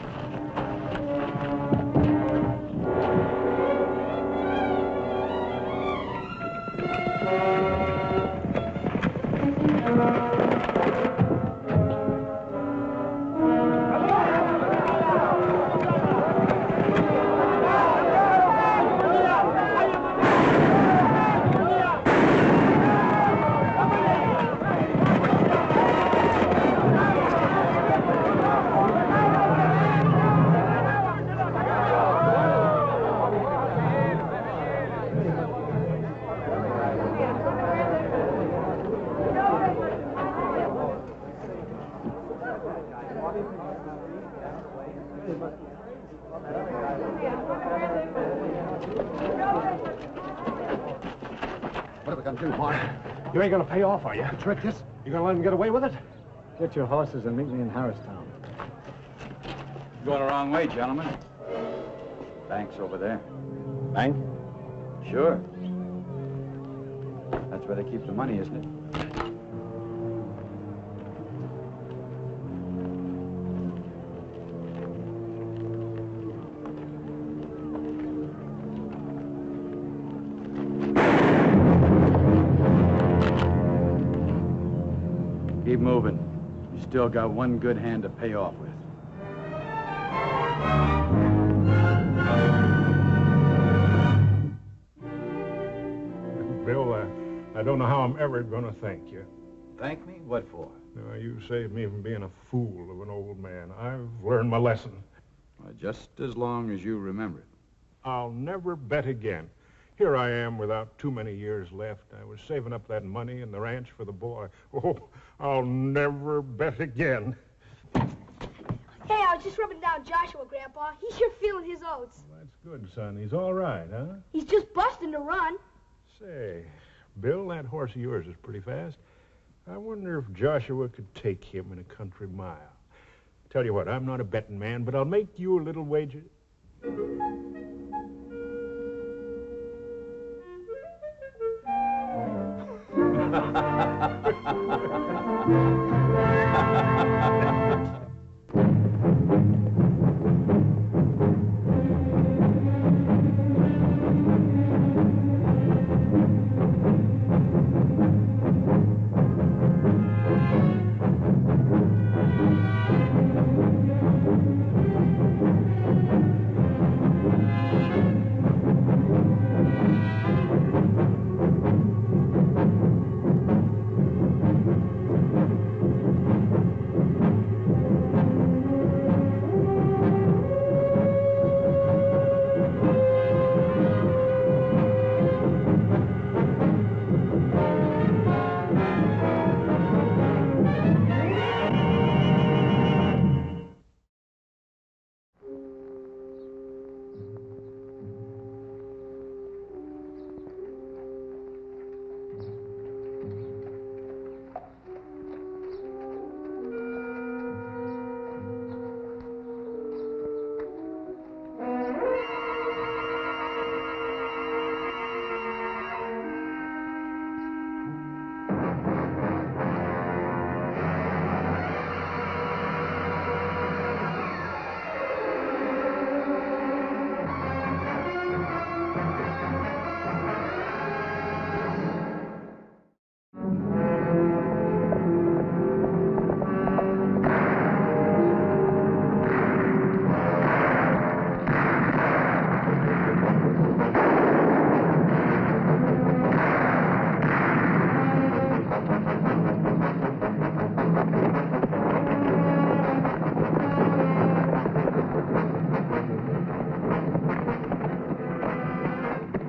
What are we going to do, Mark? You ain't gonna pay off, are you? Trick this? You gonna let him get away with it? Get your horses and meet me in Harristown. Going the wrong way, gentlemen. Bank's over there. Bank? Sure. That's where they keep the money, isn't it? Keep moving. You still got one good hand to pay off with. Bill, I don't know how I'm ever going to thank you. Thank me? What for? You saved me from being a fool of an old man. I've learned my lesson. Just as long as you remember it. I'll never bet again. Here I am without too many years left. I was saving up that money in the ranch for the boy. Oh, I'll never bet again. Hey, I was just rubbing down Joshua, Grandpa. He's sure feeling his oats. Well, that's good, son. He's all right, huh? He's just busting to run. Say, Bill, that horse of yours is pretty fast. I wonder if Joshua could take him in a country mile. Tell you what, I'm not a betting man, but I'll make you a little wager.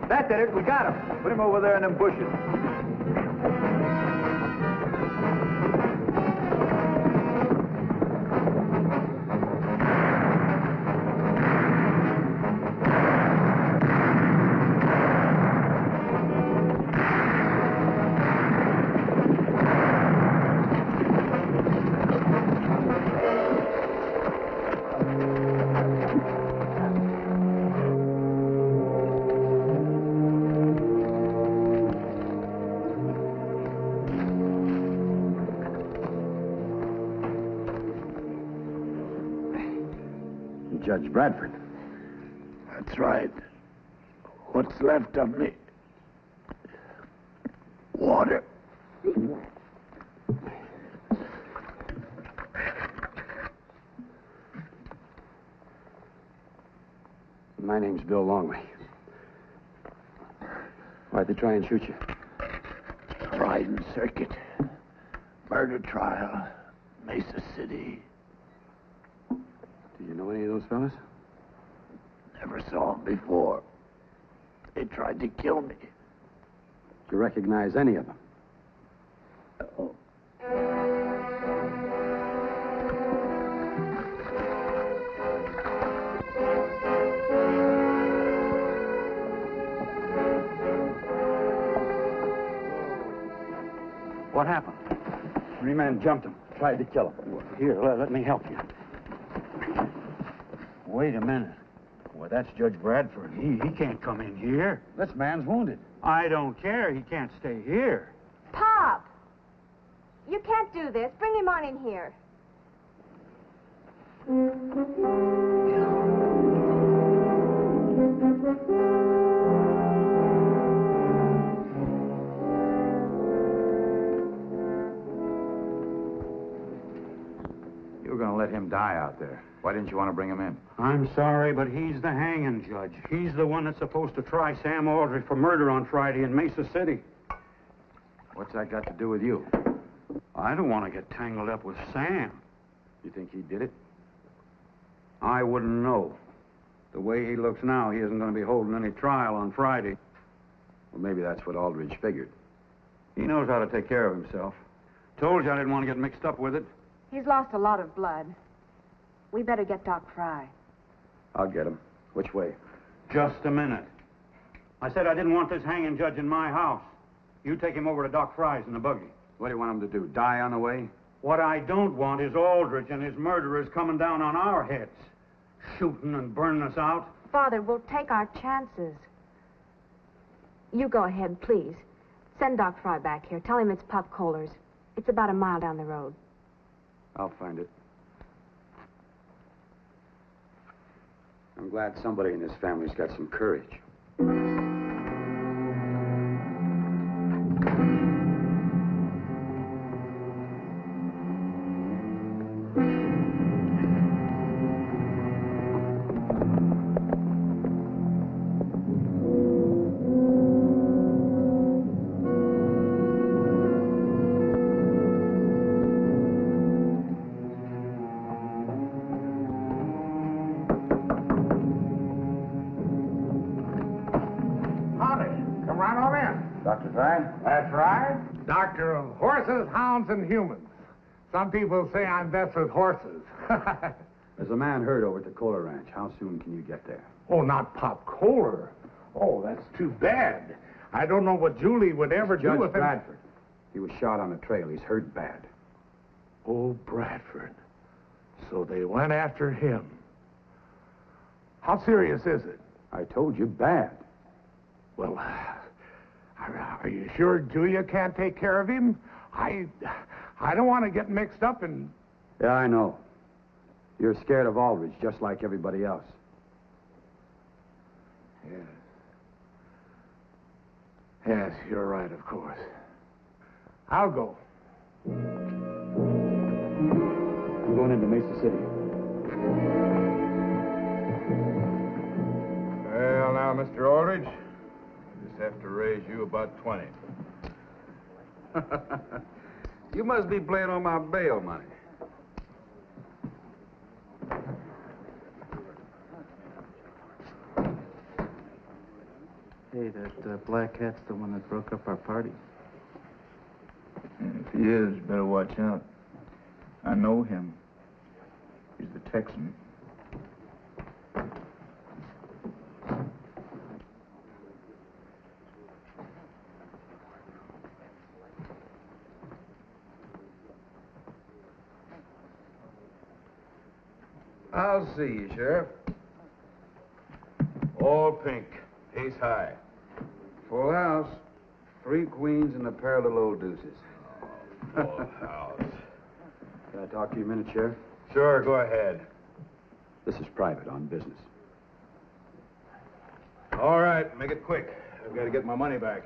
That did it. We got him. Put him over there in them bushes. Judge Bradford. That's right. What's left of me? Water. My name's Bill Longley. Why'd they try and shoot you? Riding circuit. Murder trial. Mesa City. Do you know any of those fellas? Never saw them before. They tried to kill me. Do you recognize any of them? Oh. What happened? Three men jumped him, tried to kill him. Here, let me help you. Wait a minute. Well, that's Judge Bradford. He can't come in here. This man's wounded. I don't care. He can't stay here. Pop! You can't do this. Bring him on in here. You were going to let him die out there. Why didn't you want to bring him in? I'm sorry, but he's the hanging judge. He's the one that's supposed to try Sam Aldrich for murder on Friday in Mesa City. What's that got to do with you? I don't want to get tangled up with Sam. You think he did it? I wouldn't know. The way he looks now, he isn't going to be holding any trial on Friday. Well, maybe that's what Aldrich figured. He knows how to take care of himself. Told you I didn't want to get mixed up with it. He's lost a lot of blood. We better get Doc Fry. I'll get him. Which way? Just a minute. I said I didn't want this hanging judge in my house. You take him over to Doc Fry's in the buggy. What do you want him to do, die on the way? What I don't want is Aldrich and his murderers coming down on our heads, shooting and burning us out. Father, we'll take our chances. You go ahead, please. Send Doc Fry back here. Tell him it's Pop Kohler's. It's about a mile down the road. I'll find it. I'm glad somebody in this family's got some courage. Dr. Fry? That's right. Doctor of horses, hounds, and humans. Some people say I'm best with horses. There's a man hurt over at the Kohler Ranch. How soon can you get there? Oh, not Pop Kohler. Oh, that's too bad. I don't know what Julie would ever do with Judge Bradford. He was shot on the trail. He's hurt bad. Oh, Bradford. So they went after him. How serious is it? I told you, bad. Well, are you sure Julia can't take care of him? I don't want to get mixed up in... Yeah, I know. You're scared of Aldrich, just like everybody else. Yes. Yes, you're right, of course. I'll go. I'm going into Mesa City. Well, now, Mr. Aldrich, I just have to raise you about 20. You must be playing on my bail money. Hey, that black hat's the one that broke up our party. If he is, you better watch out. I know him. He's the Texan. I'll see you, Sheriff. All pink, ace high. Full house, 3 queens and a pair of little old deuces. Full house. Can I talk to you a minute, Sheriff? Sure, go ahead. This is private, on business. All right, make it quick. I've got to get my money back.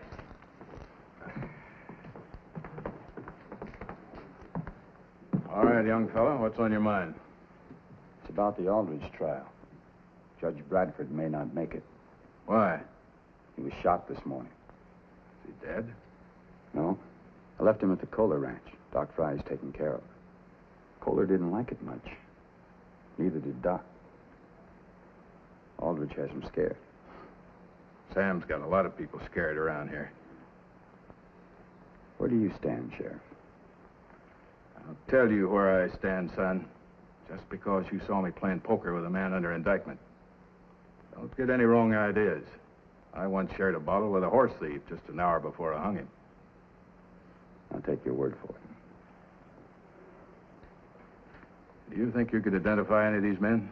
All right, young fella, what's on your mind? It's about the Aldridge trial. Judge Bradford may not make it. Why? He was shot this morning. Is he dead? No. I left him at the Kohler Ranch. Doc Fry's taking care of. Kohler didn't like it much. Neither did Doc. Aldridge has him scared. Sam's got a lot of people scared around here. Where do you stand, Sheriff? I'll tell you where I stand, son. Just because you saw me playing poker with a man under indictment. Don't get any wrong ideas. I once shared a bottle with a horse thief just an hour before I hung him. I'll take your word for it. Do you think you could identify any of these men?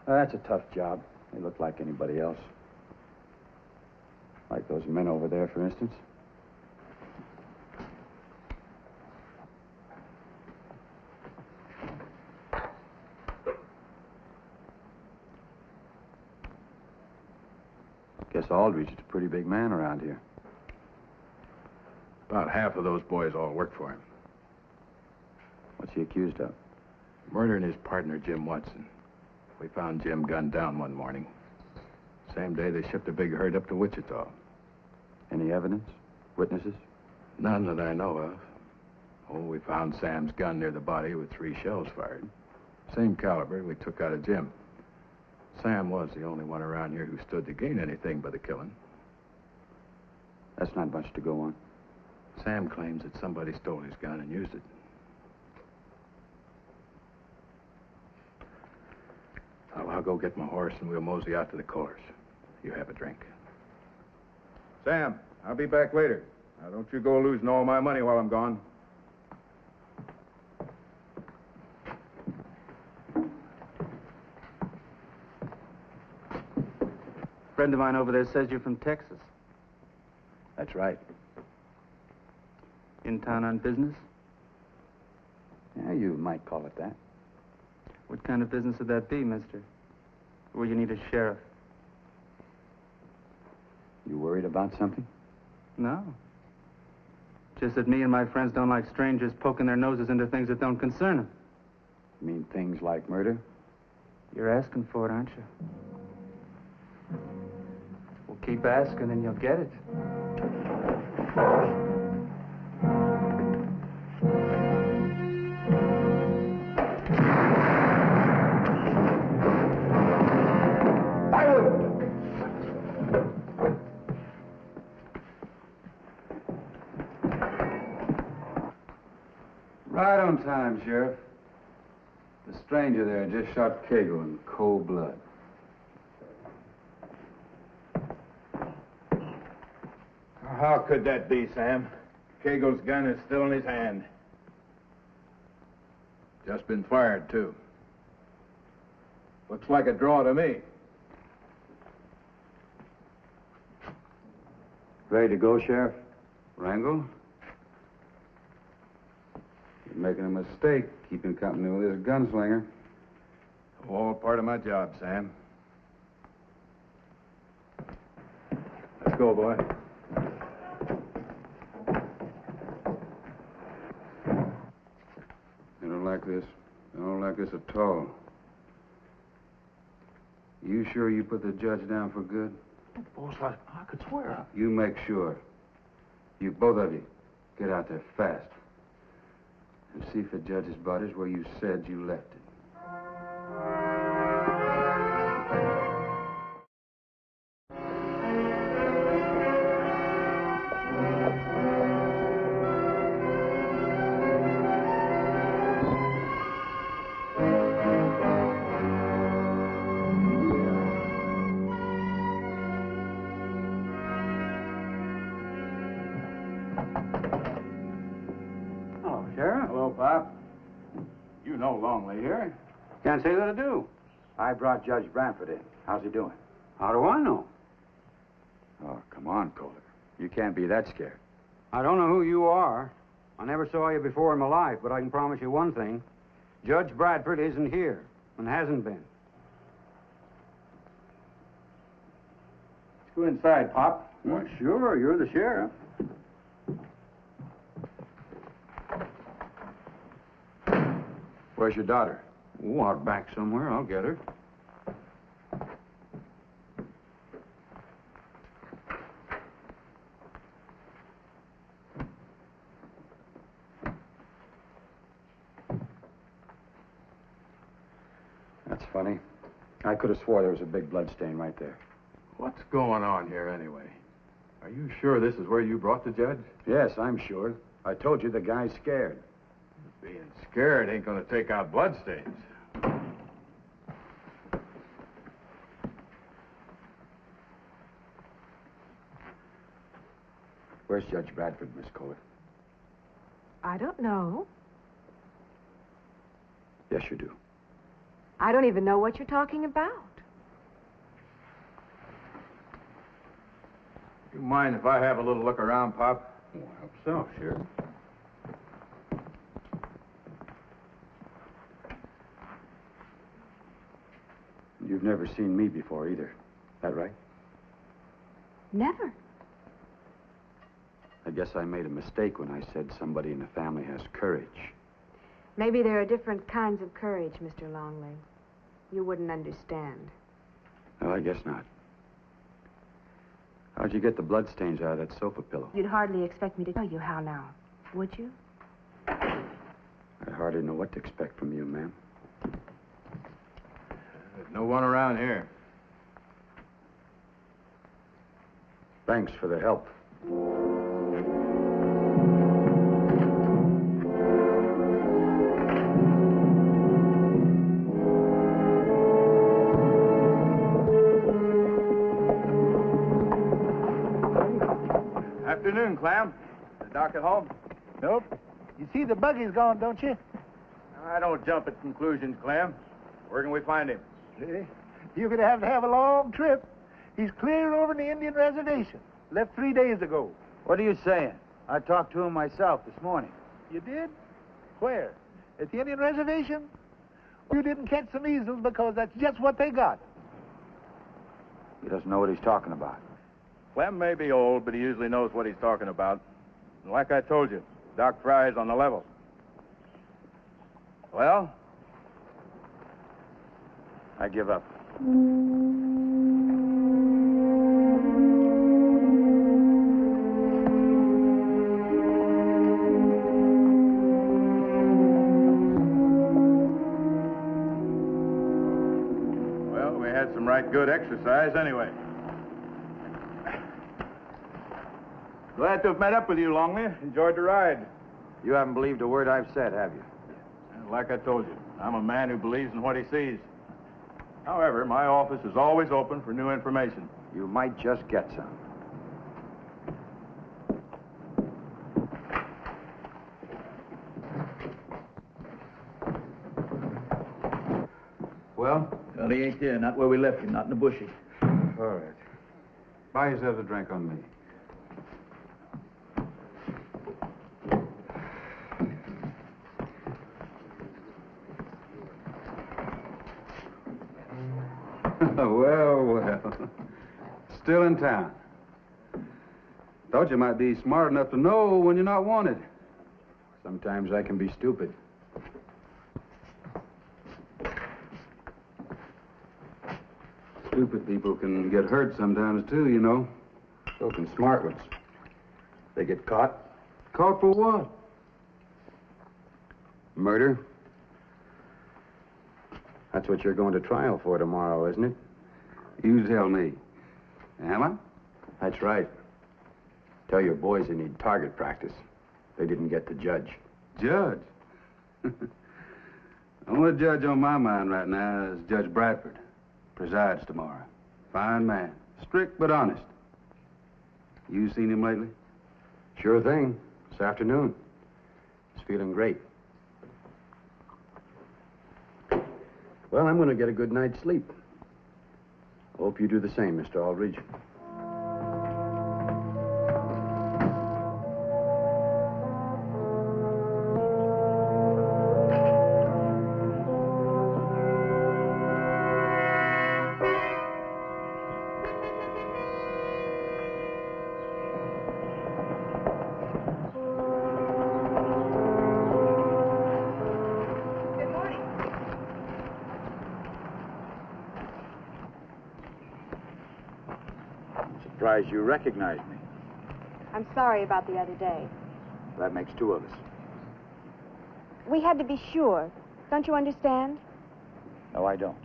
That's a tough job. They look like anybody else. Like those men over there, for instance. Guess Aldridge is a pretty big man around here. About half of those boys all work for him. What's he accused of? Murdering his partner, Jim Watson. We found Jim gunned down one morning. Same day they shipped a big herd up to Wichita. Any evidence? Witnesses? None that I know of. Oh, we found Sam's gun near the body with 3 shells fired. Same caliber we took out of Jim. Sam was the only one around here who stood to gain anything by the killing. That's not much to go on. Sam claims that somebody stole his gun and used it. I'll go get my horse and we'll mosey out to the Kohlers. You have a drink. Sam, I'll be back later. Now, don't you go losing all my money while I'm gone. A friend of mine over there says you're from Texas. That's right. In town on business? Yeah, you might call it that. What kind of business would that be, mister? Where you need a sheriff? You worried about something? No. Just that me and my friends don't like strangers poking their noses into things that don't concern them. You mean things like murder? You're asking for it, aren't you? Well, keep asking and you'll get it. Right on time, Sheriff. The stranger there just shot Cagle in cold blood. How could that be, Sam? Cagle's gun is still in his hand. Just been fired, too. Looks like a draw to me. Ready to go, Sheriff? Wrangle? You're making a mistake keeping company with this gunslinger. All part of my job, Sam. Let's go, boy. I don't like this. I don't like this at all. You sure you put the judge down for good? Boss, I could swear. You make sure. You, both of you, get out there fast. And see if the judge's body's where you said you left it. Hello, Pop. You know Longley here. Can't say that I do. I brought Judge Bradford in. How's he doing? How do I know? Oh, come on, Kohler. You can't be that scared. I don't know who you are. I never saw you before in my life, but I can promise you one thing. Judge Bradford isn't here and hasn't been. go inside, Pop. Well, sure. You're the sheriff. Where's your daughter? Oh, out back somewhere. I'll get her. That's funny. I could have swore there was a big blood stain right there. What's going on here, anyway? Are you sure this is where you brought the judge? Yes, I'm sure. I told you the guy's scared. Being scared ain't gonna take out bloodstains. Where's Judge Bradford, Miss Kohler? I don't know. Yes, you do. I don't even know what you're talking about. You mind if I have a little look around, Pop? Oh, I hope so, sure. You've never seen me before either. That right? Never. I guess I made a mistake when I said somebody in the family has courage. Maybe there are different kinds of courage, Mr. Longley. You wouldn't understand. Well, I guess not. How'd you get the bloodstains out of that sofa pillow? You'd hardly expect me to tell you how now, would you? I hardly know what to expect from you, ma'am. There's no one around here. Thanks for the help. Afternoon, Clam. The doc at home? Nope. You see the buggy's gone, don't you? I don't jump at conclusions, Clam. Where can we find him? You're going to have a long trip. He's clear over the Indian reservation. Left 3 days ago. What are you saying? I talked to him myself this morning. You did? Where? At the Indian reservation? You didn't catch some measles because that's just what they got. He doesn't know what he's talking about. Clem may be old, but he usually knows what he's talking about. And like I told you, Doc Fry's on the level. Well? I give up. Well, we had some right good exercise anyway. Glad to have met up with you, Longley. Enjoyed the ride. You haven't believed a word I've said, have you? Like I told you, I'm a man who believes in what he sees. However, my office is always open for new information. You might just get some. Well, he ain't there. Not where we left him. Not in the bushes. All right. Buy yourself a drink on me. Well. Still in town. Thought you might be smart enough to know when you're not wanted. Sometimes I can be stupid. Stupid people can get hurt sometimes, too, you know. So can smart ones. They get caught. Caught for what? Murder. That's what you're going to trial for tomorrow, isn't it? You tell me. Am I? That's right. Tell your boys they need target practice. They didn't get to judge. Judge? The only judge on my mind right now is Judge Bradford. Presides tomorrow. Fine man. Strict but honest. You seen him lately? Sure thing. This afternoon. He's feeling great. Well, I'm going to get a good night's sleep. Hope you do the same, Mr. Aldridge. surprised you recognized me. I'm sorry about the other day. That makes two of us. We had to be sure. Don't you understand? No, I don't.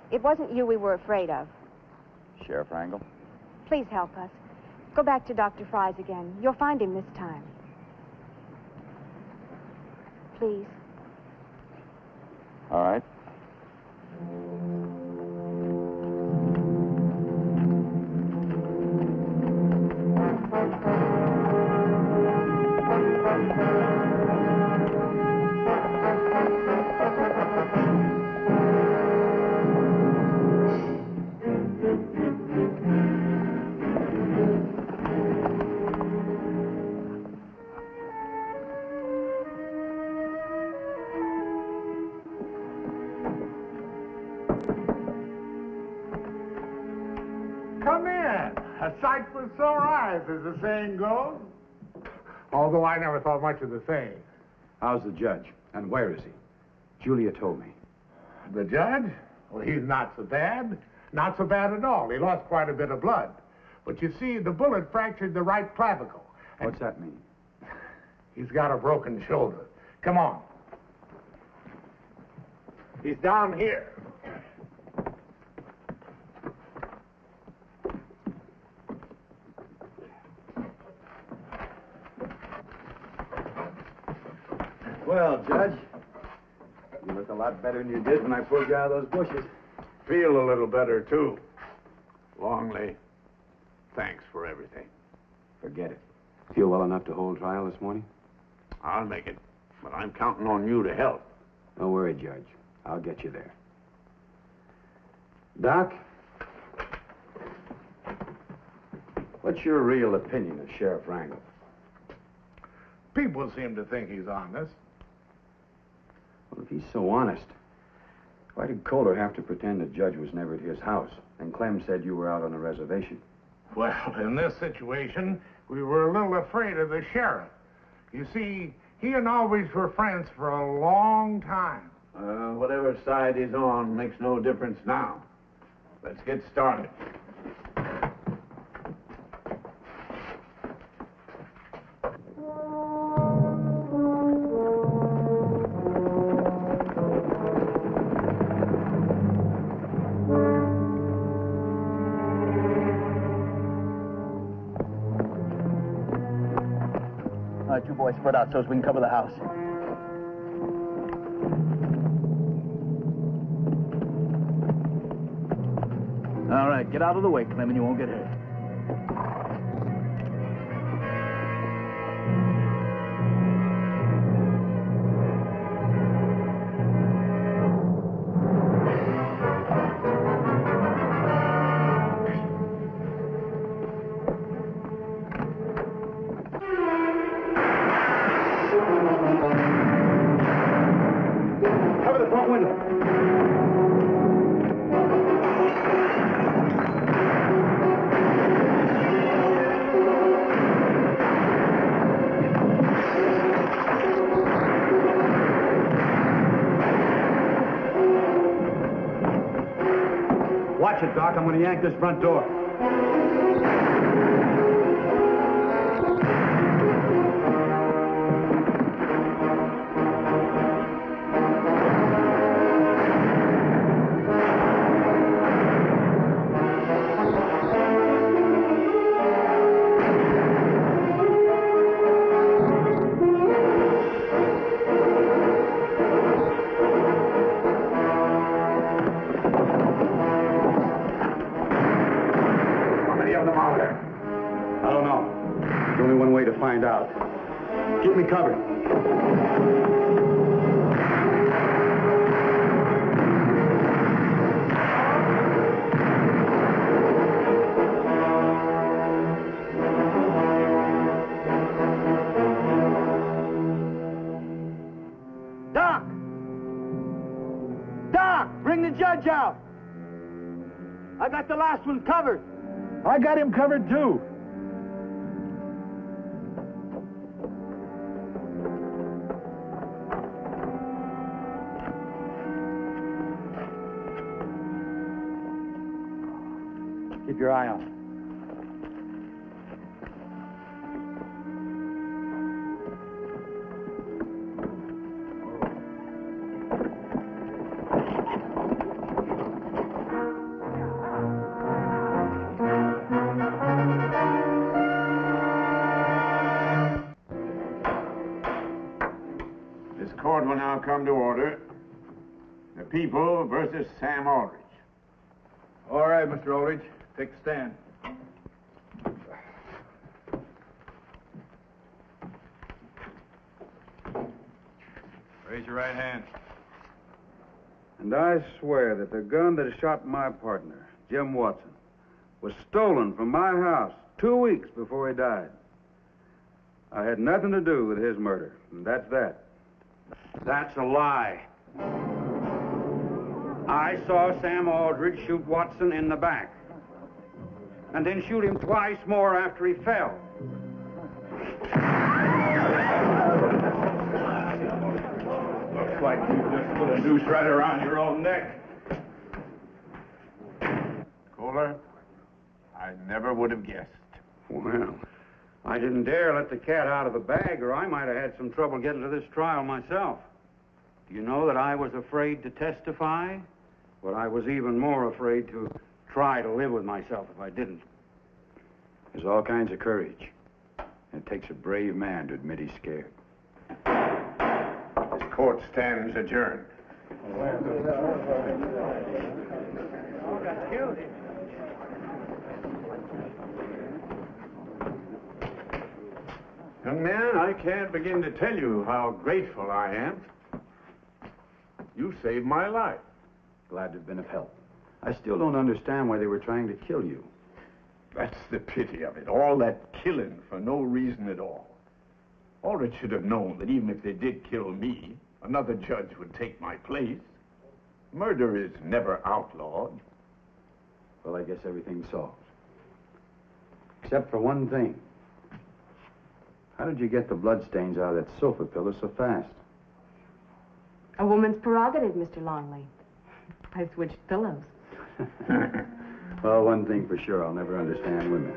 It wasn't you we were afraid of. Sheriff Wrangle? Please help us. Go back to Dr. Fry's again. You'll find him this time. Please. All right. Come in. A sight for sore eyes, as the saying goes. Although I never thought much of the saying. How's the judge? And where is he? Julia told me. The judge? Well, he's not so bad. Not so bad at all. He lost quite a bit of blood. But you see, the bullet fractured the right clavicle. What's that mean? He's got a broken shoulder. Come on. He's down here. Well, Judge, you look a lot better than you did when I pulled you out of those bushes. Feel a little better, too. Longley, thanks for everything. Forget it. Feel well enough to hold trial this morning? I'll make it, but I'm counting on you to help. Don't worry, Judge. I'll get you there. Doc, what's your real opinion of Sheriff Wrangle? People seem to think he's honest. Well, if he's so honest, why did Kohler have to pretend the judge was never at his house? And Clem said you were out on a reservation. Well, in this situation, we were a little afraid of the sheriff. You see, he and Always were friends for a long time. Whatever side he's on makes no difference now. Let's get started. All right, you boys spread out so as we can cover the house. All right, get out of the way, Clem, and you won't get hurt. Cover the front window. Watch it, Doc. I'm going to yank this front door. I don't know. There's only one way to find out. Keep me covered. Doc! Doc, bring the judge out. I got the last one covered. I got him covered, too. Keep your eye on him. This court will now come to order. The people versus Sam Aldrich. All right, Mr. Aldrich. Take a stand. Raise your right hand. And I swear that the gun that shot my partner, Jim Watson, was stolen from my house 2 weeks before he died. I had nothing to do with his murder, and that's that. That's a lie. I saw Sam Aldrich shoot Watson in the back, and then shoot him twice more after he fell. Looks like you just put a noose right around your own neck. Kohler, I never would have guessed. Well, I didn't dare let the cat out of the bag, or I might have had some trouble getting to this trial myself. Do you know that I was afraid to testify? But I was even more afraid to try to live with myself if I didn't. There's all kinds of courage. It takes a brave man to admit he's scared. This court stands adjourned. Young man, I can't begin to tell you how grateful I am. You saved my life. Glad to have been of help. I still don't understand why they were trying to kill you. That's the pity of it. All that killing for no reason at all. Aldrich should have known that even if they did kill me, another judge would take my place. Murder is never outlawed. Well, I guess everything's solved. Except for one thing. How did you get the bloodstains out of that sofa pillow so fast? A woman's prerogative, Mr. Longley. I switched pillows. Well, one thing for sure, I'll never understand women.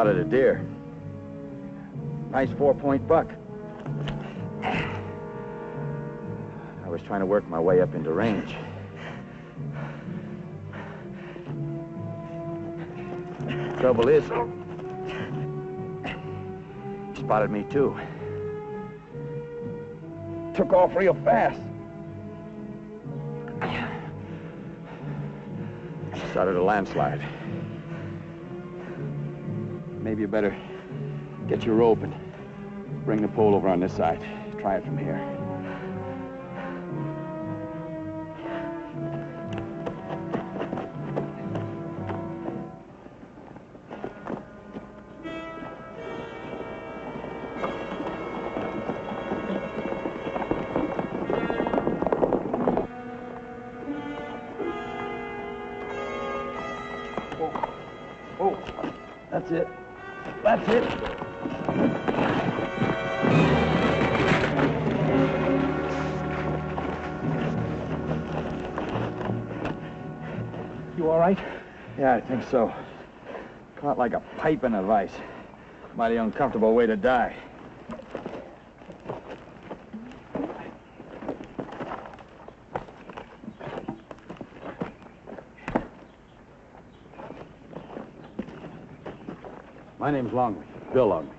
spotted a deer. Nice 4-point buck. I was trying to work my way up into range. Trouble is, he spotted me too. Took off real fast. Started a landslide. Maybe you better get your rope and bring the pole over on this side. Try it from here. That's it. That's it. You all right? Yeah, I think so. Caught like a pipe in a vice. Mighty uncomfortable way to die. My name's Longley, Bill Longley.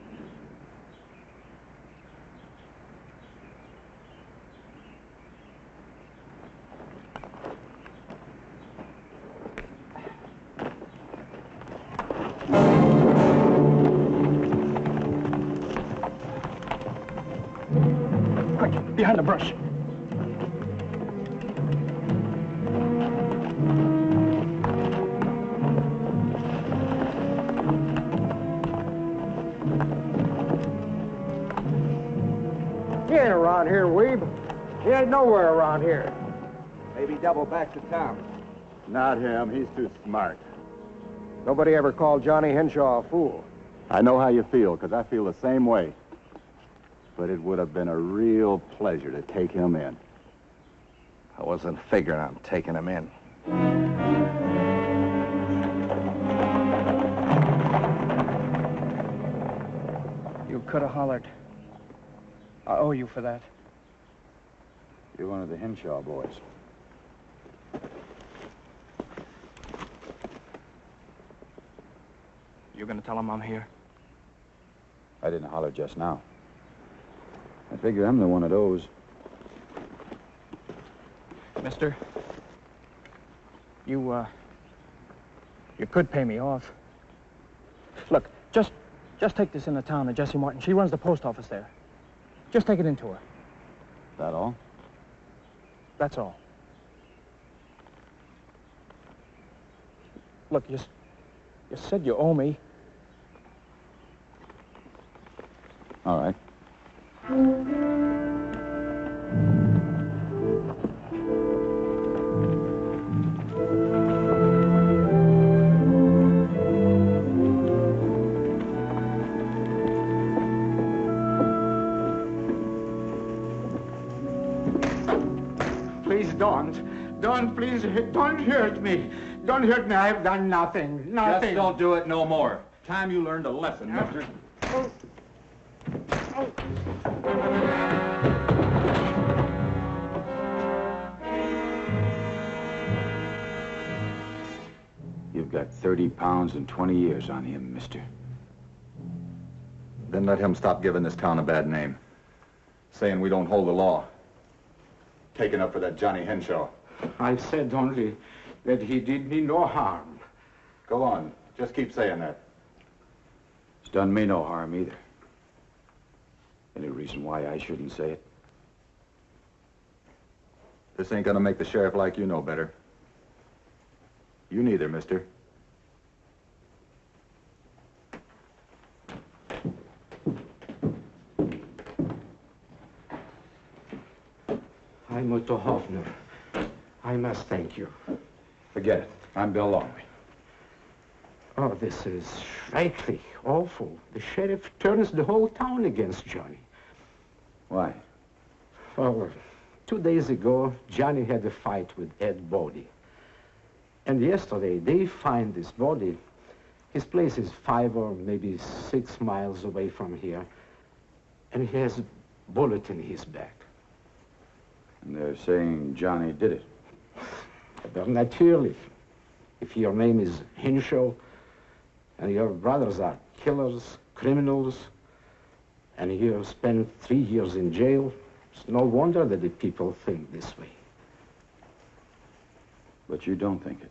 Quick, behind the brush. He ain't around here, Weeb. He ain't nowhere around here. Maybe double back to town. Not him. He's too smart. Nobody ever called Johnny Henshaw a fool. I know how you feel, because I feel the same way. But it would have been a real pleasure to take him in. I wasn't figuring on taking him in. You could have hollered. I owe you for that. You're one of the Henshaw boys. You gonna tell him I'm here? I didn't holler just now. I figure I'm the one of those. Mister, you could pay me off. Look, just take this into town to Jessie Martin. She runs the post office there. Just take it into her. That all? That's all. Look, you said you owe me. All right. Please don't, please, don't hurt me. Don't hurt me. I've done nothing. Just don't do it no more. Time you learned a lesson, mister. You've got 30 pounds and 20 years on him, mister. Then let him stop giving this town a bad name. Saying we don't hold the law. Taking up for that Johnny Henshaw. I said only that he did me no harm. Go on. Just keep saying that. It's done me no harm either. Any reason why I shouldn't say it? This ain't gonna make the sheriff like you no better. You neither, mister. I'm Otto Hoffner. I must thank you. Forget it. I'm Bill Longley. Oh, this is frightfully awful. The sheriff turns the whole town against Johnny. Why? Well, 2 days ago, Johnny had a fight with Ed Bodie. And yesterday, they find this body His place is 5 or maybe 6 miles away from here. And he has a bullet in his back. And they're saying Johnny did it. Well, naturally. If your name is Hinshaw, and your brothers are killers, criminals, and you spent 3 years in jail, it's no wonder that the people think this way. But you don't think it.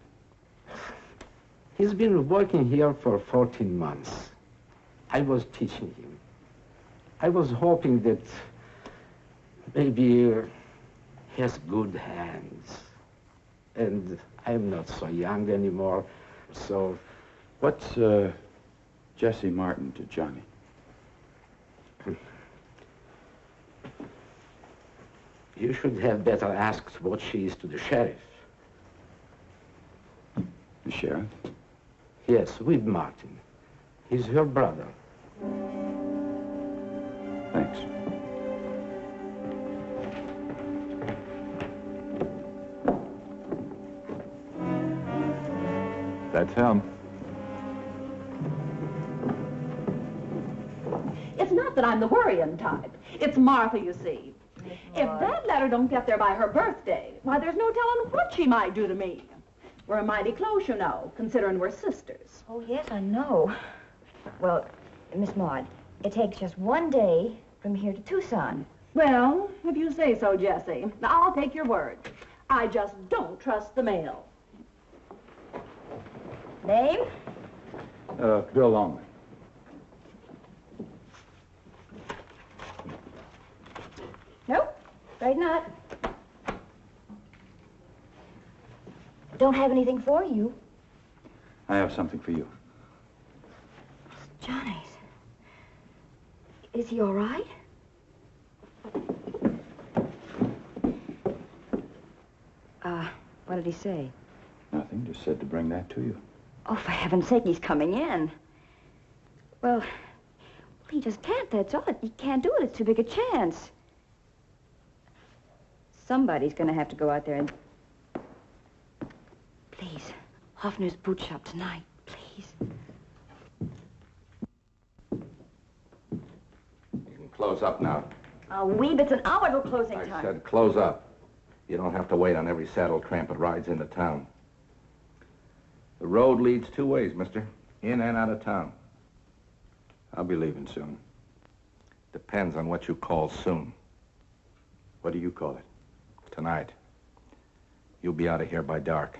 He's been working here for 14 months. I was teaching him. I was hoping that maybe he has good hands. And I'm not so young anymore, so... What's Jessie Martin to Johnny? You should have better asked what she is to the sheriff. The sheriff? Yes, with Martin. He's her brother. Thanks. That's him. It's not that I'm the worrying type. It's Martha, you see. If that letter don't get there by her birthday, why, there's no telling what she might do to me. We're mighty close, you know, considering we're sisters. Oh, yes, I know. Well, Miss Maud, it takes just 1 day from here to Tucson. Well, if you say so, Jessie, I'll take your word. I just don't trust the mail. Name? Bill Longley. Nope, afraid not. Don't have anything for you. I have something for you. Johnny's. Is he all right? What did he say? Nothing, just said to bring that to you. Oh, for heaven's sake, he's coming in. Well, he just can't, that's all. He can't do it. It's too big a chance. Somebody's going to have to go out there and... Please, Hoffner's boot shop tonight, please. You can close up now. Weeb, it's an hour till closing I time. said close up. You don't have to wait on every saddle tramp that rides into town. The road leads 2 ways, mister. In and out of town. I'll be leaving soon. Depends on what you call soon. What do you call it? Tonight. You'll be out of here by dark.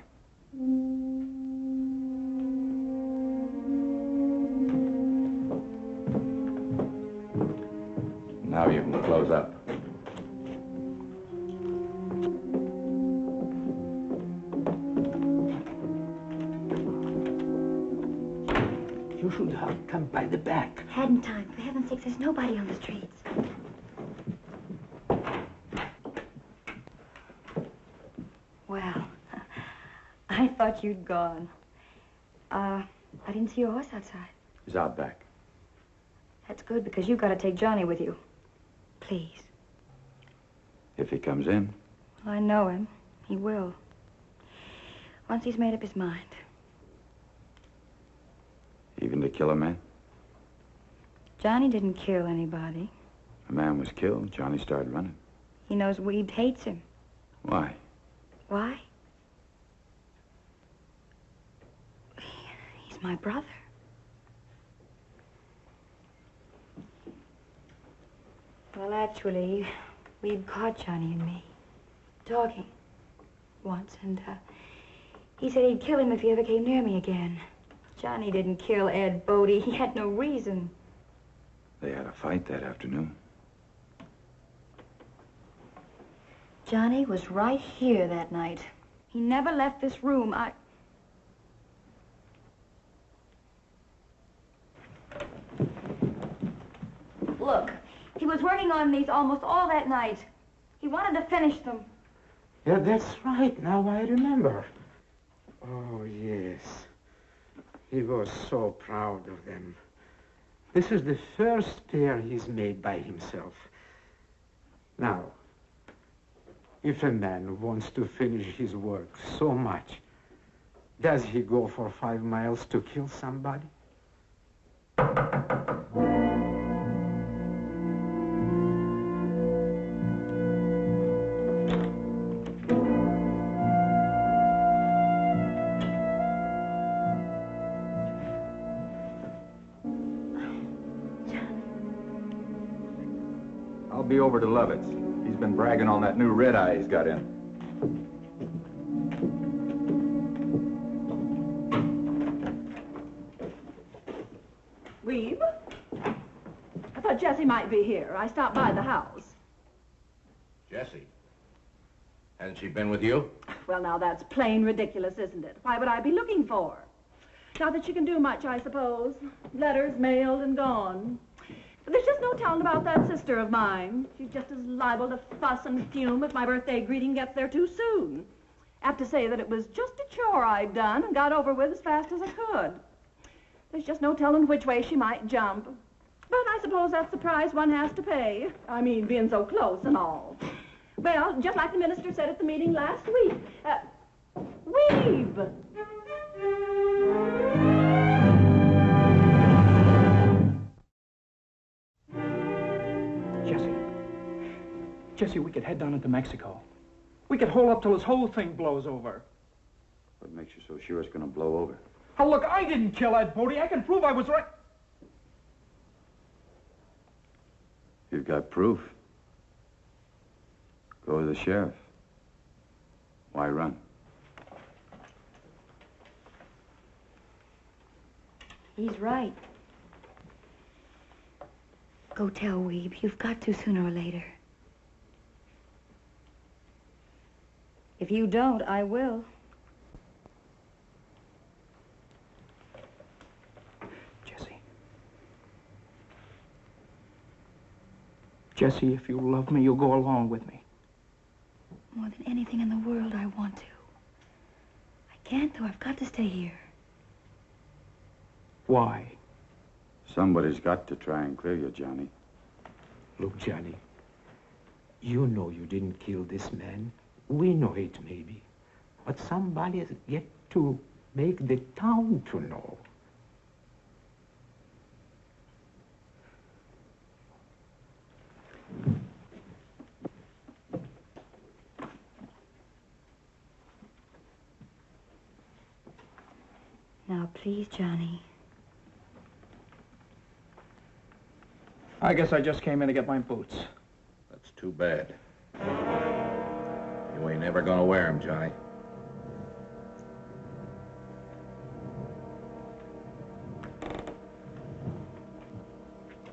Now you can close up. You should have come by the back. Hadn't time. For heaven's sake, there's nobody on the streets. Well, I thought you'd gone. I didn't see your horse outside. He's out back. That's good, because you've got to take Johnny with you. Please. If he comes in. Well, I know him. He will. Once he's made up his mind. Even to kill a man? Johnny didn't kill anybody. A man was killed. Johnny started running. He knows Weeb hates him. Why? Why? He's my brother. Well, actually, Weeb caught Johnny and me talking once, and he said he'd kill him if he ever came near me again. Johnny didn't kill Ed Bodie. He had no reason. They had a fight that afternoon. Johnny was right here that night. He never left this room. Look, he was working on these almost all that night. He wanted to finish them. Yeah, that's right. Now I remember. Oh, yes. He was so proud of them. This is the first pair he's made by himself. Now, if a man wants to finish his work so much, does he go for 5 miles to kill somebody? I'll be over to Lovett's. He's been bragging on that new red eye he's got in. Weeb? I thought Jessie might be here. I stopped by the house. Jessie? Hasn't she been with you? Well, now that's plain ridiculous, isn't it? Why would I be looking for her? Not that she can do much, I suppose. Letters mailed and gone. But there's just no telling about that sister of mine. She's just as liable to fuss and fume if my birthday greeting gets there too soon. Apt to say that it was just a chore I'd done and got over with as fast as I could. There's just no telling which way she might jump. But I suppose that's the price one has to pay. I mean, being so close and all. Well, just like the minister said at the meeting last week. Weeb! Jesse, we could head down into Mexico. We could hole up till this whole thing blows over. What makes you so sure it's going to blow over? Oh, look, I didn't kill Ed Bodie. I can prove I was right. You've got proof. Go to the sheriff. Why run? He's right. Go tell Weeb. You've got to sooner or later. If you don't, I will. Jesse, if you love me, you'll go along with me. More than anything in the world, I want to. I can't, though. I've got to stay here. Why? Somebody's got to try and clear you, Johnny. Look, Johnny, you know you didn't kill this man. We know it, maybe. But somebody has yet to make the town to know. Now, please, Johnny. I guess I just came in to get my boots. That's too bad. You ain't never gonna wear them, Johnny.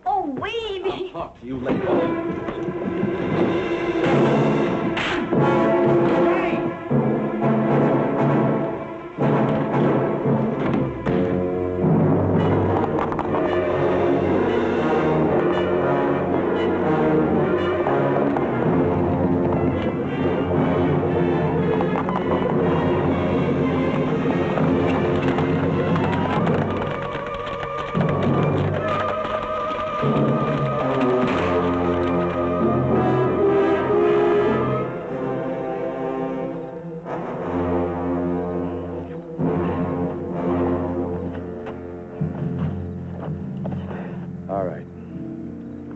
Oh, Weeb! I'll talk to you later.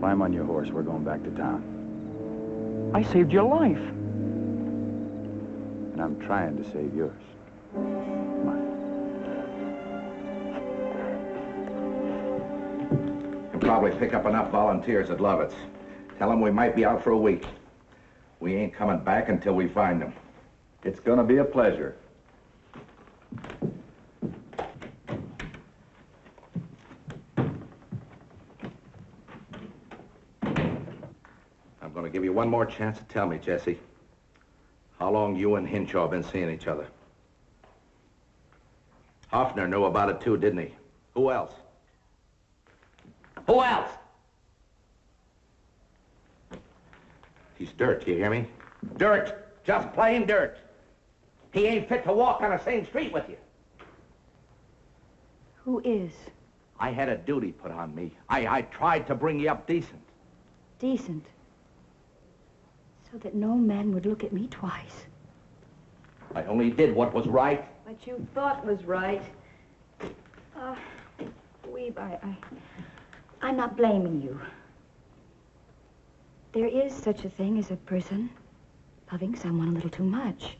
Climb on your horse. We're going back to town. I saved your life. And I'm trying to save yours. Come on. You'll probably pick up enough volunteers at Lovett's. Tell them we might be out for a week. We ain't coming back until we find them. It's gonna be a pleasure. I'm going to give you one more chance to tell me, Jesse. How long you and Hinshaw been seeing each other? Hoffner knew about it too, didn't he? Who else? Who else? He's dirt, you hear me? Dirt. Just plain dirt. He ain't fit to walk on the same street with you. Who is? I had a duty put on me. I tried to bring you up decent. Decent? So that no man would look at me twice. I only did what was right. What you thought was right. Weeb, I'm not blaming you. There is such a thing as a person loving someone a little too much.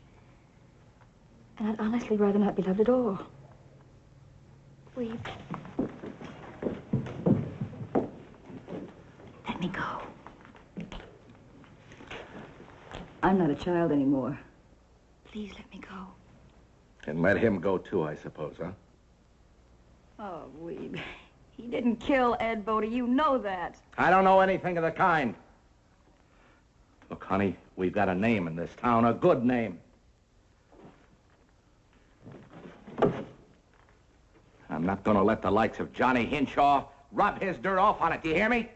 And I'd honestly rather not be loved at all. Weeb. Let me go. I'm not a child anymore. Please let me go. And let him go, too, I suppose, huh? Oh, Weeb. He didn't kill Ed Bodie. You know that. I don't know anything of the kind. Look, honey, we've got a name in this town, a good name. I'm not going to let the likes of Johnny Hinshaw rub his dirt off on it. Do you hear me?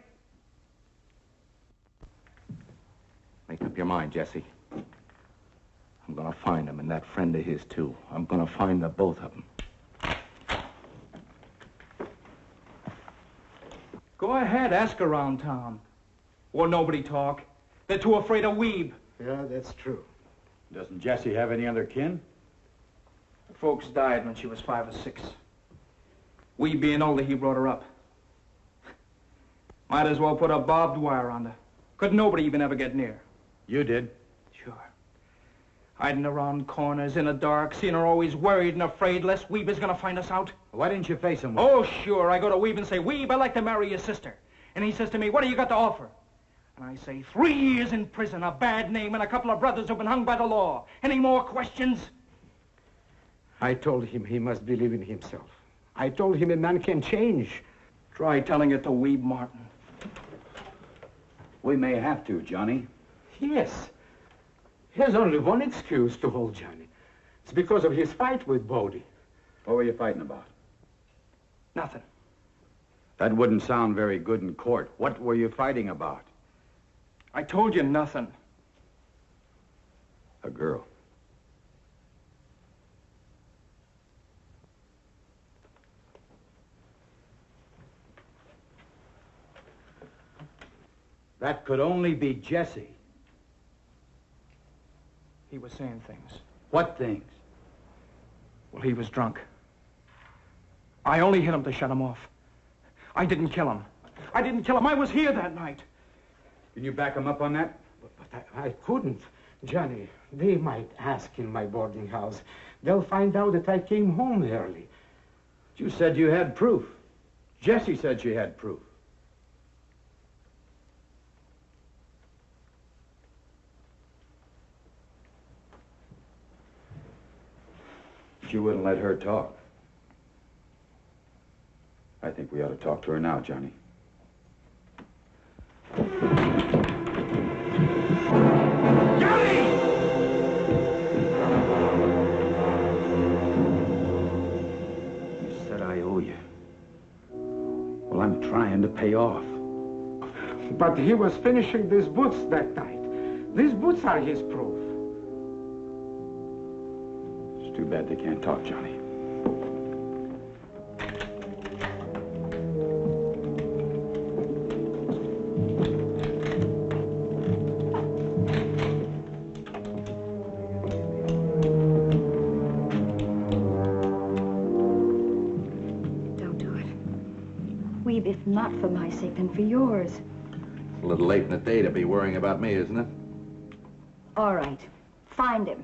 Make up your mind, Jesse. I'm going to find him and that friend of his, too. I'm going to find the both of them. Go ahead, ask around town. Won't nobody talk? They're too afraid of Weeb. Yeah, that's true. Doesn't Jessie have any other kin? Her folks died when she was 5 or 6. Weeb being older, he brought her up. Might as well put a barbed wire on her. Couldn't nobody even ever get near. You did? Sure. Hiding around corners in the dark, seeing her always worried and afraid lest Weeb is gonna find us out. Why didn't you face him? Oh, sure. I go to Weeb and say, Weeb, I'd like to marry your sister. And he says to me, what do you got to offer? And I say, 3 years in prison, a bad name, and a couple of brothers who've been hung by the law. Any more questions? I told him he must believe in himself. I told him a man can change. Try telling it to Weeb Martin. We may have to, Johnny. Yes. There's only one excuse to hold Johnny. It's because of his fight with Bodie. What were you fighting about? Nothing. That wouldn't sound very good in court. What were you fighting about? I told you nothing. A girl. That could only be Jessie. He was saying things. What things? Well, he was drunk. I only hit him to shut him off. I didn't kill him. I didn't kill him. I was here that night. Can you back him up on that? But I couldn't. Johnny, they might ask in my boarding house. They'll find out that I came home early. You said you had proof. Jessie said she had proof. But you wouldn't let her talk. I think we ought to talk to her now, Johnny. Well, I'm trying to pay off. But he was finishing these boots that night. These boots are his proof. It's too bad they can't talk, Johnny. If not for my sake, then for yours. It's a little late in the day to be worrying about me, isn't it? All right. Find him.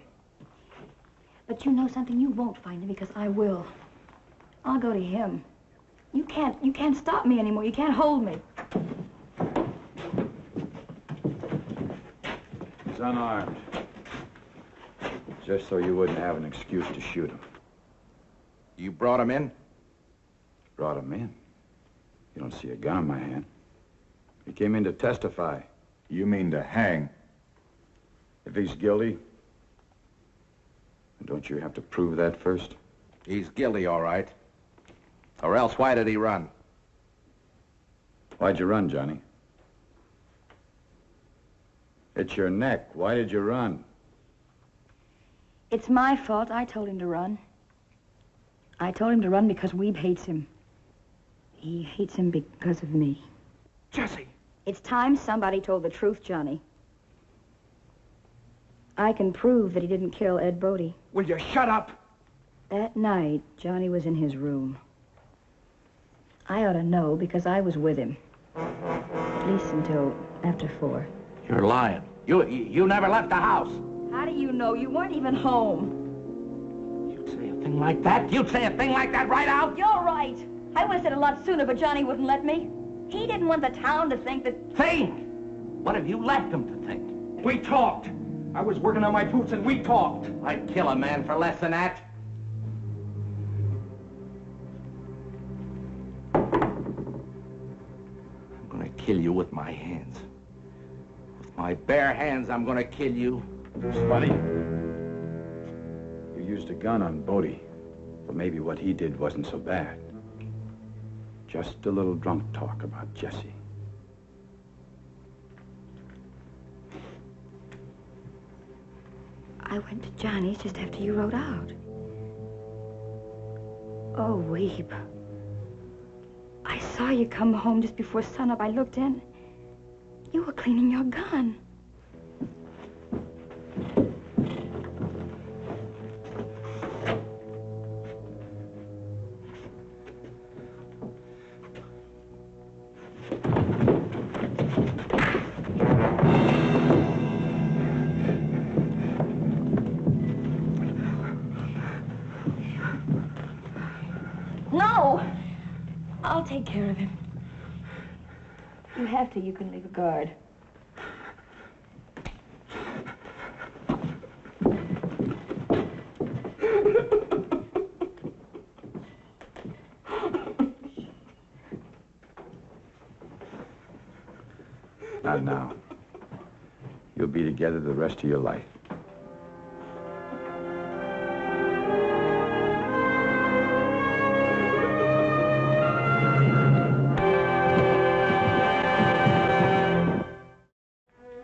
But you know something? You won't find him because I will. I'll go to him. You can't stop me anymore. You can't hold me. He's unarmed. Just so you wouldn't have an excuse to shoot him. You brought him in? Brought him in? You don't see a gun in my hand. He came in to testify. You mean to hang? If he's guilty, don't you have to prove that first? He's guilty, all right. Or else, why did he run? Why'd you run, Johnny? It's your neck. Why did you run? It's my fault. I told him to run. I told him to run because Weeb hates him. He hates him because of me. Jessie! It's time somebody told the truth, Johnny. I can prove that he didn't kill Ed Bodie. Will you shut up? That night, Johnny was in his room. I ought to know because I was with him. At least until after 4. You're lying. You never left the house. How do you know? You weren't even home. You'd say a thing like that? You'd say a thing like that right out? You're right. I would have said a lot sooner, but Johnny wouldn't let me. He didn't want the town to think that... Think? What have you left him to think? We talked. I was working on my boots and we talked. I'd kill a man for less than that. I'm gonna kill you with my hands. With my bare hands, I'm gonna kill you. Spotty, you used a gun on Bodie, but maybe what he did wasn't so bad. Just a little drunk talk about Jesse. I went to Johnny's just after you rode out. Oh, Weeb. I saw you come home just before sunup. I looked in. You were cleaning your gun. No! I'll take care of him. You have to, you can leave a guard. Not now. You'll be together the rest of your life.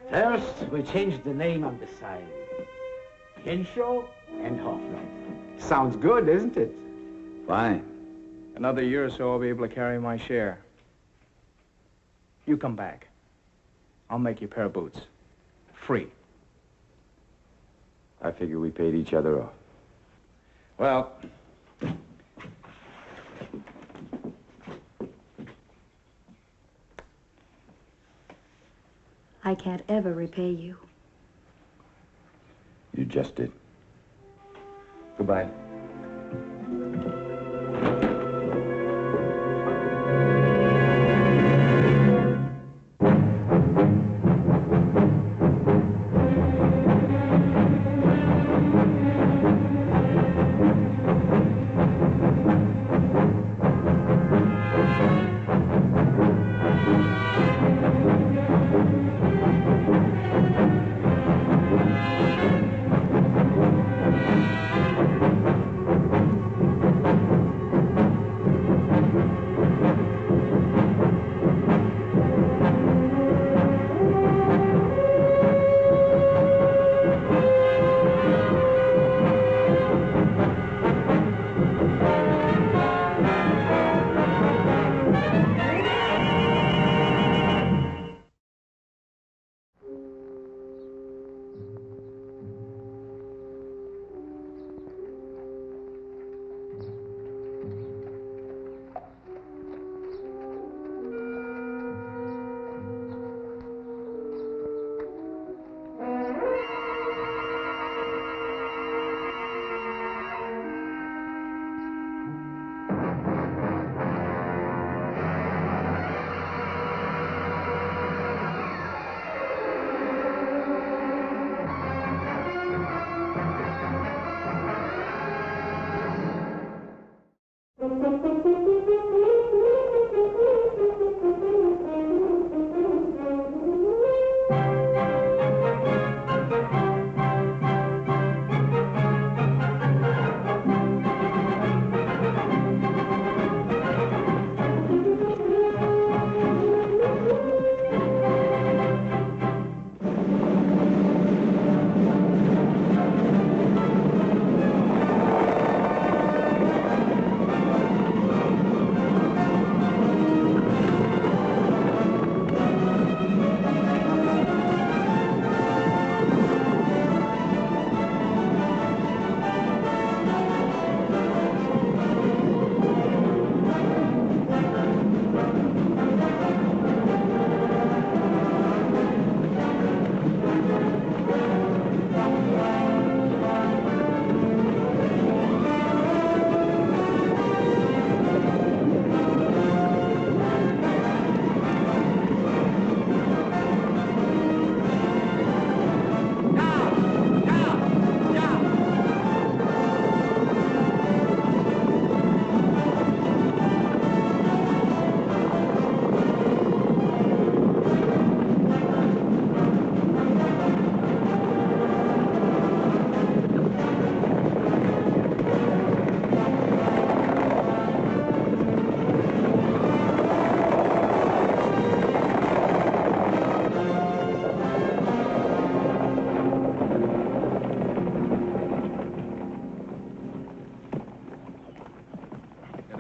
First, we changed the name on the sign. Henshaw and Hoffman. Sounds good, isn't it? Fine. Another year or so, I'll be able to carry my share. You come back. I'll make you a pair of boots. Free. I figure we paid each other off. Well, I can't ever repay you. You just did. Goodbye.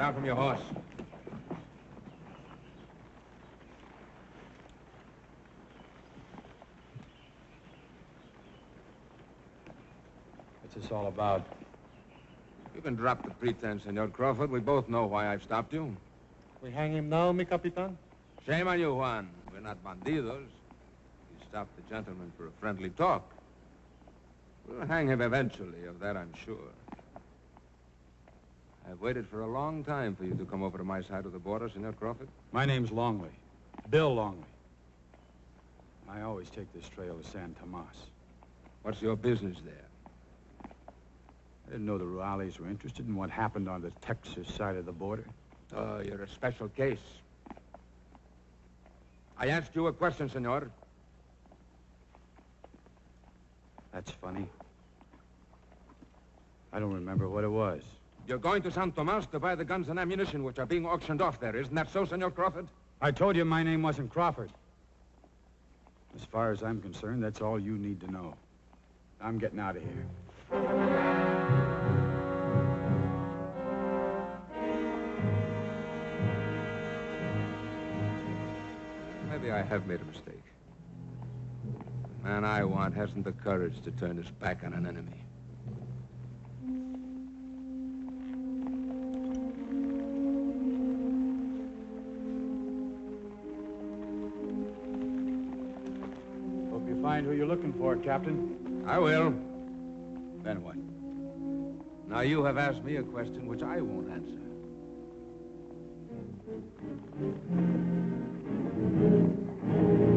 down from your horse. What's this all about? You can drop the pretense, Senor Crawford. We both know why I've stopped you. We hang him now, mi capitan? Shame on you, Juan. We're not bandidos. You stopped the gentleman for a friendly talk. We'll hang him eventually, of that I'm sure. I've waited for a long time for you to come over to my side of the border, Senor Crawford. My name's Longley. Bill Longley. I always take this trail to San Tomas. What's your business there? I didn't know the Ruales were interested in what happened on the Texas side of the border. Oh, you're a special case. I asked you a question, senor. That's funny. I don't remember what it was. You're going to San Tomas to buy the guns and ammunition which are being auctioned off there. Isn't that so, Senor Crawford? I told you my name wasn't Crawford. As far as I'm concerned, that's all you need to know. I'm getting out of here. Maybe I have made a mistake. The man I want hasn't the courage to turn his back on an enemy. Hope you find who you're looking for, Captain. I will. Then what? Now you have asked me a question which I won't answer.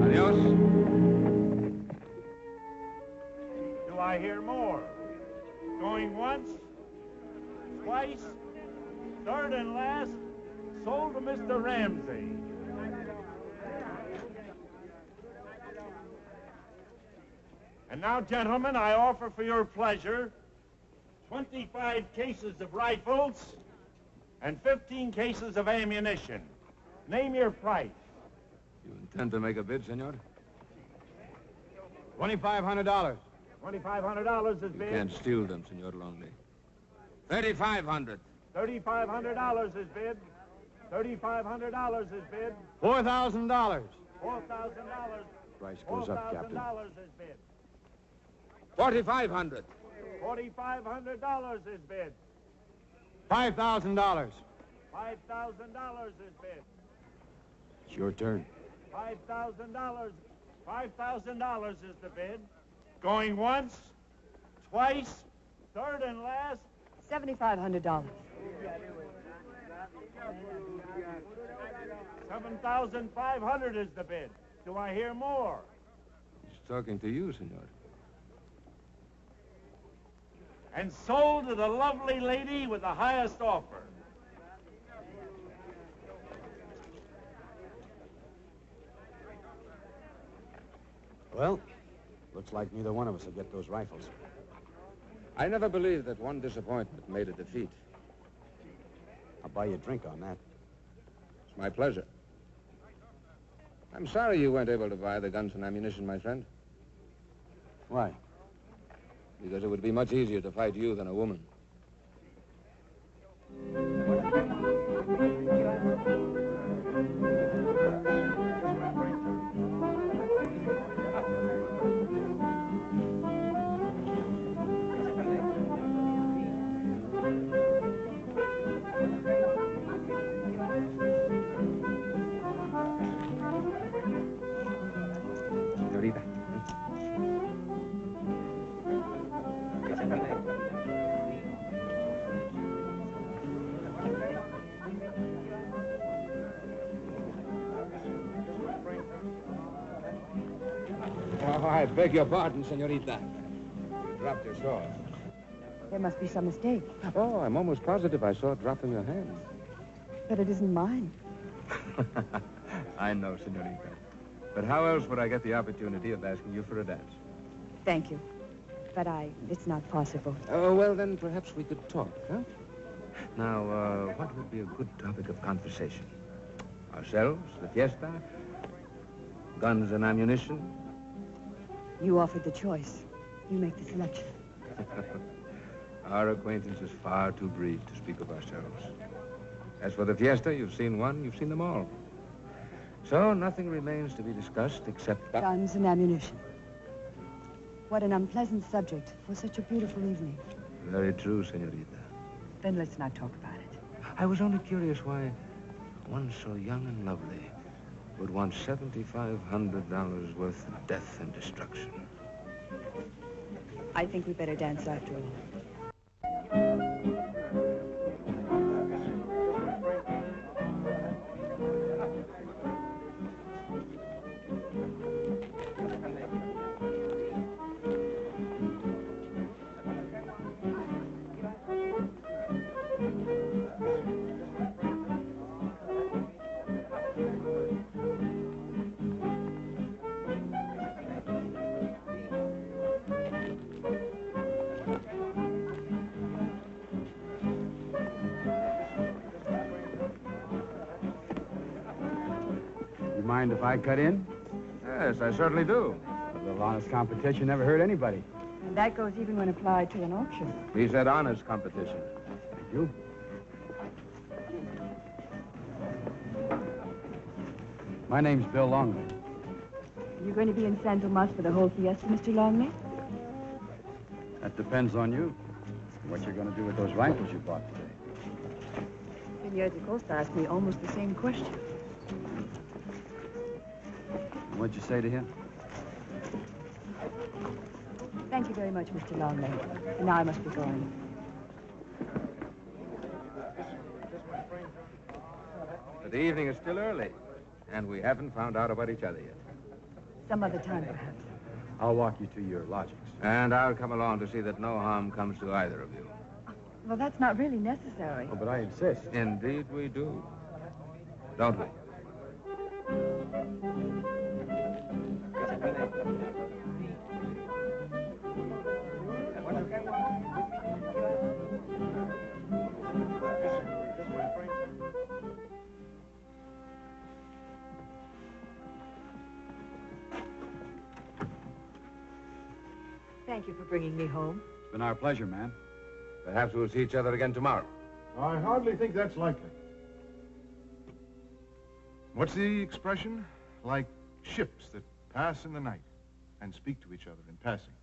Adios. Do I hear more? Going once, twice, third and last, sold to Mr. Ramsey. And now, gentlemen, I offer for your pleasure 25 cases of rifles and 15 cases of ammunition. Name your price. You intend to make a bid, senor? $2,500. $2,500 is bid. You can't steal them, Senor Longley. 3,500. $3,500 is bid. $3,500 is bid. $4,000. $4,000. Price goes up, Captain. $4,000 is bid. 4,500. $4,500 is bid. $5,000. $5,000 is bid. It's your turn. $5,000. $5,000 is the bid. Going once, twice, third and last. $7,500. $7,500 is the bid. Do I hear more? He's talking to you, senor. And sold to the lovely lady with the highest offer. Well, looks like neither one of us will get those rifles. I never believed that one disappointment made a defeat. I'll buy you a drink on that. It's my pleasure. I'm sorry you weren't able to buy the guns and ammunition, my friend. Why? Because it would be much easier to fight you than a woman. Oh, I beg your pardon, senorita. You dropped your sword. There must be some mistake. Oh, I'm almost positive I saw it drop from your hand. But it isn't mine. I know, senorita. But how else would I get the opportunity of asking you for a dance? Thank you. But it's not possible. Oh, well, then perhaps we could talk, huh? Now, what would be a good topic of conversation? Ourselves, the fiesta, guns and ammunition? You offered the choice. You make the selection. Our acquaintance is far too brief to speak of ourselves. As for the fiesta, you've seen one, you've seen them all. So nothing remains to be discussed except... Guns and ammunition. What an unpleasant subject for such a beautiful evening. Very true, senorita. Then let's not talk about it. I was only curious why one so young and lovely would want $7,500 worth of death and destruction. I think we better dance after all. Mind if I cut in? Yes, I certainly do. A little honest competition never hurt anybody. And that goes even when applied to an auction. He said honest competition. Thank you. My name's Bill Longley. Are you going to be in San Tomas for the whole fiesta, Mr. Longley? That depends on you. What you're going to do with those rifles you bought today. Senor de Costa asked me almost the same question. What'd you say to him? Thank you very much, Mr. Longley. And now I must be going. But the evening is still early, and we haven't found out about each other yet. Some other time, perhaps. I'll walk you to your lodgings. And I'll come along to see that no harm comes to either of you. Well, that's not really necessary. Oh, but I insist. Indeed we do. Don't we? Thank you for bringing me home. It's been our pleasure, ma'am. Perhaps we'll see each other again tomorrow. I hardly think that's likely. What's the expression? Like ships that pass in the night and speak to each other in passing.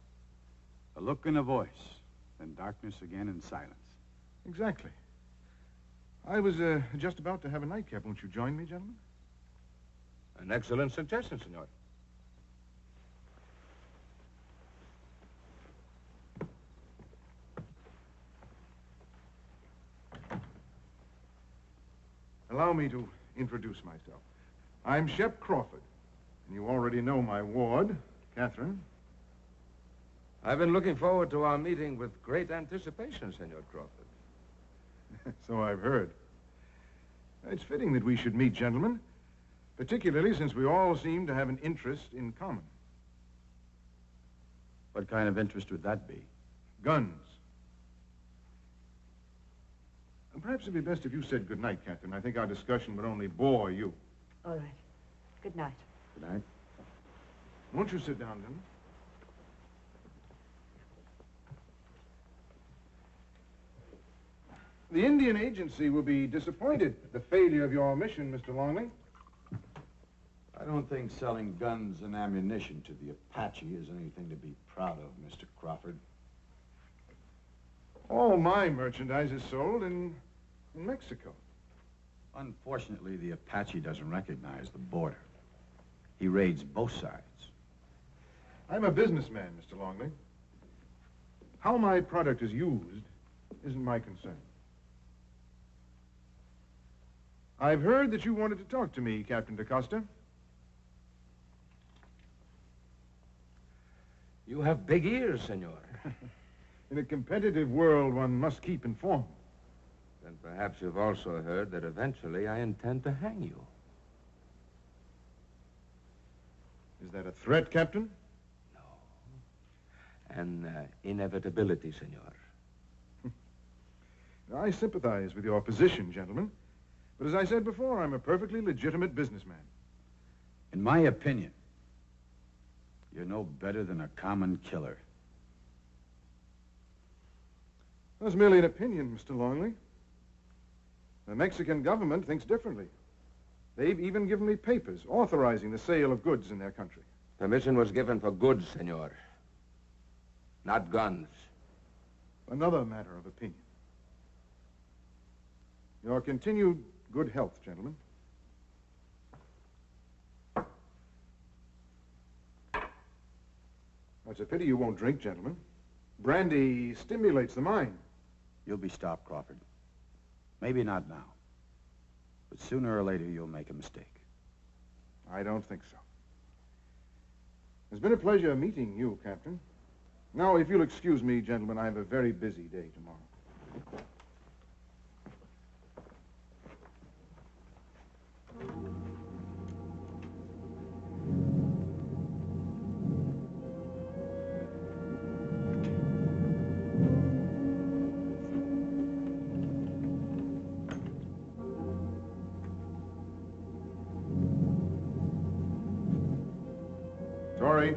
A look and a voice, then darkness again and silence. Exactly. I was just about to have a nightcap. Won't you join me, gentlemen? An excellent suggestion, senor. Allow me to introduce myself. I'm Shep Crawford, and you already know my ward, Catherine. I've been looking forward to our meeting with great anticipation, Senor Crawford. So I've heard. It's fitting that we should meet, gentlemen, particularly since we all seem to have an interest in common. What kind of interest would that be? Guns. And perhaps it'd be best if you said good night, Captain. I think our discussion would only bore you. All right. Good night. Good night. Won't you sit down, gentlemen? The Indian Agency will be disappointed at the failure of your mission, Mr. Longley. I don't think selling guns and ammunition to the Apache is anything to be proud of, Mr. Crawford. All my merchandise is sold in Mexico. Unfortunately, the Apache doesn't recognize the border. He raids both sides. I'm a businessman, Mr. Longley. How my product is used isn't my concern. I've heard that you wanted to talk to me, Captain DaCosta. You have big ears, senor. In a competitive world, one must keep informed. Then perhaps you've also heard that eventually I intend to hang you. Is that a threat, Captain? An inevitability, senor. I sympathize with your position, gentlemen. But as I said before, I'm a perfectly legitimate businessman. In my opinion, you're no better than a common killer. That's merely an opinion, Mr. Longley. The Mexican government thinks differently. They've even given me papers authorizing the sale of goods in their country. Permission was given for goods, senor. Not guns. Another matter of opinion. Your continued good health, gentlemen. It's a pity you won't drink, gentlemen. Brandy stimulates the mind. You'll be stopped, Crawford. Maybe not now. But sooner or later, you'll make a mistake. I don't think so. It's been a pleasure meeting you, Captain. Now, if you'll excuse me, gentlemen, I have a very busy day tomorrow. Rory.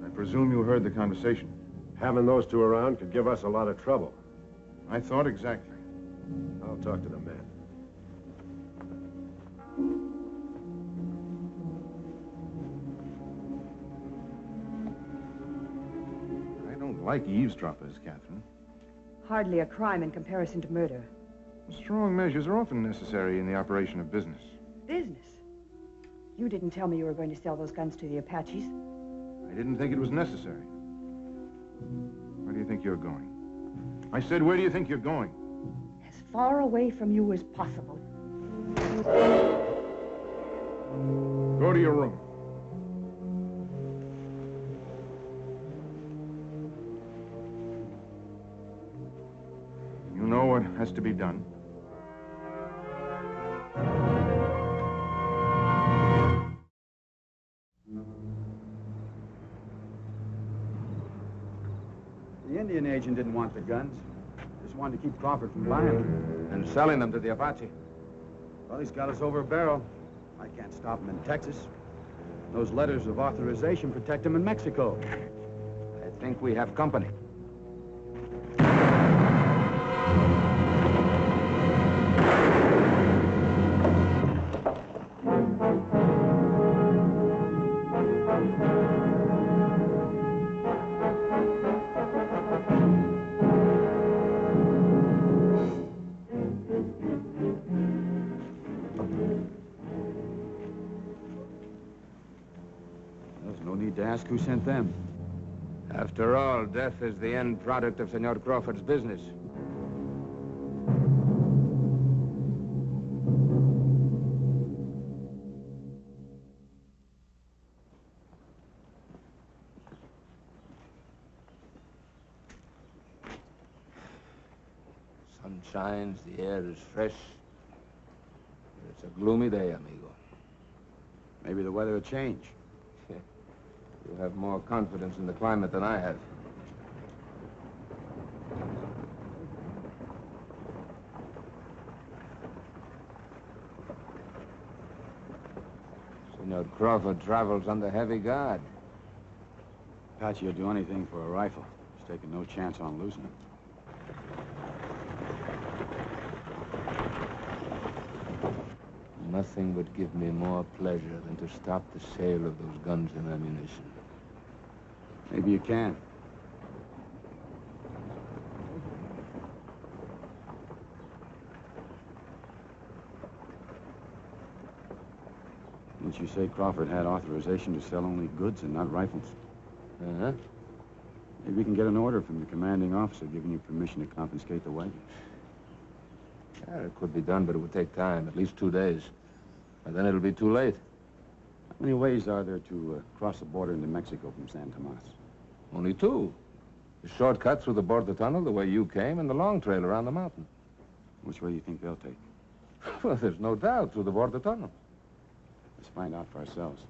I presume you heard the conversation. Having those two around could give us a lot of trouble. I thought exactly. I'll talk to the men. I don't like eavesdroppers, Catherine. Hardly a crime in comparison to murder. Strong measures are often necessary in the operation of business. Business? You didn't tell me you were going to sell those guns to the Apaches. I didn't think it was necessary. Where do you think you're going? I said, where do you think you're going? As far away from you as possible. Go to your room. You know what has to be done. The Indian agent didn't want the guns. Just wanted to keep Crawford from buying them. And selling them to the Apache. Well, he's got us over a barrel. I can't stop him in Texas. Those letters of authorization protect him in Mexico. I think we have company. To ask who sent them. After all, death is the end product of Senor Crawford's business. Sun shines, the air is fresh. It's a gloomy day, amigo. Maybe the weather will change. You have more confidence in the climate than I have. Senor Crawford travels under heavy guard. Apache will do anything for a rifle. He's taking no chance on losing it. Nothing would give me more pleasure than to stop the sale of those guns and ammunition. Maybe you can. Didn't you say Crawford had authorization to sell only goods and not rifles? Uh-huh. Maybe we can get an order from the commanding officer giving you permission to confiscate the wagons. Yeah, it could be done, but it would take time, at least 2 days. And then it'll be too late. How many ways are there to cross the border into Mexico from San Tomas? Only 2. The shortcut through the border tunnel, the way you came, and the long trail around the mountain. Which way do you think they'll take? Well, there's no doubt through the border tunnel. Let's find out for ourselves.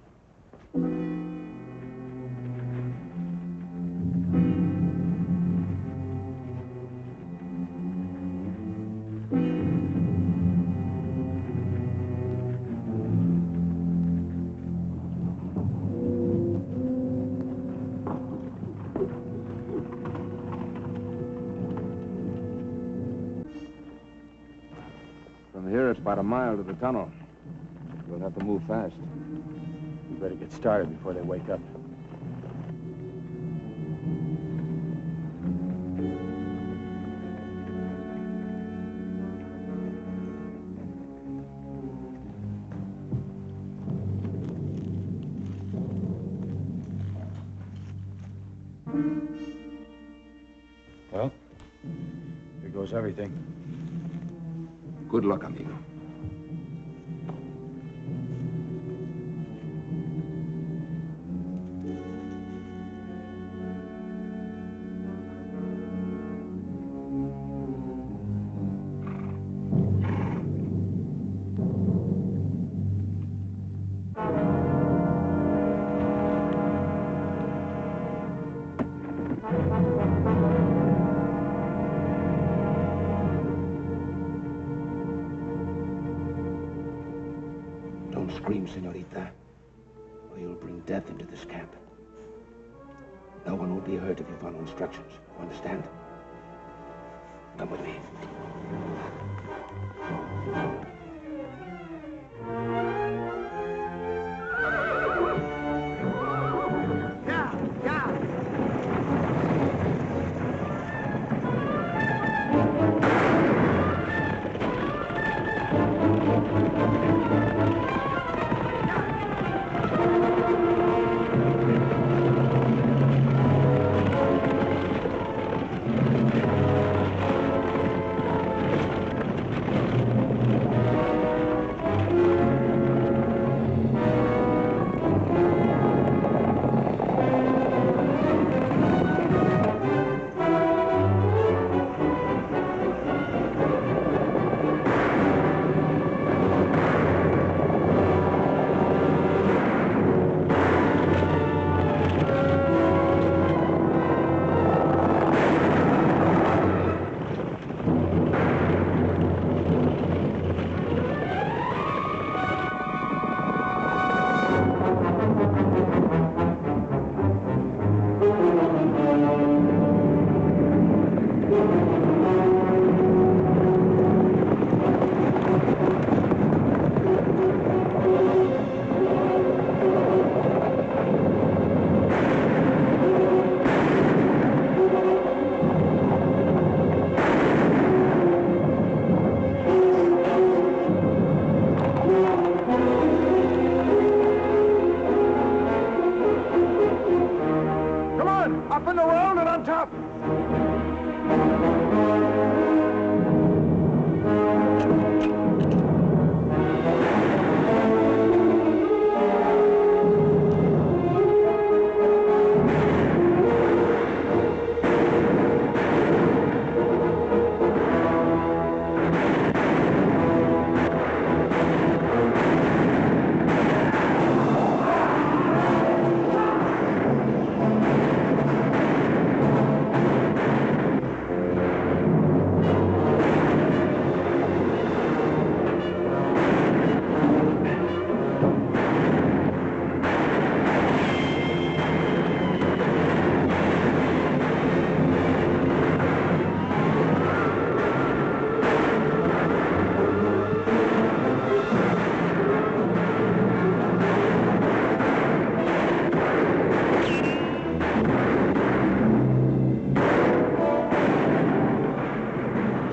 about a mile to the tunnel. We'll have to move fast. We better get started before they wake up. Well, here goes everything. Good luck, amigo. Don't scream, senorita, or you'll bring death into this camp. No one will be hurt if you follow instructions. You understand? Come with me.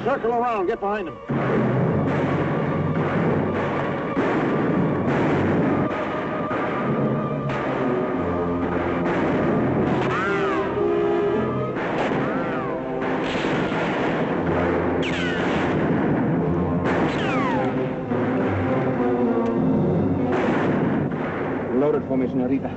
Circle around. Get behind him. Load it for me, senorita.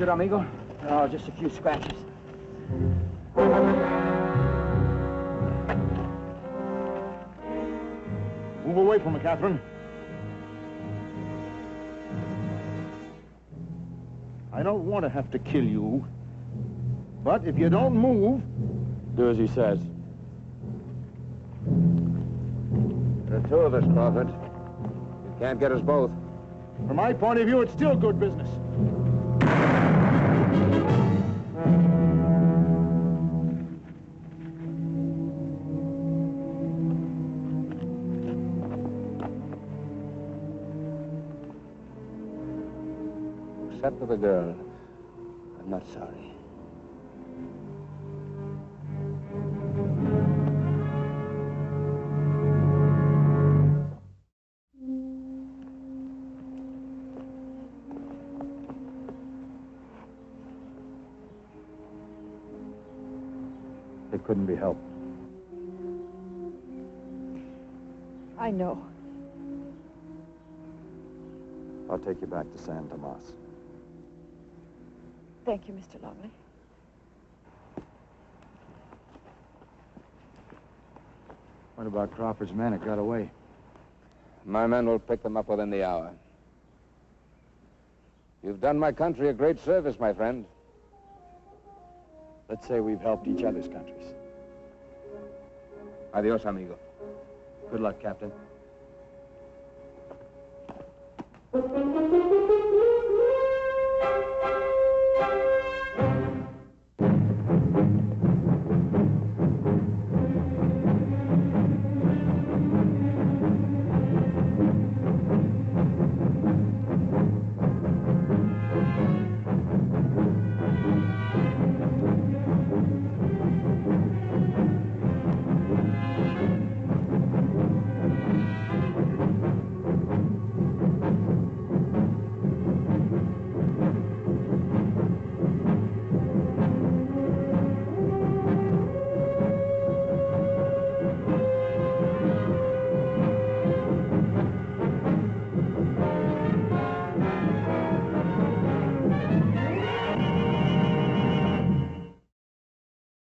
wounded, amigo? Oh, just a few scratches. Move away from her, Catherine. I don't want to have to kill you. But if you don't move... Do as he says. There are two of us, Crawford. You can't get us both. From my point of view, it's still good business. Except for the girl, I'm not sorry. It couldn't be helped. I know. I'll take you back to San Tomas. Thank you, Mr. Longley. What about Crawford's men that got away? My men will pick them up within the hour. You've done my country a great service, my friend. Let's say we've helped each other's countries. Adios, amigo. Good luck, Captain.